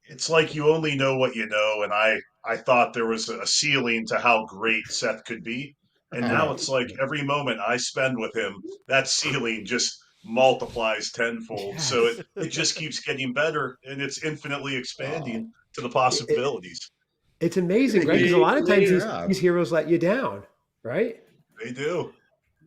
[SPEAKER 8] it's like you only know what you know. And I thought there was a ceiling to how great Seth could be. And now it's like every moment I spend with him, that ceiling just multiplies tenfold.
[SPEAKER 1] Yes.
[SPEAKER 8] So it just keeps getting better and it's infinitely expanding to the possibilities.
[SPEAKER 1] It's amazing, right? Because a lot of times these heroes let you down, right?
[SPEAKER 8] They do.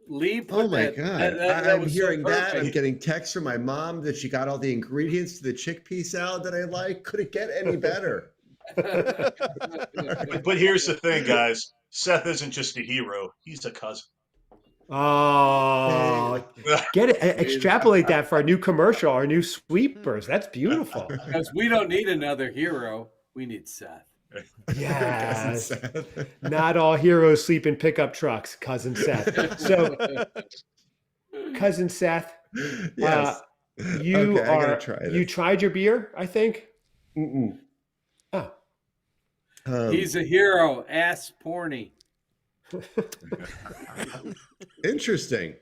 [SPEAKER 2] Lee put
[SPEAKER 3] Oh my
[SPEAKER 2] that.
[SPEAKER 3] God.
[SPEAKER 2] That
[SPEAKER 3] I'm
[SPEAKER 2] was
[SPEAKER 3] hearing
[SPEAKER 2] so
[SPEAKER 3] that. I'm
[SPEAKER 2] perfect.
[SPEAKER 3] getting texts from my mom that she got all the ingredients to the chickpea salad that I like. Could it get any better?
[SPEAKER 8] But here's the thing, guys. Seth isn't just a hero. He's a cousin.
[SPEAKER 1] Oh, get it. Extrapolate that for our new commercial, our new sweepers. That's beautiful.
[SPEAKER 2] Because we don't need another hero. We need Seth.
[SPEAKER 1] Yes. Not all heroes sleep in pickup trucks, cousin Seth. So, cousin Seth,
[SPEAKER 3] Yes.
[SPEAKER 1] you tried your beer, I think?
[SPEAKER 3] Mm-mm.
[SPEAKER 1] Oh.
[SPEAKER 2] He's a hero. Ass porny.
[SPEAKER 3] Interesting.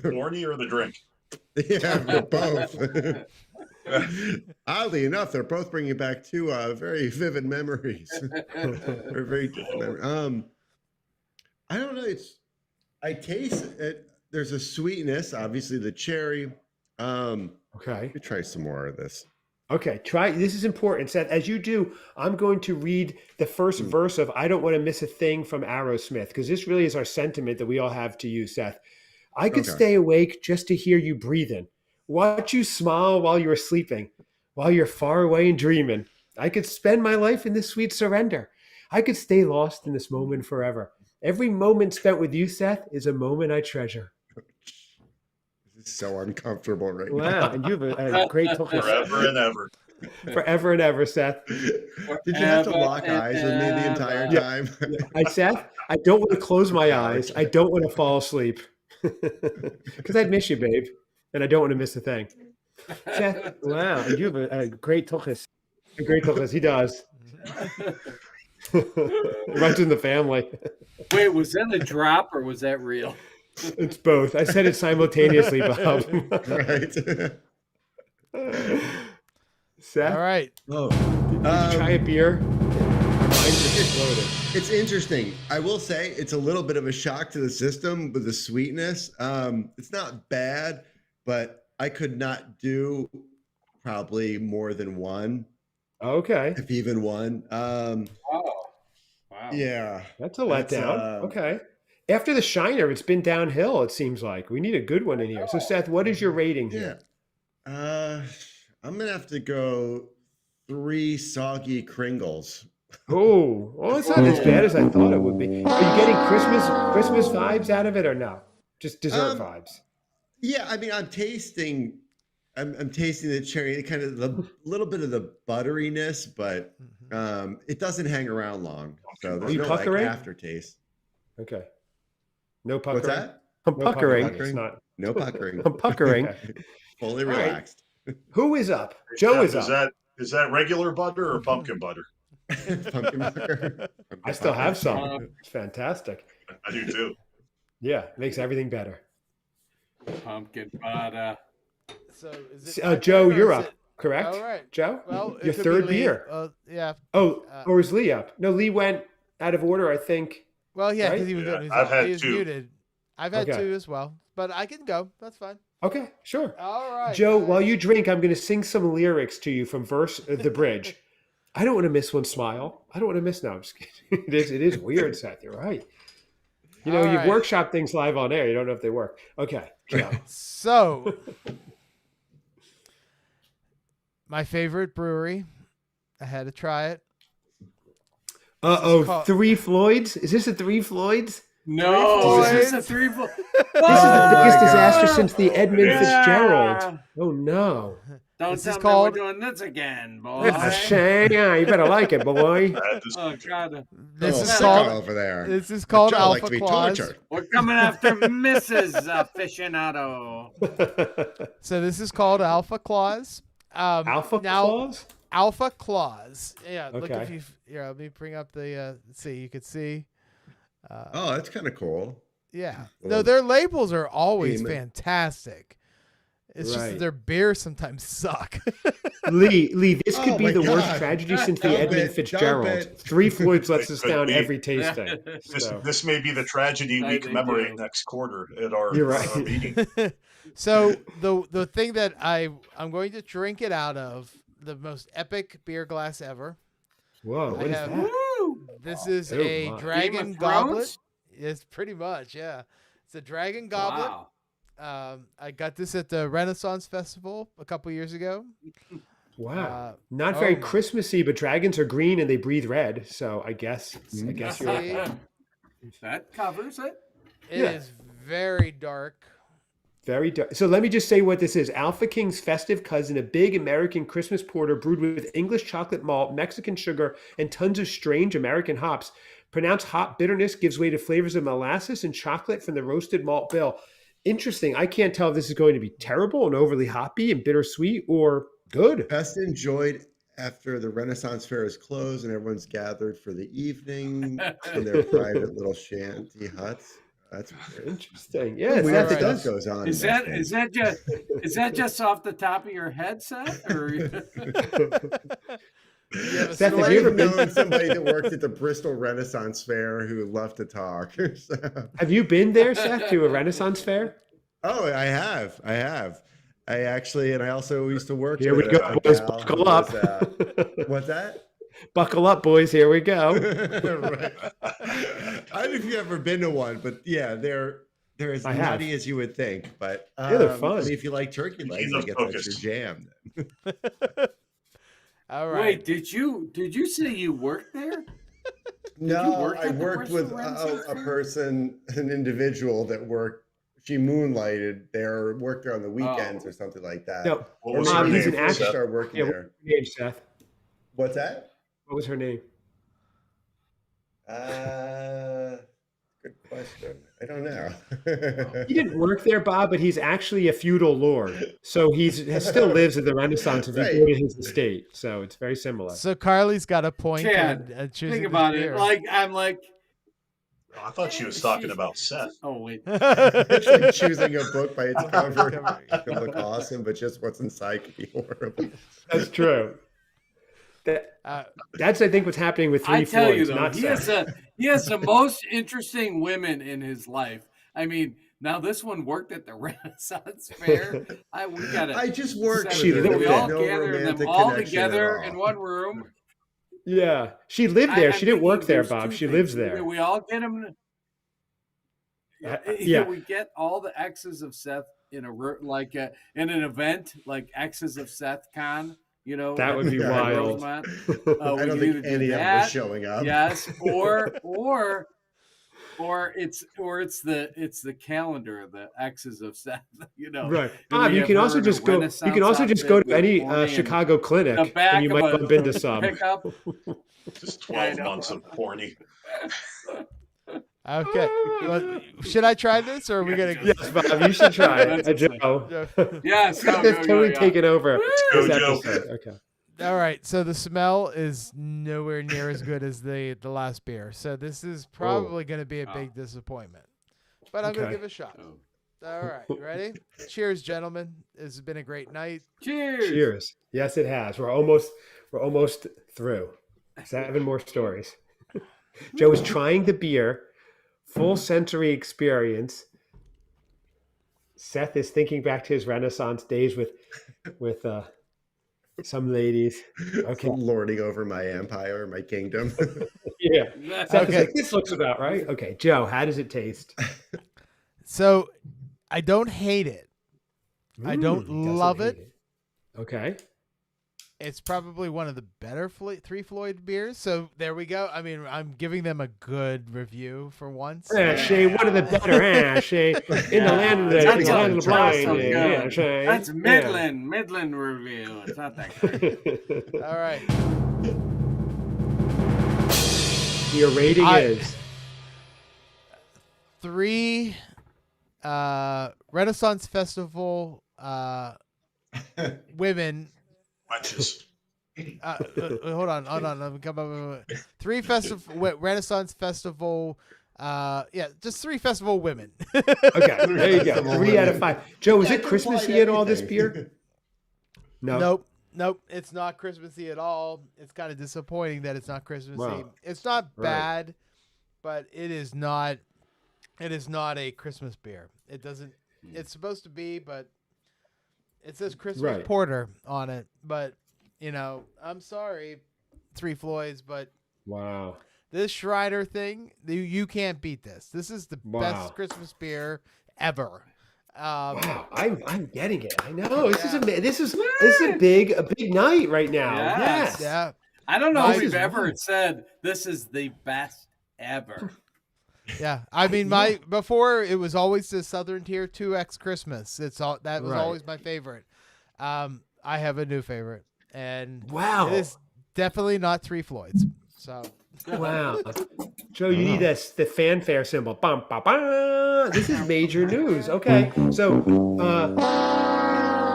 [SPEAKER 8] Horny or the drink?
[SPEAKER 3] Yeah, both. Oddly enough, they're both bringing back two very vivid memories. They're very different memories. I don't know. I taste it. There's a sweetness, obviously the cherry.
[SPEAKER 1] Okay.
[SPEAKER 3] Let me try some more of this.
[SPEAKER 1] Okay, try. This is important, Seth. As you do, I'm going to read the first verse of "I Don't Want to Miss a Thing" from Aerosmith, because this really is our sentiment that we all have to you, Seth. I could stay awake just to hear you breathing, watch you smile while you're sleeping, while you're far away and dreaming. I could spend my life in this sweet surrender. I could stay lost in this moment forever. Every moment spent with you, Seth, is a moment I treasure.
[SPEAKER 3] This is so uncomfortable right now.
[SPEAKER 1] Wow, and you have a great
[SPEAKER 8] Forever and ever.
[SPEAKER 1] Forever and ever, Seth.
[SPEAKER 3] Did you have to lock eyes with me the entire time?
[SPEAKER 1] Seth, I don't want to close my eyes. I don't want to fall asleep. Because I'd miss you, babe. And I don't want to miss a thing. Seth, wow, and you have a great tuchus. A great tuchus, he does. It runs in the family.
[SPEAKER 2] Wait, was that a drop or was that real?
[SPEAKER 1] It's both. I said it simultaneously, Bob.
[SPEAKER 3] Right.
[SPEAKER 1] Seth?
[SPEAKER 4] All right.
[SPEAKER 3] Oh,
[SPEAKER 1] Did you try a beer?
[SPEAKER 3] It's interesting. I will say it's a little bit of a shock to the system with the sweetness. It's not bad, but I could not do probably more than one.
[SPEAKER 1] Okay.
[SPEAKER 3] If even one.
[SPEAKER 2] Wow.
[SPEAKER 3] Yeah.
[SPEAKER 1] That's a letdown. Okay. After the Shiner, it's been downhill, it seems like. We need a good one in here. So, Seth, what is your rating here?
[SPEAKER 3] I'm going to have to go 3 soggy Kringles.
[SPEAKER 1] Oh, well, it's not as bad as I thought it would be. Are you getting Christmas vibes out of it or no? Just dessert vibes?
[SPEAKER 3] Yeah, I mean, I'm tasting the cherry, kind of the little bit of the butteriness, but it doesn't hang around long. So there's no puckering? Aftertaste.
[SPEAKER 1] Okay. No puckering.
[SPEAKER 3] What's that?
[SPEAKER 1] I'm puckering. It's not.
[SPEAKER 3] No puckering.
[SPEAKER 1] I'm puckering.
[SPEAKER 3] Fully relaxed.
[SPEAKER 1] Right. Who is up? Joe is up.
[SPEAKER 8] Is that regular butter or pumpkin butter?
[SPEAKER 3] Pumpkin butter.
[SPEAKER 1] I still have some. It's fantastic.
[SPEAKER 8] I do too.
[SPEAKER 1] Yeah, makes everything better.
[SPEAKER 2] Pumpkin butter.
[SPEAKER 4] So is it
[SPEAKER 1] Joe, you're up, correct?
[SPEAKER 4] All right.
[SPEAKER 1] Joe,
[SPEAKER 4] well,
[SPEAKER 1] your third beer.
[SPEAKER 4] Yeah.
[SPEAKER 1] Or is Lee up? No, Lee went out of order, I think.
[SPEAKER 4] Well, yeah, because
[SPEAKER 1] right?
[SPEAKER 4] he was,
[SPEAKER 8] I've had
[SPEAKER 4] he was
[SPEAKER 8] 2.
[SPEAKER 4] muted. I've had 2 as well, but I can go. That's fine.
[SPEAKER 1] Okay, sure.
[SPEAKER 4] All right.
[SPEAKER 1] Joe, while you drink, I'm going to sing some lyrics to you from the bridge. I don't want to miss one smile. I don't want to miss. No, I'm just kidding. It is weird, Seth. You're right. You know, you workshop things live on air. You don't know if they work. Okay. Joe.
[SPEAKER 4] So, my favorite brewery. I had to try it.
[SPEAKER 1] Three Floyds? Is this a Three Floyds?
[SPEAKER 2] No, is this a Three Floyds?
[SPEAKER 1] This is the biggest disaster since the Edmund Fitzgerald. Oh, no.
[SPEAKER 2] Don't tell me we're doing this again, boy.
[SPEAKER 1] Yeah, you better like it, boy.
[SPEAKER 2] Oh, God.
[SPEAKER 4] This is called
[SPEAKER 3] over there.
[SPEAKER 4] This is called
[SPEAKER 3] Joe
[SPEAKER 4] Alpha
[SPEAKER 3] like to be
[SPEAKER 4] Claus.
[SPEAKER 3] tortured.
[SPEAKER 2] We're coming after Mrs. Aficionado.
[SPEAKER 4] So this is called Alpha Claus.
[SPEAKER 1] Claus?
[SPEAKER 4] Alpha Claus. Yeah.
[SPEAKER 1] Okay.
[SPEAKER 4] Look if you. Here, let me bring up the. See, you could see.
[SPEAKER 3] That's kind of cool.
[SPEAKER 4] Yeah. No, their labels are always fantastic. It's just that their beers sometimes suck.
[SPEAKER 1] Lee, this could be the worst tragedy since the Edmund Fitzgerald. Three Floyds lets us down every tasting.
[SPEAKER 8] This may be the tragedy we commemorate next quarter at our meeting.
[SPEAKER 4] So the thing that I'm going to drink it out of, the most epic beer glass ever.
[SPEAKER 1] Whoa, what is that?
[SPEAKER 4] This is a dragon goblet. It's pretty much, yeah. It's a dragon goblet.
[SPEAKER 2] Wow.
[SPEAKER 4] I got this at the Renaissance Festival a couple years ago.
[SPEAKER 1] Wow. Not very Christmassy, but dragons are green and they breathe red. So I guess you're right.
[SPEAKER 2] That covers it.
[SPEAKER 4] It is very dark.
[SPEAKER 1] Very dark. So let me just say what this is. Alpha King's Festive Cousin, a big American Christmas porter brewed with English chocolate malt, Mexican sugar, and tons of strange American hops. Pronounced hop bitterness gives way to flavors of molasses and chocolate from the roasted malt bill. Interesting. I can't tell if this is going to be terrible and overly hoppy and bittersweet or good.
[SPEAKER 3] Best enjoyed after the Renaissance Fair is closed and everyone's gathered for the evening in their private little shanty huts. That's
[SPEAKER 1] interesting. Yeah,
[SPEAKER 3] weird stuff goes on.
[SPEAKER 2] Is that just off the top of your head, Seth? Or
[SPEAKER 3] Seth, have you ever known somebody that worked at the Bristol Renaissance Fair who loved to talk?
[SPEAKER 1] Have you been there, Seth, to a Renaissance Fair?
[SPEAKER 3] Oh, I have. I actually, and I also used to work.
[SPEAKER 1] Here we go, boys. Buckle up.
[SPEAKER 3] What's that?
[SPEAKER 1] Buckle up, boys. Here we go.
[SPEAKER 3] Right. I don't know if you've ever been to one, but yeah, they're as nutty as you would think. But
[SPEAKER 1] they're fun.
[SPEAKER 3] I mean, if you like turkey legs, I guess that's your jam. Then.
[SPEAKER 4] All right.
[SPEAKER 2] Wait, did you say you worked there?
[SPEAKER 3] No, I worked with a person, an individual that worked. She moonlighted there, worked there on the weekends or something like that.
[SPEAKER 1] No,
[SPEAKER 8] what was her name?
[SPEAKER 1] He's an actor.
[SPEAKER 3] Started working there.
[SPEAKER 1] What's her name, Seth?
[SPEAKER 3] What's that?
[SPEAKER 1] What was her name?
[SPEAKER 3] Good question. I don't know.
[SPEAKER 1] He didn't work there, Bob, but he's actually a feudal lord. So he still lives at the Renaissance if you go to his estate. So it's very similar.
[SPEAKER 4] So Carly's got a point.
[SPEAKER 2] Chad, think about it. I'm like.
[SPEAKER 8] I thought she was talking about Seth.
[SPEAKER 2] Oh, wait.
[SPEAKER 3] It's like choosing a book by its cover. It can look awesome, but just what's inside could be horrible.
[SPEAKER 1] That's true. That's, I think, what's happening with Three Floyds.
[SPEAKER 2] I tell you, though, he has the most interesting women in his life. I mean, now this one worked at the Renaissance Fair.
[SPEAKER 3] I just worked.
[SPEAKER 2] We all gathered them all together in one room.
[SPEAKER 1] Yeah, she lived there. She didn't work there, Bob. She lives there.
[SPEAKER 2] We all get them. Yeah, we get all the X's of Seth in a in an event like X's of Seth Con.
[SPEAKER 1] That would be wild.
[SPEAKER 3] I don't think any of them is showing up.
[SPEAKER 2] Yes, or it's the calendar, the X's of Seth.
[SPEAKER 1] Right. Bob, you can also just go. You can also just go to any Chicago clinic, and you might bump into some.
[SPEAKER 8] Just 12 months of porny.
[SPEAKER 4] Okay. Well, should I try this, or are we gonna?
[SPEAKER 1] Yes, Bob, you should try it. Joe.
[SPEAKER 2] Yes,
[SPEAKER 1] totally taken over.
[SPEAKER 8] Go, Joe.
[SPEAKER 1] Okay.
[SPEAKER 4] All right. So the smell is nowhere near as good as the last beer. So this is probably going to be a big disappointment. But I'm going to give it a shot. All right. Ready? Cheers, gentlemen. This has been a great night.
[SPEAKER 1] Cheers. Yes, it has. We're almost through. 7 more stories. Joe is trying the beer. Full sensory experience. Seth is thinking back to his Renaissance days with some ladies. Okay.
[SPEAKER 3] Lording over my empire, my kingdom.
[SPEAKER 1] Yeah. Seth is like, this looks about right. Okay, Joe, how does it taste?
[SPEAKER 4] So I don't hate it. I don't love it.
[SPEAKER 1] Okay.
[SPEAKER 4] It's probably one of the better Three Floyd beers. So there we go. I mean, I'm giving them a good review for once.
[SPEAKER 1] Shay, one of the better. Shay, in the land of the blind. Shay.
[SPEAKER 2] That's Midland review. It's not that good.
[SPEAKER 4] All right.
[SPEAKER 1] Your rating is
[SPEAKER 4] 3 Renaissance Festival women.
[SPEAKER 8] Watches.
[SPEAKER 4] Hold on. Let me come up with 3 Renaissance Festival. Just 3 festival women.
[SPEAKER 1] Okay, there you go. 3 out of 5. Joe, is it Christmassy at all, this beer? No.
[SPEAKER 4] Nope. It's not Christmassy at all. It's kind of disappointing that it's not Christmassy.
[SPEAKER 1] Wow.
[SPEAKER 4] It's not bad, but it is not. It is not a Christmas beer. It doesn't. It's supposed to be, but. It says Christmas Porter on it, but, I'm sorry, Three Floyds, but
[SPEAKER 1] wow,
[SPEAKER 4] this Schreider thing, you can't beat this. This is the best Christmas beer ever.
[SPEAKER 1] Wow, I'm getting it. I know this is a big night right now. Yes.
[SPEAKER 4] Yeah.
[SPEAKER 2] I don't know if we've ever said this is the best ever.
[SPEAKER 4] Yeah, I mean, before it was always the Southern Tier 2X Christmas. That was always my favorite. I have a new favorite, and it is definitely not Three Floyds. So
[SPEAKER 1] wow, Joe, you need the fanfare symbol. Bum, ba, ba. This is major news. Okay, so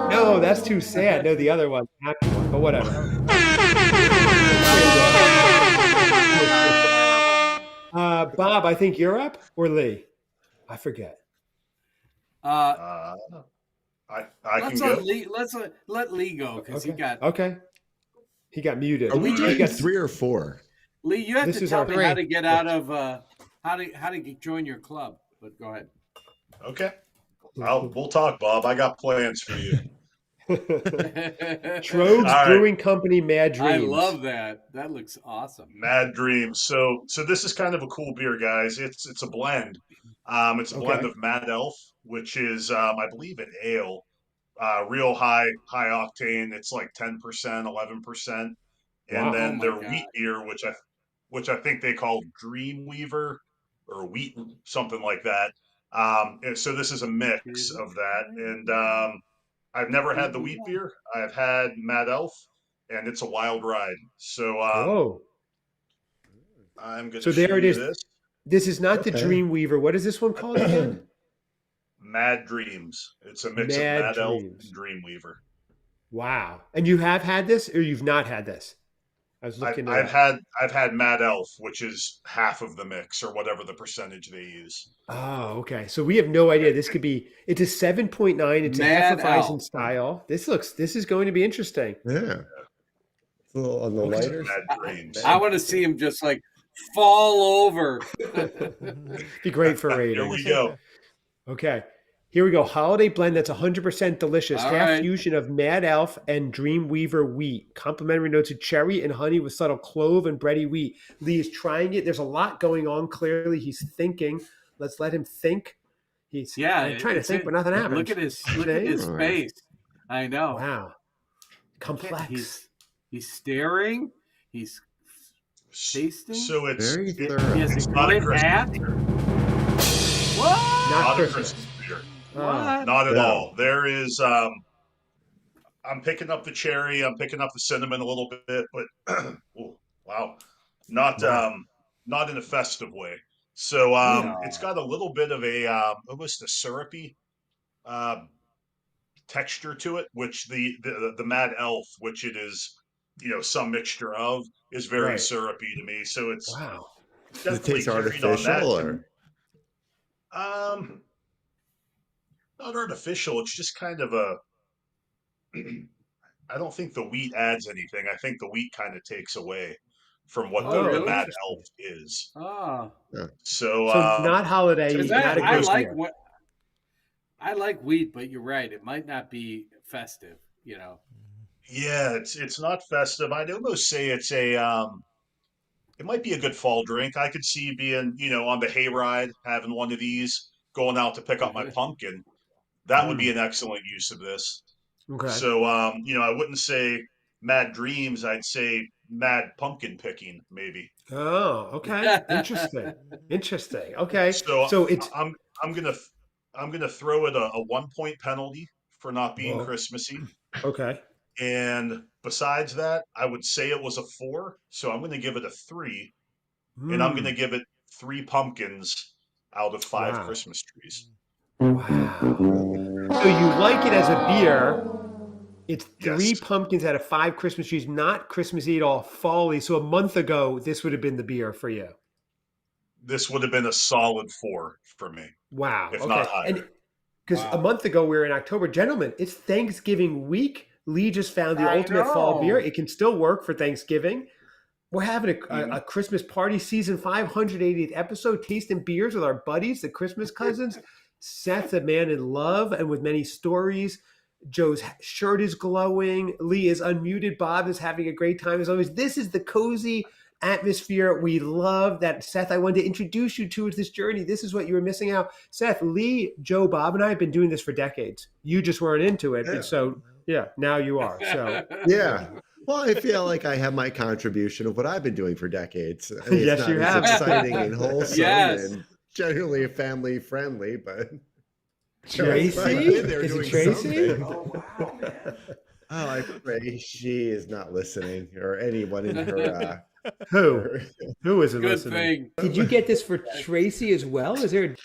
[SPEAKER 1] no, that's too sad. No, the other one, happy one, but whatever. Bob, I think you're up, or Lee? I forget.
[SPEAKER 8] I can go.
[SPEAKER 2] Let Lee go because he got
[SPEAKER 1] muted.
[SPEAKER 3] Are we doing 3 or 4?
[SPEAKER 2] Lee, you have to tell me how to get out of how to join your club. But go ahead.
[SPEAKER 8] Okay, we'll talk, Bob. I got plans for you.
[SPEAKER 1] Trogues Brewing Company, Mad Dreams.
[SPEAKER 2] I love that. That looks awesome.
[SPEAKER 8] Mad Dreams. So this is kind of a cool beer, guys. It's a blend. It's a blend of Mad Elf, which is I believe an ale, real high octane. It's like 10%, 11%, and then their wheat beer, which I think they call Dreamweaver or wheat something like that. So this is a mix of that, and I've never had the wheat beer. I've had Mad Elf, and it's a wild ride. So I'm going to show you this.
[SPEAKER 1] This is not the Dreamweaver. What is this one called again?
[SPEAKER 8] Mad Dreams. It's a mix of Mad Elf and Dreamweaver.
[SPEAKER 1] Wow. And you have had this, or you've not had this? I was looking.
[SPEAKER 8] I've had Mad Elf, which is half of the mix, or whatever the percentage they use.
[SPEAKER 1] Oh, okay. So we have no idea. This could be. It's a 7.9. It's a Hefeweizen style. This is going to be interesting.
[SPEAKER 3] Yeah. It's a little on the lighter.
[SPEAKER 2] I want to see him just like fall over.
[SPEAKER 1] Be great for ratings.
[SPEAKER 8] Here we go.
[SPEAKER 1] Okay. Here we go. Holiday blend that's 100% delicious. Half fusion of Mad Elf and Dreamweaver wheat. Complementary notes of cherry and honey with subtle clove and bready wheat. Lee is trying it. There's a lot going on. Clearly, he's thinking. Let's let him think. He's trying to think, but nothing happens.
[SPEAKER 2] Look at his face. I know.
[SPEAKER 1] Wow. complex.
[SPEAKER 2] He's staring. He's tasting.
[SPEAKER 3] So it's
[SPEAKER 6] very thorough.
[SPEAKER 2] He has
[SPEAKER 8] It's
[SPEAKER 2] a
[SPEAKER 8] not a
[SPEAKER 2] good
[SPEAKER 8] Christmas
[SPEAKER 2] hat.
[SPEAKER 8] beer.
[SPEAKER 2] What?
[SPEAKER 1] Not
[SPEAKER 8] Not a
[SPEAKER 1] Christmas.
[SPEAKER 8] Christmas beer.
[SPEAKER 2] What?
[SPEAKER 8] Not at
[SPEAKER 3] No.
[SPEAKER 8] all. There is. I'm picking up the cherry. I'm picking up the cinnamon a little bit, but oh, wow, not not in a festive way. So it's got a little bit of a almost a syrupy texture to it, which the Mad Elf, which it is, some mixture of, is very
[SPEAKER 1] Right.
[SPEAKER 8] syrupy to me. So it's
[SPEAKER 1] Wow.
[SPEAKER 8] definitely
[SPEAKER 3] It tastes
[SPEAKER 8] carried on that.
[SPEAKER 3] artificial, or
[SPEAKER 8] Not artificial. It's just kind of a. I don't think the wheat adds anything. I think the wheat kind of takes away from what
[SPEAKER 2] Oh,
[SPEAKER 8] the
[SPEAKER 2] really?
[SPEAKER 8] Mad Elf is.
[SPEAKER 2] Oh,
[SPEAKER 8] So
[SPEAKER 1] not holiday,
[SPEAKER 2] because
[SPEAKER 1] not a
[SPEAKER 2] I
[SPEAKER 1] good
[SPEAKER 2] like
[SPEAKER 1] beer.
[SPEAKER 2] what I like wheat, but you're right. It might not be festive.
[SPEAKER 8] yeah, it's not festive. I'd almost say it's a it might be a good fall drink. I could see being, on the hayride, having one of these, going out to pick up my pumpkin. That would be an excellent use of this.
[SPEAKER 1] Okay.
[SPEAKER 8] So I wouldn't say mad dreams, I'd say mad pumpkin picking, maybe.
[SPEAKER 1] Oh, okay. Interesting. Okay.
[SPEAKER 8] So
[SPEAKER 1] it's
[SPEAKER 8] I'm gonna throw it a 1 point penalty for not being
[SPEAKER 1] Whoa.
[SPEAKER 8] Christmassy.
[SPEAKER 1] okay.
[SPEAKER 8] And besides that, I would say it was a 4. So I'm gonna give it a 3. And I'm gonna give it 3 pumpkins out of 5
[SPEAKER 1] Wow.
[SPEAKER 8] Christmas trees.
[SPEAKER 1] Wow. So you like it as a beer. It's 3
[SPEAKER 8] Yes.
[SPEAKER 1] pumpkins out of 5 Christmas trees, not Christmassy at all, fall-y. So a month ago, this would have been the beer for you.
[SPEAKER 8] This would have been a solid 4 for me.
[SPEAKER 1] Wow.
[SPEAKER 8] If
[SPEAKER 1] okay.
[SPEAKER 8] not higher.
[SPEAKER 1] And because a month ago we were in October, gentlemen, it's Thanksgiving week. Lee just found the ultimate fall beer. It can still work for Thanksgiving. We're having a Christmas party, season 580th episode, tasting beers with our buddies, the Christmas cousins. Seth's a man in love and with many stories. Joe's shirt is glowing. Lee is unmuted. Bob is having a great time as always. This is the cozy atmosphere we love that, Seth, I wanted to introduce you to this journey. This is what you were missing out. Seth, Lee, Joe, Bob, and I have been doing this for decades. You just weren't into it.
[SPEAKER 3] Yeah.
[SPEAKER 1] And so, now you are. So
[SPEAKER 3] yeah. Well, I feel like I have my contribution of what I've been doing for decades. I mean,
[SPEAKER 1] Yes,
[SPEAKER 3] it's
[SPEAKER 1] you
[SPEAKER 3] not
[SPEAKER 1] have.
[SPEAKER 3] as exciting and wholesome
[SPEAKER 2] Yes.
[SPEAKER 3] and generally family friendly, but
[SPEAKER 1] Tracy? Is it Tracy?
[SPEAKER 3] Oh, wow, man. Oh, I pray she is not listening, or anyone in her.
[SPEAKER 1] Who isn't
[SPEAKER 2] Good
[SPEAKER 1] listening?
[SPEAKER 2] thing.
[SPEAKER 1] Did you get this for Tracy as well? Is there?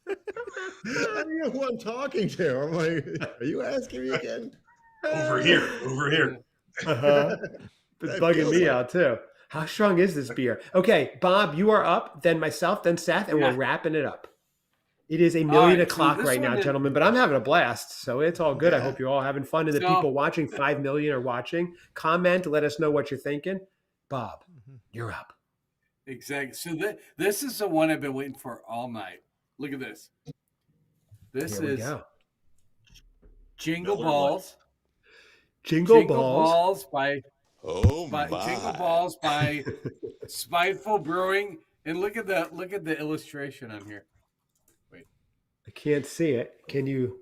[SPEAKER 3] I don't know who I'm talking to. I'm like, are you asking me again?
[SPEAKER 8] Over here.
[SPEAKER 1] Uh-huh. It's bugging me out too. How strong is this beer? Okay, Bob, you are up, then myself, then Seth, and we're wrapping it up. It is 1,000,000 o'clock right now, gentlemen, but I'm having a blast, so it's all good. I hope you're all having fun, and the people watching, 5 million are watching. Comment, let us know what you're thinking. Bob, you're up.
[SPEAKER 2] Exactly. So this is the one I've been waiting for all night. Look at this. This
[SPEAKER 1] Here we
[SPEAKER 2] is
[SPEAKER 1] go.
[SPEAKER 2] Jingle Balls.
[SPEAKER 1] Jingle Balls
[SPEAKER 2] by Jingle Balls by Spiteful Brewing. And look at the illustration on here. Wait.
[SPEAKER 1] I can't see it. Can you?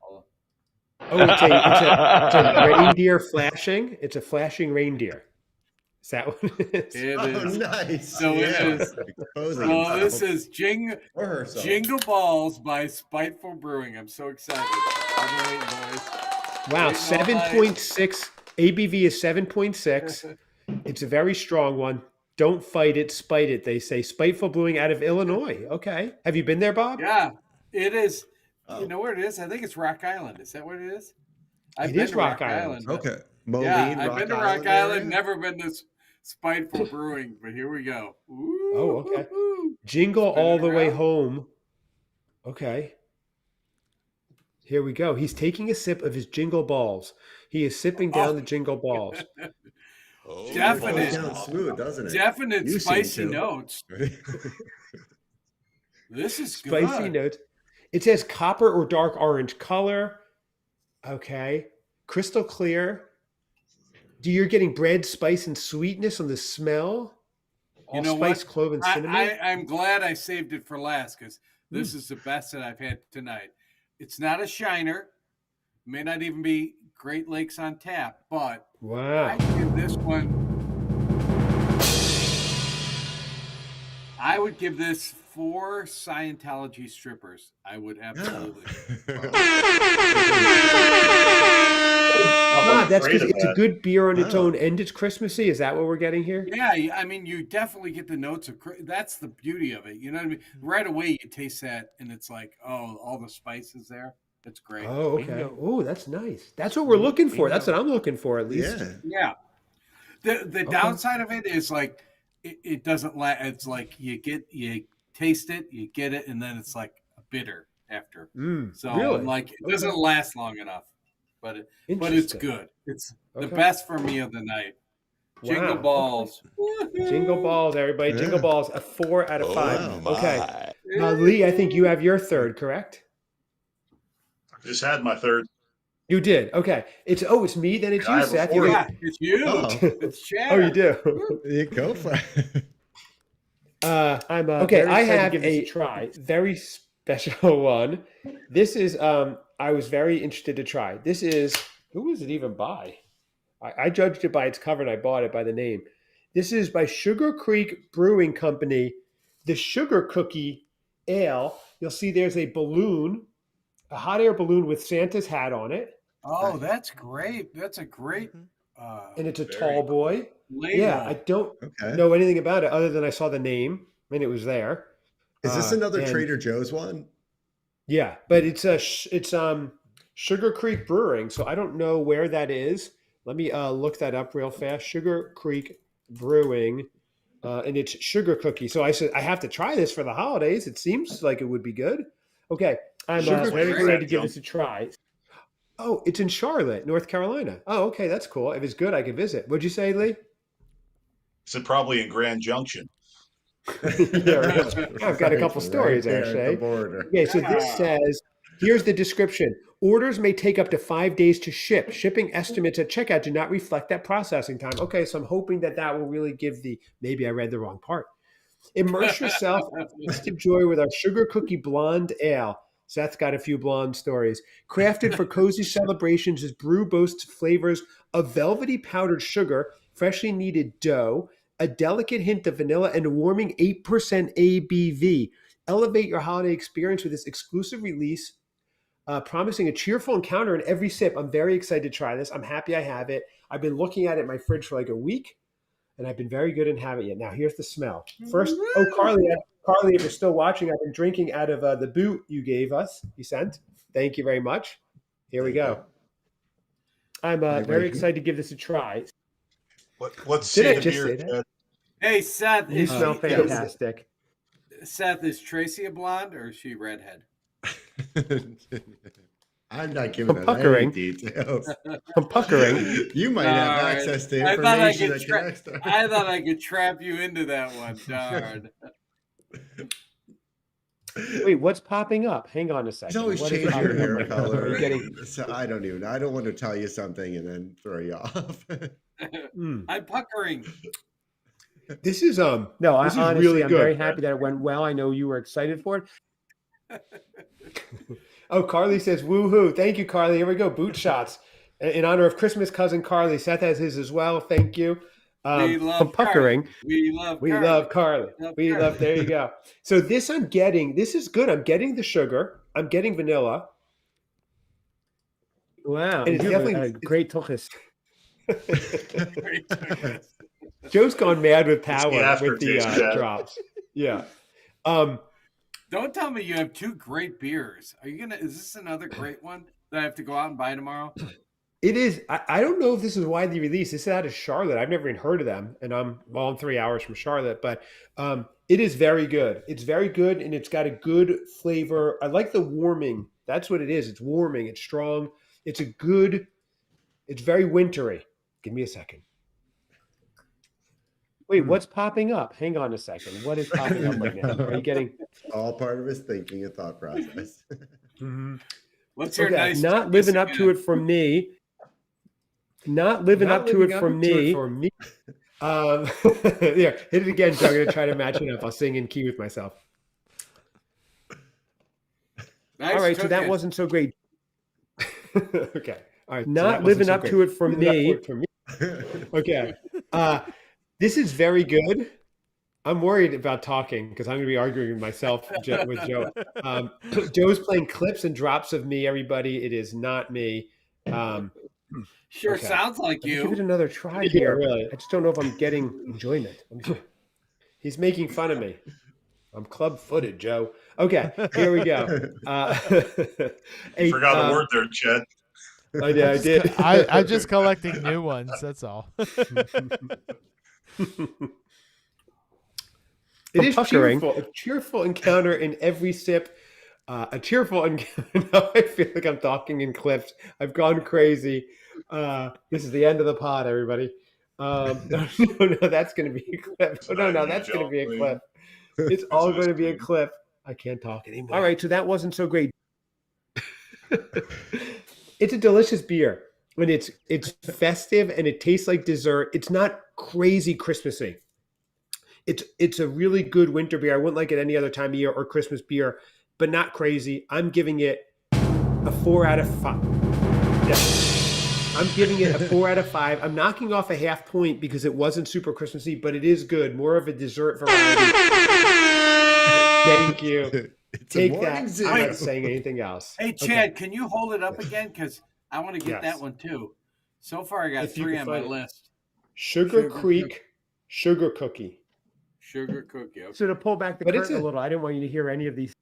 [SPEAKER 1] Oh, it's a reindeer flashing. It's a flashing reindeer. Is that what it is?
[SPEAKER 2] It is.
[SPEAKER 3] Nice.
[SPEAKER 2] So it is.
[SPEAKER 3] So
[SPEAKER 2] this is Jingle Balls by Spiteful Brewing. I'm so excited. I'm waiting, boys.
[SPEAKER 1] Wow, 7.6. ABV is 7.6. It's a very strong one. Don't fight it, spite it. They say Spiteful Brewing out of Illinois. Okay. Have you been there, Bob?
[SPEAKER 2] Yeah, it is. You know where it is? I think it's Rock Island. Is that what it is?
[SPEAKER 1] It is Rock Island.
[SPEAKER 3] Okay.
[SPEAKER 2] Yeah, I've been to Rock Island,
[SPEAKER 3] area?
[SPEAKER 2] never been to Spiteful Brewing, but here we go. Ooh,
[SPEAKER 1] Oh, okay. Jingle all the way home. Okay. Here we go. He's taking a sip of his Jingle Balls. He is sipping down the Jingle Balls.
[SPEAKER 2] Definite.
[SPEAKER 3] Sounds smooth, doesn't it?
[SPEAKER 2] Definite
[SPEAKER 3] You
[SPEAKER 2] spicy
[SPEAKER 3] seem to.
[SPEAKER 2] notes. This is
[SPEAKER 1] Spicy
[SPEAKER 2] good.
[SPEAKER 1] notes. It says copper or dark orange color. Okay. Crystal clear. You're getting bread, spice, and sweetness on the smell.
[SPEAKER 2] You know
[SPEAKER 1] Allspice,
[SPEAKER 2] what?
[SPEAKER 1] clove, and cinnamon.
[SPEAKER 2] I'm glad I saved it for last because this is the best that I've had tonight. It's not a shiner. May not even be Great Lakes on tap, but
[SPEAKER 1] wow,
[SPEAKER 2] I give this one. I would give this 4 Scientology strippers. I would absolutely.
[SPEAKER 1] that's because it's a good beer on its own and it's Christmassy. Is that what we're getting here?
[SPEAKER 2] Yeah, I mean, you definitely get the notes of. That's the beauty of it. You know what I mean? Right away, you taste that, and it's like, oh, all the spices there. It's great.
[SPEAKER 1] Oh, okay. Oh, that's nice. That's what we're looking for. That's what I'm looking for, at least.
[SPEAKER 2] Yeah. The downside of it is like it doesn't last. It's like you taste it, you get it, and then it's like a bitter after. So
[SPEAKER 1] really?
[SPEAKER 2] like it doesn't last long enough, but it's good. It's the best for me of the night. Jingle balls.
[SPEAKER 1] Jingle balls, everybody. Jingle balls. A 4 out of 5. Okay. Lee, I think you have your third, correct?
[SPEAKER 8] Just had my third.
[SPEAKER 1] You did. Okay. It's me, then it's you, Seth.
[SPEAKER 2] It's you. It's Chad.
[SPEAKER 1] Oh, you do.
[SPEAKER 3] You go for it.
[SPEAKER 1] I have a very special one. This is I was very interested to try. This is, who is it even by? I judged it by its cover and I bought it by the name. This is by Sugar Creek Brewing Company, the Sugar Cookie Ale. You'll see there's a balloon, a hot air balloon with Santa's hat on it.
[SPEAKER 2] Oh, that's great. That's a great.
[SPEAKER 1] And it's a tall boy.
[SPEAKER 2] Label.
[SPEAKER 1] Yeah, I don't know anything about it other than I saw the name and it was there.
[SPEAKER 3] Is this another Trader Joe's one?
[SPEAKER 1] Yeah, but it's Sugar Creek Brewing, so I don't know where that is. Let me look that up real fast. Sugar Creek Brewing, and it's sugar cookie. So I said I have to try this for the holidays. It seems like it would be good. Okay, I'm very excited to give this a try. Oh, it's in Charlotte, North Carolina. Oh, okay, that's cool. If it's good, I could visit. What'd you say, Lee?
[SPEAKER 8] So probably in Grand Junction.
[SPEAKER 1] Yeah, I've got a couple stories actually. Okay, so this says, here's the description. Orders may take up to 5 days to ship. Shipping estimates at checkout do not reflect that processing time. Okay, so I'm hoping that will really give maybe I read the wrong part. Immerse yourself in festive joy with our Sugar Cookie Blonde Ale. Seth's got a few blonde stories. Crafted for cozy celebrations, this brew boasts flavors of velvety powdered sugar, freshly kneaded dough, a delicate hint of vanilla, and a warming 8% ABV. Elevate your holiday experience with this exclusive release, promising a cheerful encounter in every sip. I'm very excited to try this. I'm happy I have it. I've been looking at it in my fridge for like a week, and I've been very good in having it. Now, here's the smell. First, Carly, if you're still watching, I've been drinking out of the boot you gave us, you sent. Thank you very much. Here we go. I'm very excited to give this a try.
[SPEAKER 8] What's
[SPEAKER 1] Did I just say that?
[SPEAKER 2] Hey, Seth.
[SPEAKER 1] You smell fantastic.
[SPEAKER 2] Seth, is Tracy a blonde or is she redhead?
[SPEAKER 3] I'm not giving any details.
[SPEAKER 1] I'm puckering.
[SPEAKER 3] You might have access to information
[SPEAKER 2] I thought I could trap you into that one. Darn.
[SPEAKER 1] Wait, what's popping up? Hang on a second.
[SPEAKER 3] You always change your hair color. So I don't want to tell you something and then throw you off.
[SPEAKER 2] I'm puckering.
[SPEAKER 1] This is honestly, really I'm very happy that it went well. I know you were excited for it. Oh, Carly says, woohoo. Thank you, Carly. Here we go. Boot shots. In honor of Christmas cousin Carly. Seth has his as well. Thank you.
[SPEAKER 2] We love puckering.
[SPEAKER 1] We love Carly. There you go. So this is good. I'm getting the sugar. I'm getting vanilla. Wow. And it's definitely a great tuchus. Joe's gone mad with power with the drops. Yeah.
[SPEAKER 2] Don't tell me you have 2 great beers. Is this another great one that I have to go out and buy tomorrow?
[SPEAKER 1] It is. I don't know if this is widely released. This is out of Charlotte. I've never even heard of them. And I'm 3 hours from Charlotte, but it is very good. It's very good. And it's got a good flavor. I like the warming. That's what it is. It's warming. It's strong. It's very wintry. Give me a second. Wait, what's popping up? Hang on a second. What is popping up right now? Are you getting?
[SPEAKER 3] All part of his thinking and thought process.
[SPEAKER 2] Mm-hmm. Let's hear nice.
[SPEAKER 1] Not living up to it for me. Not living up to it for me. Yeah, hit it again, Joe. I'm going to try to match it up. I'll sing in key with myself. Nice. All right, so that wasn't so great. Okay. All right,
[SPEAKER 6] Not living up to it for me.
[SPEAKER 1] Okay. This is very good. I'm worried about talking because I'm going to be arguing with myself with Joe. Joe's playing clips and drops of me, everybody. It is not me.
[SPEAKER 2] Sure sounds like you.
[SPEAKER 6] Give it another try here. Really. I just don't know if I'm getting enjoyment.
[SPEAKER 1] He's making fun of me. I'm club-footed, Joe. Okay, here we go.
[SPEAKER 8] You forgot a word there, Chad.
[SPEAKER 1] I did.
[SPEAKER 4] I'm just collecting new ones. That's all.
[SPEAKER 1] It is cheerful. A cheerful encounter in every sip. A cheerful encounter. Now I feel like I'm talking in clips. I've gone crazy. This is the end of the pod, everybody. No, that's going to be a clip. No, that's going to be a clip. It's all going to be a clip. I can't talk anymore.
[SPEAKER 6] All right, so that wasn't so great.
[SPEAKER 1] It's a delicious beer. And it's festive and it tastes like dessert. It's not crazy Christmassy. It's a really good winter beer. I wouldn't like it any other time of year or Christmas beer, but not crazy. I'm giving it a 4 out of 5. Yeah. I'm giving it a 4 out of 5. I'm knocking off a half point because it wasn't super Christmassy, but it is good. More of a dessert variety. Thank you. Take that. I'm not saying anything else.
[SPEAKER 2] Hey, Chad, can you hold it up again? Because I want to get that one too. So far, I got 3 on my list.
[SPEAKER 1] Sugar Creek Sugar Cookie.
[SPEAKER 2] Sugar cookie. Okay.
[SPEAKER 6] So to pull back the curtain a little, I didn't want you to hear any of these.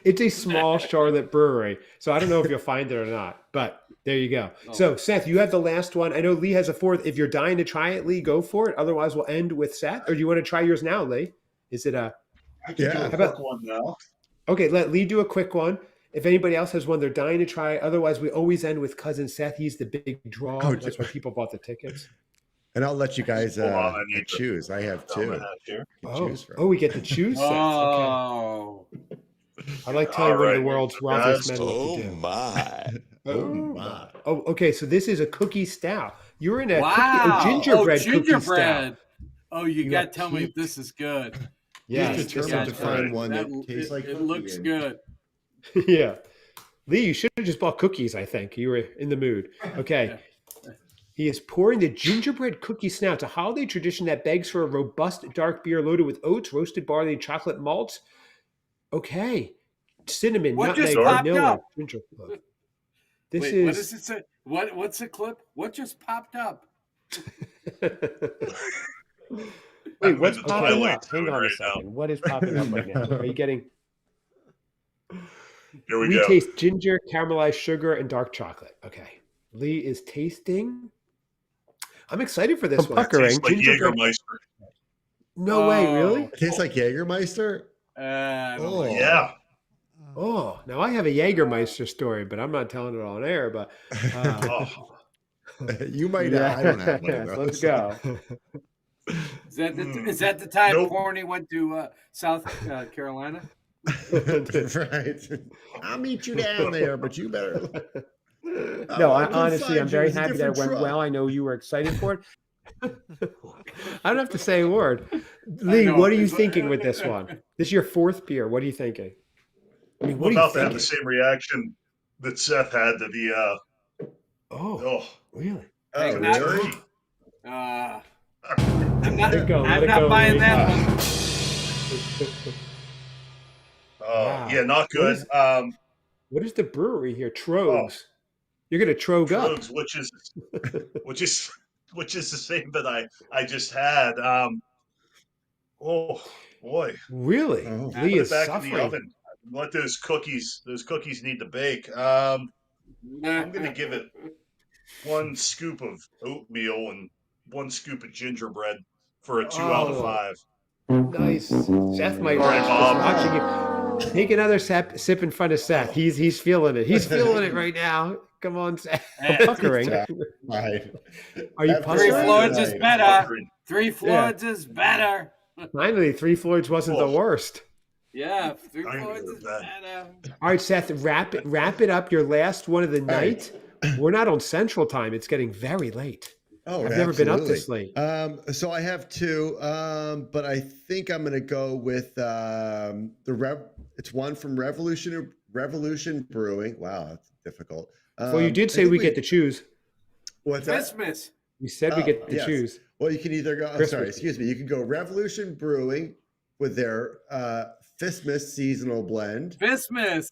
[SPEAKER 1] It's a small Charlotte brewery, so I don't know if you'll find it or not, but there you go. Oh. So Seth, you have the last one. I know Lee has a 4th. If you're dying to try it, Lee, go for it. Otherwise, we'll end with Seth. Or do you want to try yours now, Lee? Is it a...
[SPEAKER 8] I can do a quick one now.
[SPEAKER 1] Okay, let Lee do a quick one. If anybody else has one they're dying to try, otherwise we always end with Cousin Seth. He's the big draw. That's why people bought the tickets.
[SPEAKER 3] And I'll let you guys choose. I have 2.
[SPEAKER 1] We get to choose.
[SPEAKER 2] Oh.
[SPEAKER 1] Okay. I like telling one of the world's wealthiest men what to do.
[SPEAKER 3] Oh my.
[SPEAKER 1] Oh, okay. So this is a cookie stout. You're in a gingerbread cookie stout.
[SPEAKER 2] Oh, you got to tell me if this is good.
[SPEAKER 3] Yeah, determined to find one that tastes like
[SPEAKER 2] it looks good.
[SPEAKER 1] Yeah. Lee, you should have just bought cookies, I think. You were in the mood. Okay. He is pouring the gingerbread cookie stout. It's a holiday tradition that begs for a robust dark beer loaded with oats, roasted barley, and chocolate malts. Okay. Cinnamon, nutmeg, vanilla, gingerbread.
[SPEAKER 2] What does it say? What's the clip? What just popped up?
[SPEAKER 1] Wait, what's popping up? Hang on a second. What is popping up right now? Are you getting...
[SPEAKER 8] Here we
[SPEAKER 1] go.
[SPEAKER 8] We
[SPEAKER 1] taste ginger, caramelized sugar, and dark chocolate. Okay. Lee is tasting... I'm excited for this one.
[SPEAKER 8] Tastes like Jägermeister.
[SPEAKER 1] No way, really?
[SPEAKER 3] It tastes like Jägermeister?
[SPEAKER 8] Yeah.
[SPEAKER 1] Oh, now I have a Jägermeister story, but I'm not telling it on air. But
[SPEAKER 3] you might. I don't have one of those.
[SPEAKER 1] Let's go.
[SPEAKER 2] Is that the time Corny went to South Carolina?
[SPEAKER 3] Right. I'll meet you down there, but you better.
[SPEAKER 6] No, honestly, I'm very happy that it went well. I know you were excited for it.
[SPEAKER 1] I don't have to say a word. Lee, what are you thinking with this one? This is your 4th beer. What are you thinking? I mean,
[SPEAKER 8] I'm about to have the same reaction that Seth had to the.
[SPEAKER 1] Really?
[SPEAKER 8] Oh, really?
[SPEAKER 2] I'm not buying that one.
[SPEAKER 8] Wow. Yeah, not good.
[SPEAKER 1] What is the brewery here? Trogs. You're gonna Trog up.
[SPEAKER 8] Trogs, which is the same that I just had. Oh boy.
[SPEAKER 1] Really?
[SPEAKER 8] Lee is back suffering. In the oven. Let those cookies need to bake. I'm gonna give it 1 scoop of oatmeal and 1 scoop of gingerbread for a 2 out of 5.
[SPEAKER 1] Nice. Seth might
[SPEAKER 8] watching
[SPEAKER 1] you. Take another sip in front of Seth. He's feeling it. He's feeling it right now. Come on, Seth. Puckering.
[SPEAKER 3] Right.
[SPEAKER 1] Are you puckering?
[SPEAKER 2] 3 Floyds is better. 3 Floyds is better.
[SPEAKER 1] Finally, 3 Floyds wasn't the worst.
[SPEAKER 2] Yeah, 3 Floyds is better.
[SPEAKER 1] All right, Seth, wrap it up. Your last one of the night. We're not on Central Time. It's getting very late.
[SPEAKER 3] Oh,
[SPEAKER 1] I've never been up this late.
[SPEAKER 3] So I have 2, but I think I'm going to go with It's one from Revolution Brewing. Wow, that's difficult.
[SPEAKER 1] Well, you did say we get to choose.
[SPEAKER 3] What's that?
[SPEAKER 2] Christmas.
[SPEAKER 1] You said we get to choose.
[SPEAKER 3] Well, you can either go. I'm sorry, excuse me. You can go Revolution Brewing with their Fistmas seasonal blend.
[SPEAKER 2] Fistmas.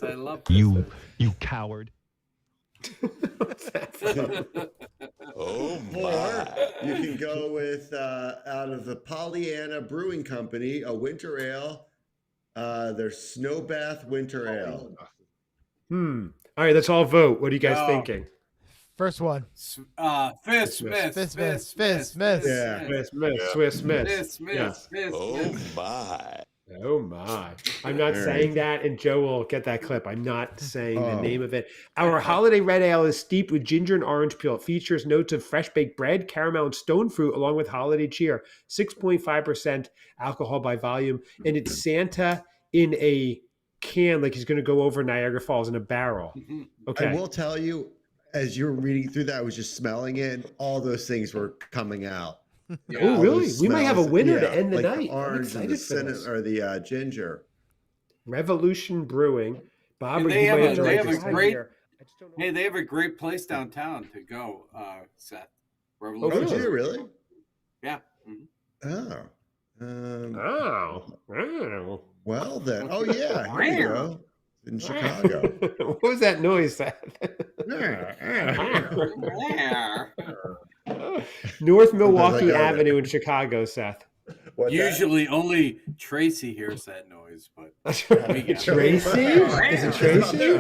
[SPEAKER 2] I love
[SPEAKER 7] you coward.
[SPEAKER 3] Oh my! Or you can go with out of the Pollyanna Brewing Company, a winter ale. Their Snow Bath Winter Ale.
[SPEAKER 1] All right, let's all vote. What are you guys thinking?
[SPEAKER 4] First one.
[SPEAKER 2] Fist
[SPEAKER 4] miss.
[SPEAKER 3] Yeah.
[SPEAKER 1] Swiss miss. Oh my. I'm not saying that, and Joe will get that clip. I'm not saying the name of it. Our holiday red ale is steeped with ginger and orange peel. It features notes of fresh baked bread, caramel, and stone fruit, along with holiday cheer. 6.5% alcohol by volume, and it's Santa in a can, like he's going to go over Niagara Falls in a barrel. Okay.
[SPEAKER 3] I will tell you, as you're reading through that, I was just smelling it, and all those things were coming out.
[SPEAKER 1] Yeah. Oh, really? We might have a winner to end the night.
[SPEAKER 3] The orange and the ginger.
[SPEAKER 1] Revolution Brewing. Bob,
[SPEAKER 2] they have a great place downtown to go, Seth.
[SPEAKER 3] Revolution. Oh, do you really?
[SPEAKER 2] Yeah.
[SPEAKER 3] Mm-hmm.
[SPEAKER 1] Oh.
[SPEAKER 3] Well then. Oh yeah. Here you go. In Chicago.
[SPEAKER 1] What was that noise, Seth? North Milwaukee Avenue in Chicago, Seth.
[SPEAKER 2] Usually only Tracy hears that noise, but
[SPEAKER 1] Tracy? Is it Tracy?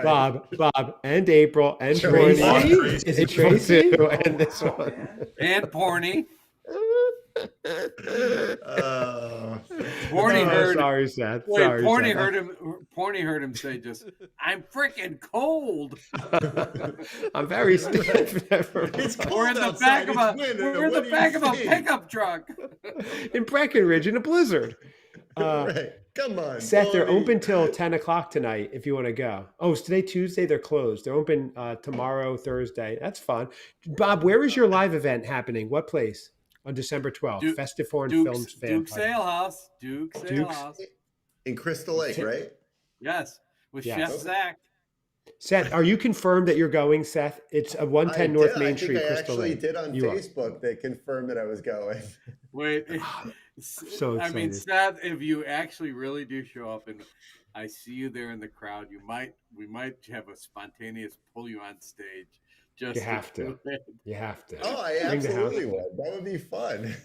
[SPEAKER 1] Bob, and April, and Tracy? Is it Tracy? And this one.
[SPEAKER 2] And Porny. Porny heard.
[SPEAKER 1] Sorry, Seth.
[SPEAKER 2] Wait, Porny heard him. Porny heard him say, "Just I'm freaking cold."
[SPEAKER 1] I'm very stiff.
[SPEAKER 2] We're in the back of a pickup truck
[SPEAKER 1] in Breckenridge in a blizzard.
[SPEAKER 3] Right. Come on,
[SPEAKER 1] Seth. They're open till 10 o'clock tonight. If you want to go. Oh, is today Tuesday? They're closed. They're open tomorrow, Thursday. That's fun. Bob, where is your live event happening? What place? On December 12th, Festive Films fan.
[SPEAKER 2] Duke's Ale House. Duke's Ale House.
[SPEAKER 3] In Crystal Lake, right?
[SPEAKER 2] Yes, with Chef Zach.
[SPEAKER 1] Seth, are you confirmed that you're going, Seth? It's a 110 North Main Street, Crystal Lake.
[SPEAKER 3] I actually did on Facebook. They confirmed that I was going.
[SPEAKER 2] Wait.
[SPEAKER 1] So excited.
[SPEAKER 2] I mean, Seth, if you actually really do show up and I see you there in the crowd, we might have a spontaneous pull you on stage.
[SPEAKER 1] You have to.
[SPEAKER 3] Oh, I absolutely would. That would be fun.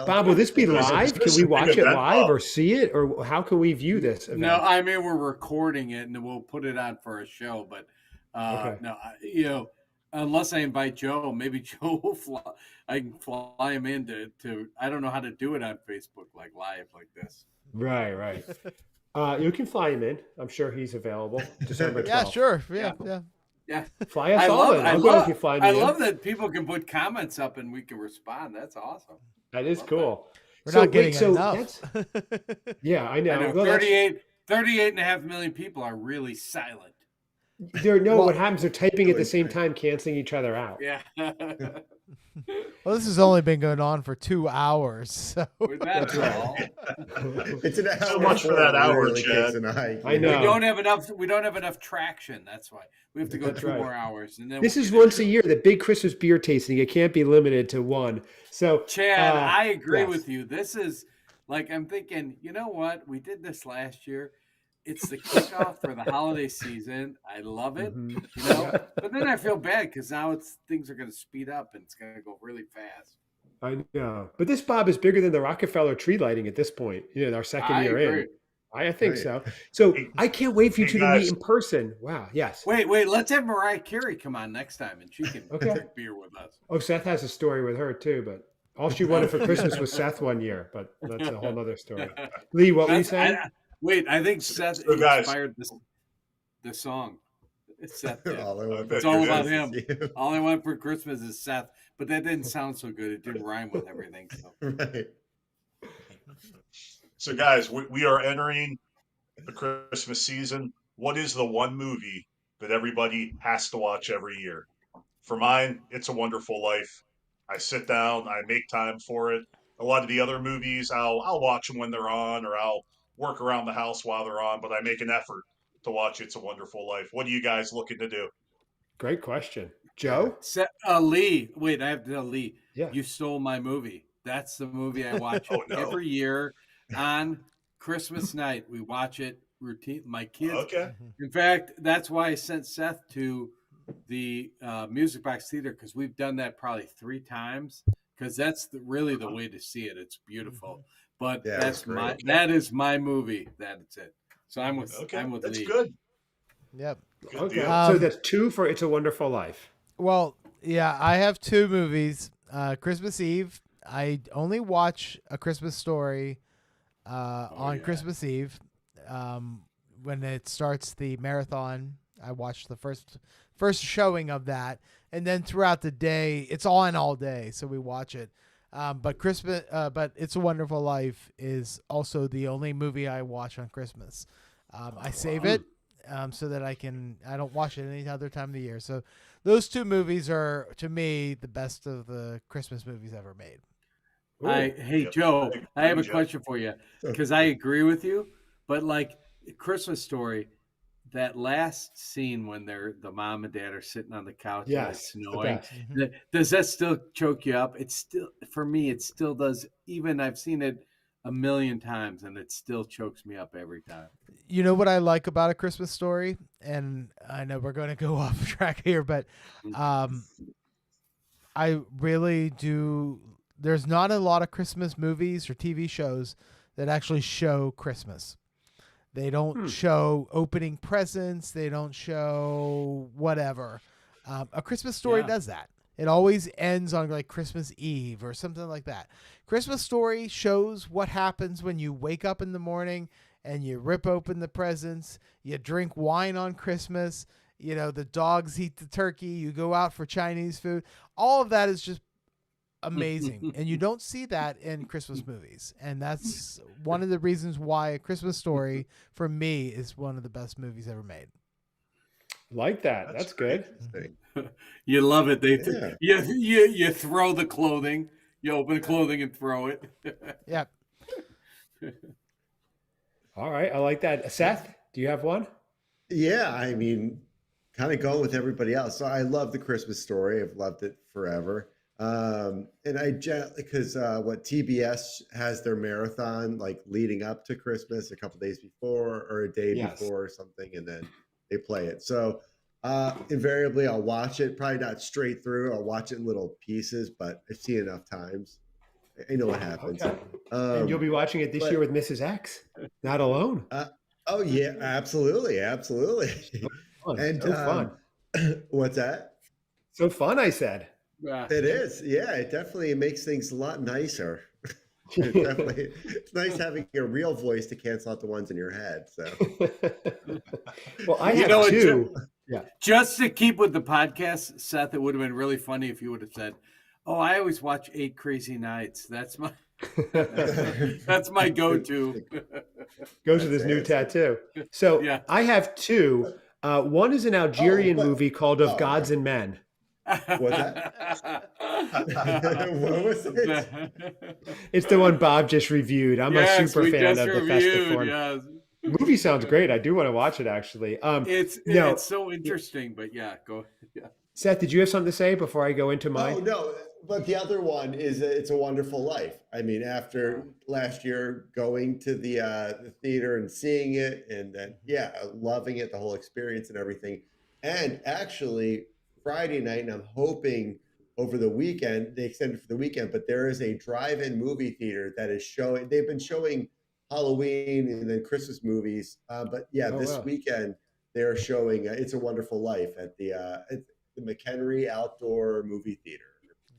[SPEAKER 1] Bob, will this be live? Can we watch it live or see it? Or how can we view this event?
[SPEAKER 2] No, I mean, we're recording it and we'll put it on for a show. But, no, unless I invite Joe, maybe Joe will fly. I can fly him in to I don't know how to do it on Facebook, like live like this.
[SPEAKER 1] Right. You can fly him in. I'm sure he's available. December 12th.
[SPEAKER 4] Yeah, sure.
[SPEAKER 2] Yeah.
[SPEAKER 1] Fly us all in. I
[SPEAKER 2] love that people can put comments up and we can respond. That's awesome.
[SPEAKER 1] That is cool.
[SPEAKER 4] We're not getting enough.
[SPEAKER 1] Yeah, I know.
[SPEAKER 2] 38.5 million people are really silent.
[SPEAKER 1] What happens? They're typing at the same time, canceling each other out.
[SPEAKER 2] Yeah.
[SPEAKER 4] Well, this has only been going on for 2 hours. So.
[SPEAKER 2] That's all.
[SPEAKER 3] It's an hour.
[SPEAKER 8] So much for that hour,
[SPEAKER 3] really
[SPEAKER 8] Chad.
[SPEAKER 3] I
[SPEAKER 2] know. We don't have enough traction. That's why we have to go 2 more hours. And then
[SPEAKER 1] this is once a year, the big Christmas beer tasting. It can't be limited to one. So,
[SPEAKER 2] Chad, I agree with you. This is like I'm thinking. You know what? We did this last year. It's the kickoff for the holiday season. I love it, But then I feel bad because now things are going to speed up and it's going to go really fast.
[SPEAKER 1] I know, but this Bob is bigger than the Rockefeller tree lighting at this point. Our second year in. I think so. So I can't wait for you two to meet in person. Wow. Yes.
[SPEAKER 2] Wait. Let's have Mariah Carey come on next time and she can drink beer with us.
[SPEAKER 1] Oh, Seth has a story with her too, but all she wanted for Christmas was Seth one year. But that's a whole other story. Lee, what were you saying?
[SPEAKER 2] Wait, I think Seth inspired the song. It's Seth. It's all about him. All I want for Christmas is Seth. But that didn't sound so good. It didn't rhyme with everything. So.
[SPEAKER 3] Right.
[SPEAKER 8] So, guys, we are entering the Christmas season. What is the one movie that everybody has to watch every year? For mine, It's a Wonderful Life. I sit down. I make time for it. A lot of the other movies, I'll watch them when they're on, or I'll work around the house while they're on, but I make an effort to watch It's a Wonderful Life. What are you guys looking to do?
[SPEAKER 1] Great question. Joe?
[SPEAKER 2] Lee. Wait, I have to tell Lee.
[SPEAKER 1] Yeah.
[SPEAKER 2] You stole my movie. That's the movie I watch every year on Christmas night. We watch it routine. My kids.
[SPEAKER 8] Okay.
[SPEAKER 2] In fact, that's why I sent Seth to the Music Box Theater, because we've done that probably 3 times. Because that's really the way to see it. It's beautiful. But that is my movie. That's it. So I'm with
[SPEAKER 8] that's
[SPEAKER 2] Lee.
[SPEAKER 8] Good.
[SPEAKER 4] Yep.
[SPEAKER 8] Good
[SPEAKER 1] Okay.
[SPEAKER 8] deal.
[SPEAKER 1] So that's 2 for It's a Wonderful Life.
[SPEAKER 4] Well, yeah, I have 2 movies. Christmas Eve. I only watch A Christmas Story on Christmas Eve. When it starts the marathon, I watch the first showing of that, and then throughout the day, it's on all day, so we watch it. But It's a Wonderful Life is also the only movie I watch on Christmas. I save it so that I don't watch it any other time of the year. So those 2 movies are, to me, the best of the Christmas movies ever made.
[SPEAKER 2] Joe, I have a question for you, because I agree with you, but like Christmas Story, that last scene when the mom and dad are sitting on the couch and it's snowing, does that still choke you up? It's still, for me, it still does. Even I've seen it a million times and it still chokes me up every time.
[SPEAKER 4] You know what I like about A Christmas Story? And I know we're going to go off track here, but I really do. There's not a lot of Christmas movies or TV shows that actually show Christmas. They don't show opening presents. They don't show whatever. A Christmas Story does that. It always ends on like Christmas Eve or something like that. Christmas Story shows what happens when you wake up in the morning and you rip open the presents. You drink wine on Christmas. You know, the dogs eat the turkey. You go out for Chinese food. All of that is just amazing. And you don't see that in Christmas movies. And that's one of the reasons why A Christmas Story, for me, is one of the best movies ever made.
[SPEAKER 1] Like that. That's good.
[SPEAKER 2] You love it. You throw the clothing. You open the clothing and throw it.
[SPEAKER 4] Yep.
[SPEAKER 1] All right. I like that. Seth, do you have one?
[SPEAKER 3] Yeah, I mean, kind of going with everybody else. So I love The Christmas Story. I've loved it forever. And because what TBS has their marathon like leading up to Christmas a couple days before or a day before or something, and then they play it. So invariably I'll watch it, probably not straight through. I'll watch it in little pieces, but I've seen it enough times. I know what happens.
[SPEAKER 1] Okay. And you'll be watching it this year with Mrs. X, not alone.
[SPEAKER 3] Oh yeah, absolutely. And
[SPEAKER 1] so fun.
[SPEAKER 3] What's that?
[SPEAKER 1] So fun, I said.
[SPEAKER 3] It is. Yeah, it definitely makes things a lot nicer. It's nice having a real voice to cancel out the ones in your head. So,
[SPEAKER 1] well, I have 2.
[SPEAKER 2] Just to keep with the podcast, Seth, it would have been really funny if you would have said, "Oh, I always watch 8 Crazy Nights." That's my go-to.
[SPEAKER 1] Goes with his new tattoo. So I have 2. One is an Algerian movie called Of Gods and Men.
[SPEAKER 3] What's that? What was it?
[SPEAKER 1] It's the one Bob just reviewed. I'm a super fan of the Festive Bob.
[SPEAKER 2] Yes.
[SPEAKER 1] Movie sounds great. I do want to watch it actually.
[SPEAKER 2] It's so interesting, but go. Yeah.
[SPEAKER 1] Seth, did you have something to say before I go into mine?
[SPEAKER 3] Oh no, but the other one is It's a Wonderful Life. I mean, after last year going to the theater and seeing it, and then loving it, the whole experience and everything, and actually Friday night, and I'm hoping over the weekend, they extended for the weekend, but there is a drive-in movie theater that is showing, they've been showing Halloween and then Christmas movies. This weekend, they're showing It's a Wonderful Life at the McHenry Outdoor Movie Theater.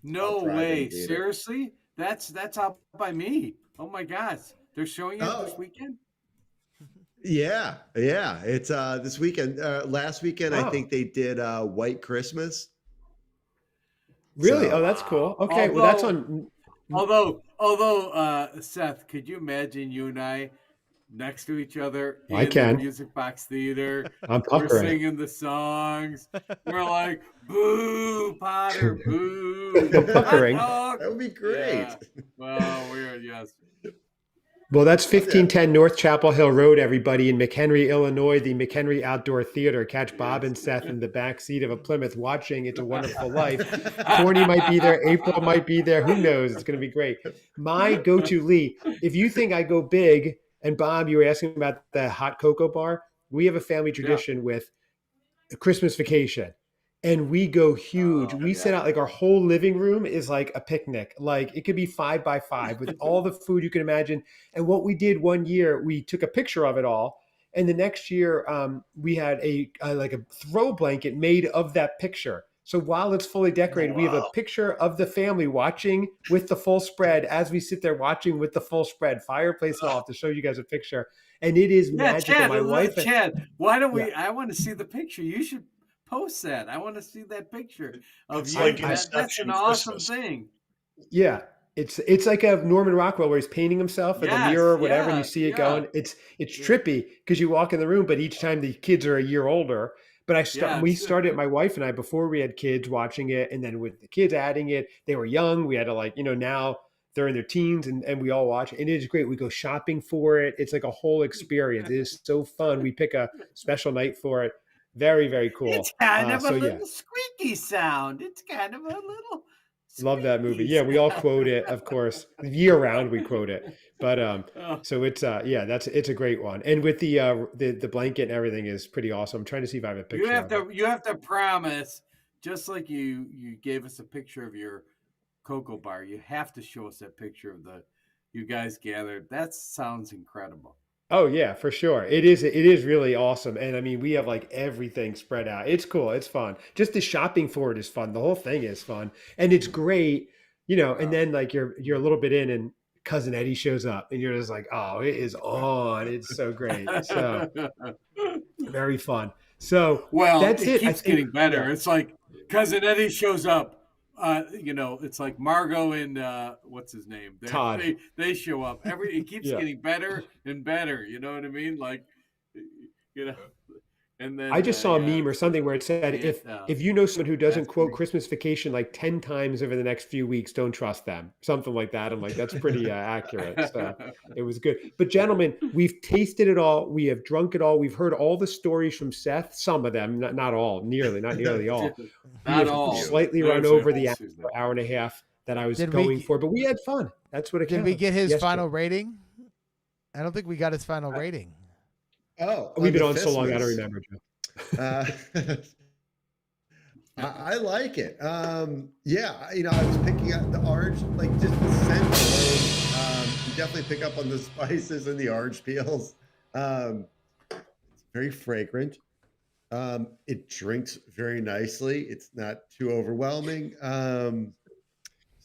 [SPEAKER 2] No way. Seriously? That's out by me. Oh my gosh. They're showing it this weekend?
[SPEAKER 3] Yeah. It's this weekend. Last weekend, I think they did White Christmas.
[SPEAKER 1] Really? So, that's cool. Okay, well that's on.
[SPEAKER 2] Although, Seth, could you imagine you and I next to each other in the Music Box Theater?
[SPEAKER 1] I'm puckering.
[SPEAKER 2] We're singing the songs. We're like, boo, Potter, boo.
[SPEAKER 1] Puckering.
[SPEAKER 3] That would be great.
[SPEAKER 2] Yeah. Well, yes.
[SPEAKER 1] Well, that's 1510 North Chapel Hill Road, everybody, in McHenry, Illinois, the McHenry Outdoor Theater. Catch Bob and Seth in the back seat of a Plymouth watching It's a Wonderful Life. Corny might be there. April might be there. Who knows? It's going to be great. My go-to, Lee, if you think I go big, and Bob, you were asking about the hot cocoa bar, we have a family tradition with a Christmas vacation. And we go huge. We set out like our whole living room is like a picnic. Like it could be 5 by 5 with all the food you can imagine. And what we did one year, we took a picture of it all. And the next year, we had a throw blanket made of that picture. So while it's fully decorated, we have a picture of the family watching with the full spread as we sit there watching with the full spread, fireplace and all, to show you guys a picture. And it is magical.
[SPEAKER 2] Chad,
[SPEAKER 1] my wife,
[SPEAKER 2] Chad, why don't we? I want to see the picture. You should post that. I want to see that picture of
[SPEAKER 8] It's
[SPEAKER 2] you.
[SPEAKER 8] like
[SPEAKER 2] That's an awesome thing.
[SPEAKER 1] Yeah. It's like a Norman Rockwell where he's painting himself in the mirror or whatever, and you see it going. It's trippy because you walk in the room, but each time the kids are a year older. But we started, my wife and I, before we had kids, watching it, and then with the kids adding it, they were young. We had to now they're in their teens, and we all watch it. And it is great. We go shopping for it. It's like a whole experience. It is so fun. We pick a special night for it. Very, very cool.
[SPEAKER 2] It's kind of a little squeaky sound. It's kind of a little
[SPEAKER 1] love that movie. Yeah, we all quote it, of course. Year round we quote it. But so it's it's a great one. And with the blanket and everything is pretty awesome. I'm trying to see if I have a picture.
[SPEAKER 2] You have to promise, just like you gave us a picture of your cocoa bar, you have to show us that picture of you guys gathered. That sounds incredible.
[SPEAKER 1] Oh yeah, for sure. It is really awesome. And I mean, we have like everything spread out. It's cool. It's fun. Just the shopping for it is fun. The whole thing is fun. And it's great, and then like you're a little bit in and Cousin Eddie shows up and you're just like, oh, it is on. It's so great. So very fun. So that's it.
[SPEAKER 2] Keeps getting better. Yeah. It's like Cousin Eddie shows up. It's like Margot and what's his name?
[SPEAKER 1] Todd.
[SPEAKER 2] They show up. It keeps getting better and better. You know what I mean? Like, and then
[SPEAKER 1] I just saw a meme or something where it said, if you know someone who doesn't quote Christmas Vacation like 10 times over the next few weeks, don't trust them. Something like that. I'm like, that's pretty accurate. So it was good. But gentlemen, we've tasted it all. We have drunk it all. We've heard all the stories from Seth. Some of them, not all, not nearly all.
[SPEAKER 2] Not all.
[SPEAKER 1] Slightly run over the hour and a half that I was going for, but we had fun. That's what it
[SPEAKER 4] Did we get his final rating? I don't think we got his final rating.
[SPEAKER 3] Oh,
[SPEAKER 1] we've been on so long, I don't remember, Joe.
[SPEAKER 3] I like it. I was picking up the orange, like just the scent alone. You definitely pick up on the spices and the orange peels. It's very fragrant. It drinks very nicely. It's not too overwhelming.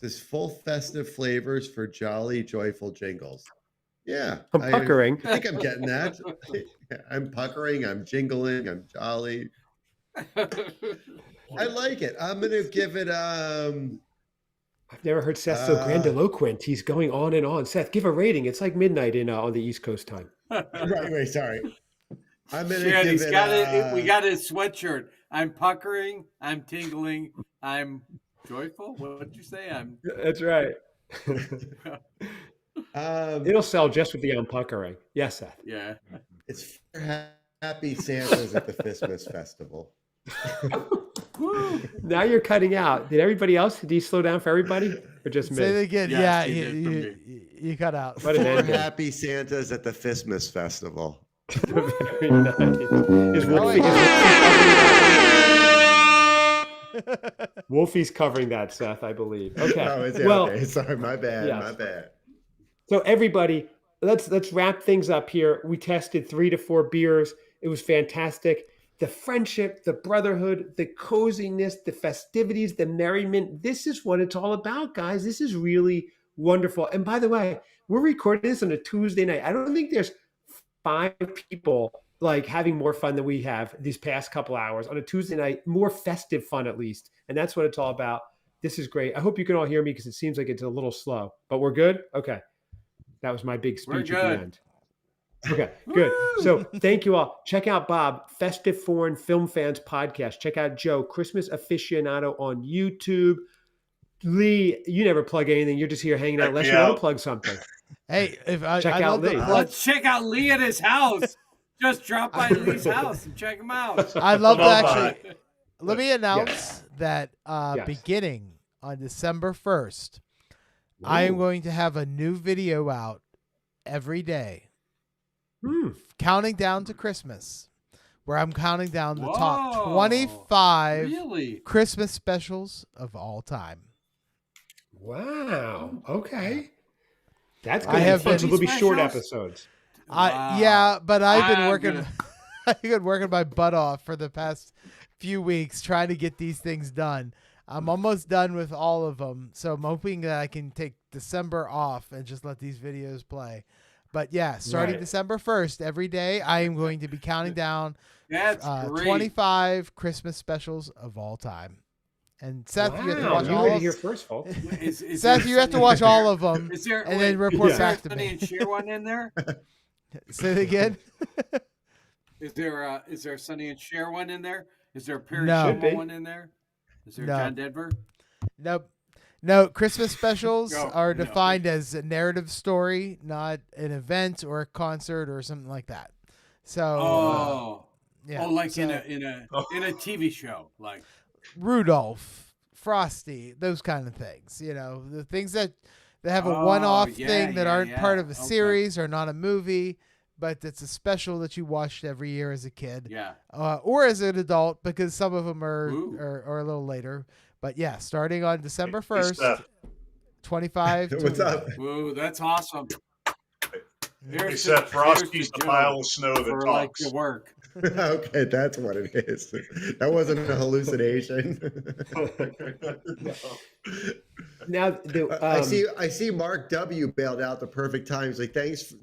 [SPEAKER 3] This full festive flavors for jolly, joyful jingles. Yeah,
[SPEAKER 1] I'm puckering.
[SPEAKER 3] I think I'm getting that. I'm puckering. I'm jingling. I'm jolly. I like it. I'm gonna give it.
[SPEAKER 1] I've never heard Seth so grandiloquent. He's going on and on. Seth, give a rating. It's like midnight on the East Coast time.
[SPEAKER 3] Right. Sorry. I'm gonna
[SPEAKER 2] give
[SPEAKER 3] it.
[SPEAKER 2] We got his sweatshirt. I'm puckering. I'm tingling. I'm joyful. What did you say?
[SPEAKER 1] That's right. It'll sell just with the unpuckering. Yes, Seth.
[SPEAKER 2] Yeah.
[SPEAKER 3] It's for Happy Santas at the Christmas Festival.
[SPEAKER 1] Now you're cutting out. Did everybody else? Did you slow down for everybody, or just me?
[SPEAKER 4] Say it again. Yes, you cut out.
[SPEAKER 3] For Happy Santas at the Christmas Festival.
[SPEAKER 1] Very nice. Wolfie's covering that, Seth, I believe. Okay.
[SPEAKER 3] Okay. Sorry, my bad. Yes. My bad.
[SPEAKER 1] So everybody, let's wrap things up here. We tested 3 to 4 beers. It was fantastic. The friendship, the brotherhood, the coziness, the festivities, the merriment. This is what it's all about, guys. This is really wonderful. And by the way, we're recording this on a Tuesday night. I don't think there's 5 people like having more fun than we have these past couple hours on a Tuesday night, more festive fun at least. And that's what it's all about. This is great. I hope you can all hear me because it seems like it's a little slow, but we're good. Okay. That was my big speech at the end. Okay, good. So thank you all. Check out Bob, Festive Foreign Film Fans Podcast. Check out Joe, Christmas Aficionado on YouTube. Lee, you never plug anything. You're just here hanging out unless you want to plug something.
[SPEAKER 4] Hey,
[SPEAKER 1] check out Lee.
[SPEAKER 2] Let's check out Lee at his house. Just drop by Lee's house and check him out.
[SPEAKER 4] I'd love to actually. Let me announce that beginning on December 1st, I am going to have a new video out every day, counting down to Christmas, where I'm counting down the top 25 Christmas specials of all time.
[SPEAKER 1] Wow. Okay. That's going to be fun. So they'll be short episodes.
[SPEAKER 4] Yeah, but I've been working. I've been working my butt off for the past few weeks trying to get these things done. I'm almost done with all of them, so I'm hoping that I can take December off and just let these videos play. But yeah, starting December 1st, every day I am going to be counting down 25 Christmas specials of all time. And Seth, you have to watch all of them.
[SPEAKER 1] Here first, folks.
[SPEAKER 4] Seth, you have to watch all of them and then report back to me.
[SPEAKER 2] Is there a Sonny and Cher one in there?
[SPEAKER 4] Say it again.
[SPEAKER 2] Is there a Sonny and Cher one in there? Is there a Perry Como one in there? Is there John Denver?
[SPEAKER 4] Nope. No, Christmas specials are defined as a narrative story, not an event or a concert or something like that. So, in a TV show, like Rudolph, Frosty, those kind of things. You know, the things that have a one-off thing that aren't part of a series or not a movie, but it's a special that you watched every year as a kid, or as an adult, because some of them are a little later. But yeah, starting on December 1st, 25.
[SPEAKER 3] What's up?
[SPEAKER 2] Ooh, that's awesome.
[SPEAKER 8] He said Frosty's the pile of snow that talks.
[SPEAKER 2] Like your work.
[SPEAKER 3] Okay, that's what it is. That wasn't a hallucination.
[SPEAKER 1] Now,
[SPEAKER 3] I see Mark W. bailed out the perfect time. He's like,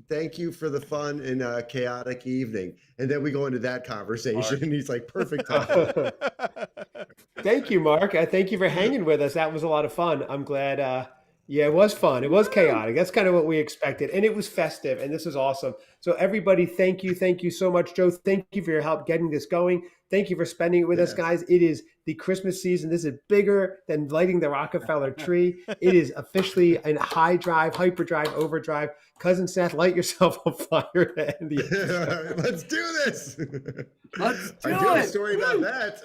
[SPEAKER 3] thank you for the fun and chaotic evening. And then we go into that conversation, and he's like, perfect time.
[SPEAKER 1] Thank you, Mark. Thank you for hanging with us. That was a lot of fun. I'm glad. It was fun. It was chaotic. That's kind of what we expected. And it was festive, and this is awesome. So everybody, thank you. Thank you so much, Joe. Thank you for your help getting this going. Thank you for spending it with us, guys. It is the Christmas season. This is bigger than lighting the Rockefeller tree. It is officially in hyperdrive, overdrive. Cousin Seth, light yourself on fire to end the episode.
[SPEAKER 3] Let's do this.
[SPEAKER 2] I do
[SPEAKER 3] a story about that.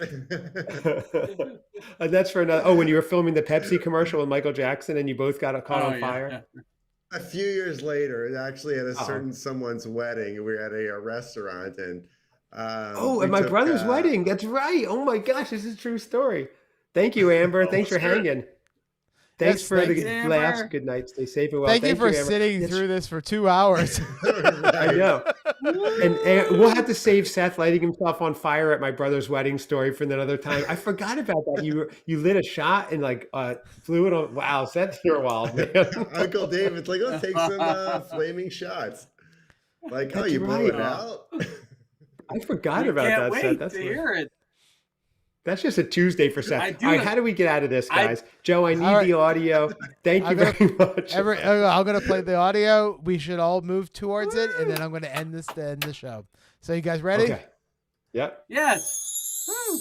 [SPEAKER 1] And that's for another. Oh, when you were filming the Pepsi commercial with Michael Jackson and you both got caught on fire.
[SPEAKER 3] A few years later, actually at a certain someone's wedding, we were at a restaurant and
[SPEAKER 1] at my brother's wedding. That's right. Oh my gosh, this is a true story. Thank you, Amber. Thanks for hanging. Thanks for the laughs. Good night. Stay safe and well.
[SPEAKER 4] Thank you for sitting through this for 2 hours.
[SPEAKER 1] I know. And we'll have to save Seth lighting himself on fire at my brother's wedding story for another time. I forgot about that. You lit a shot and fluid on. Wow, Seth, you're wild, man.
[SPEAKER 3] Uncle David's like, let's take some flaming shots. Like, that's you blew it out.
[SPEAKER 1] I forgot about that, Seth. That's
[SPEAKER 2] to hear it.
[SPEAKER 1] That's just a Tuesday for Seth. All right, how do we get out of this, guys? Joe, I need the audio. Thank you very much.
[SPEAKER 4] I'm going to play the audio. We should all move towards it, and then I'm going to end the show. So you guys ready?
[SPEAKER 1] Okay. Yep.
[SPEAKER 2] Yes. Woo.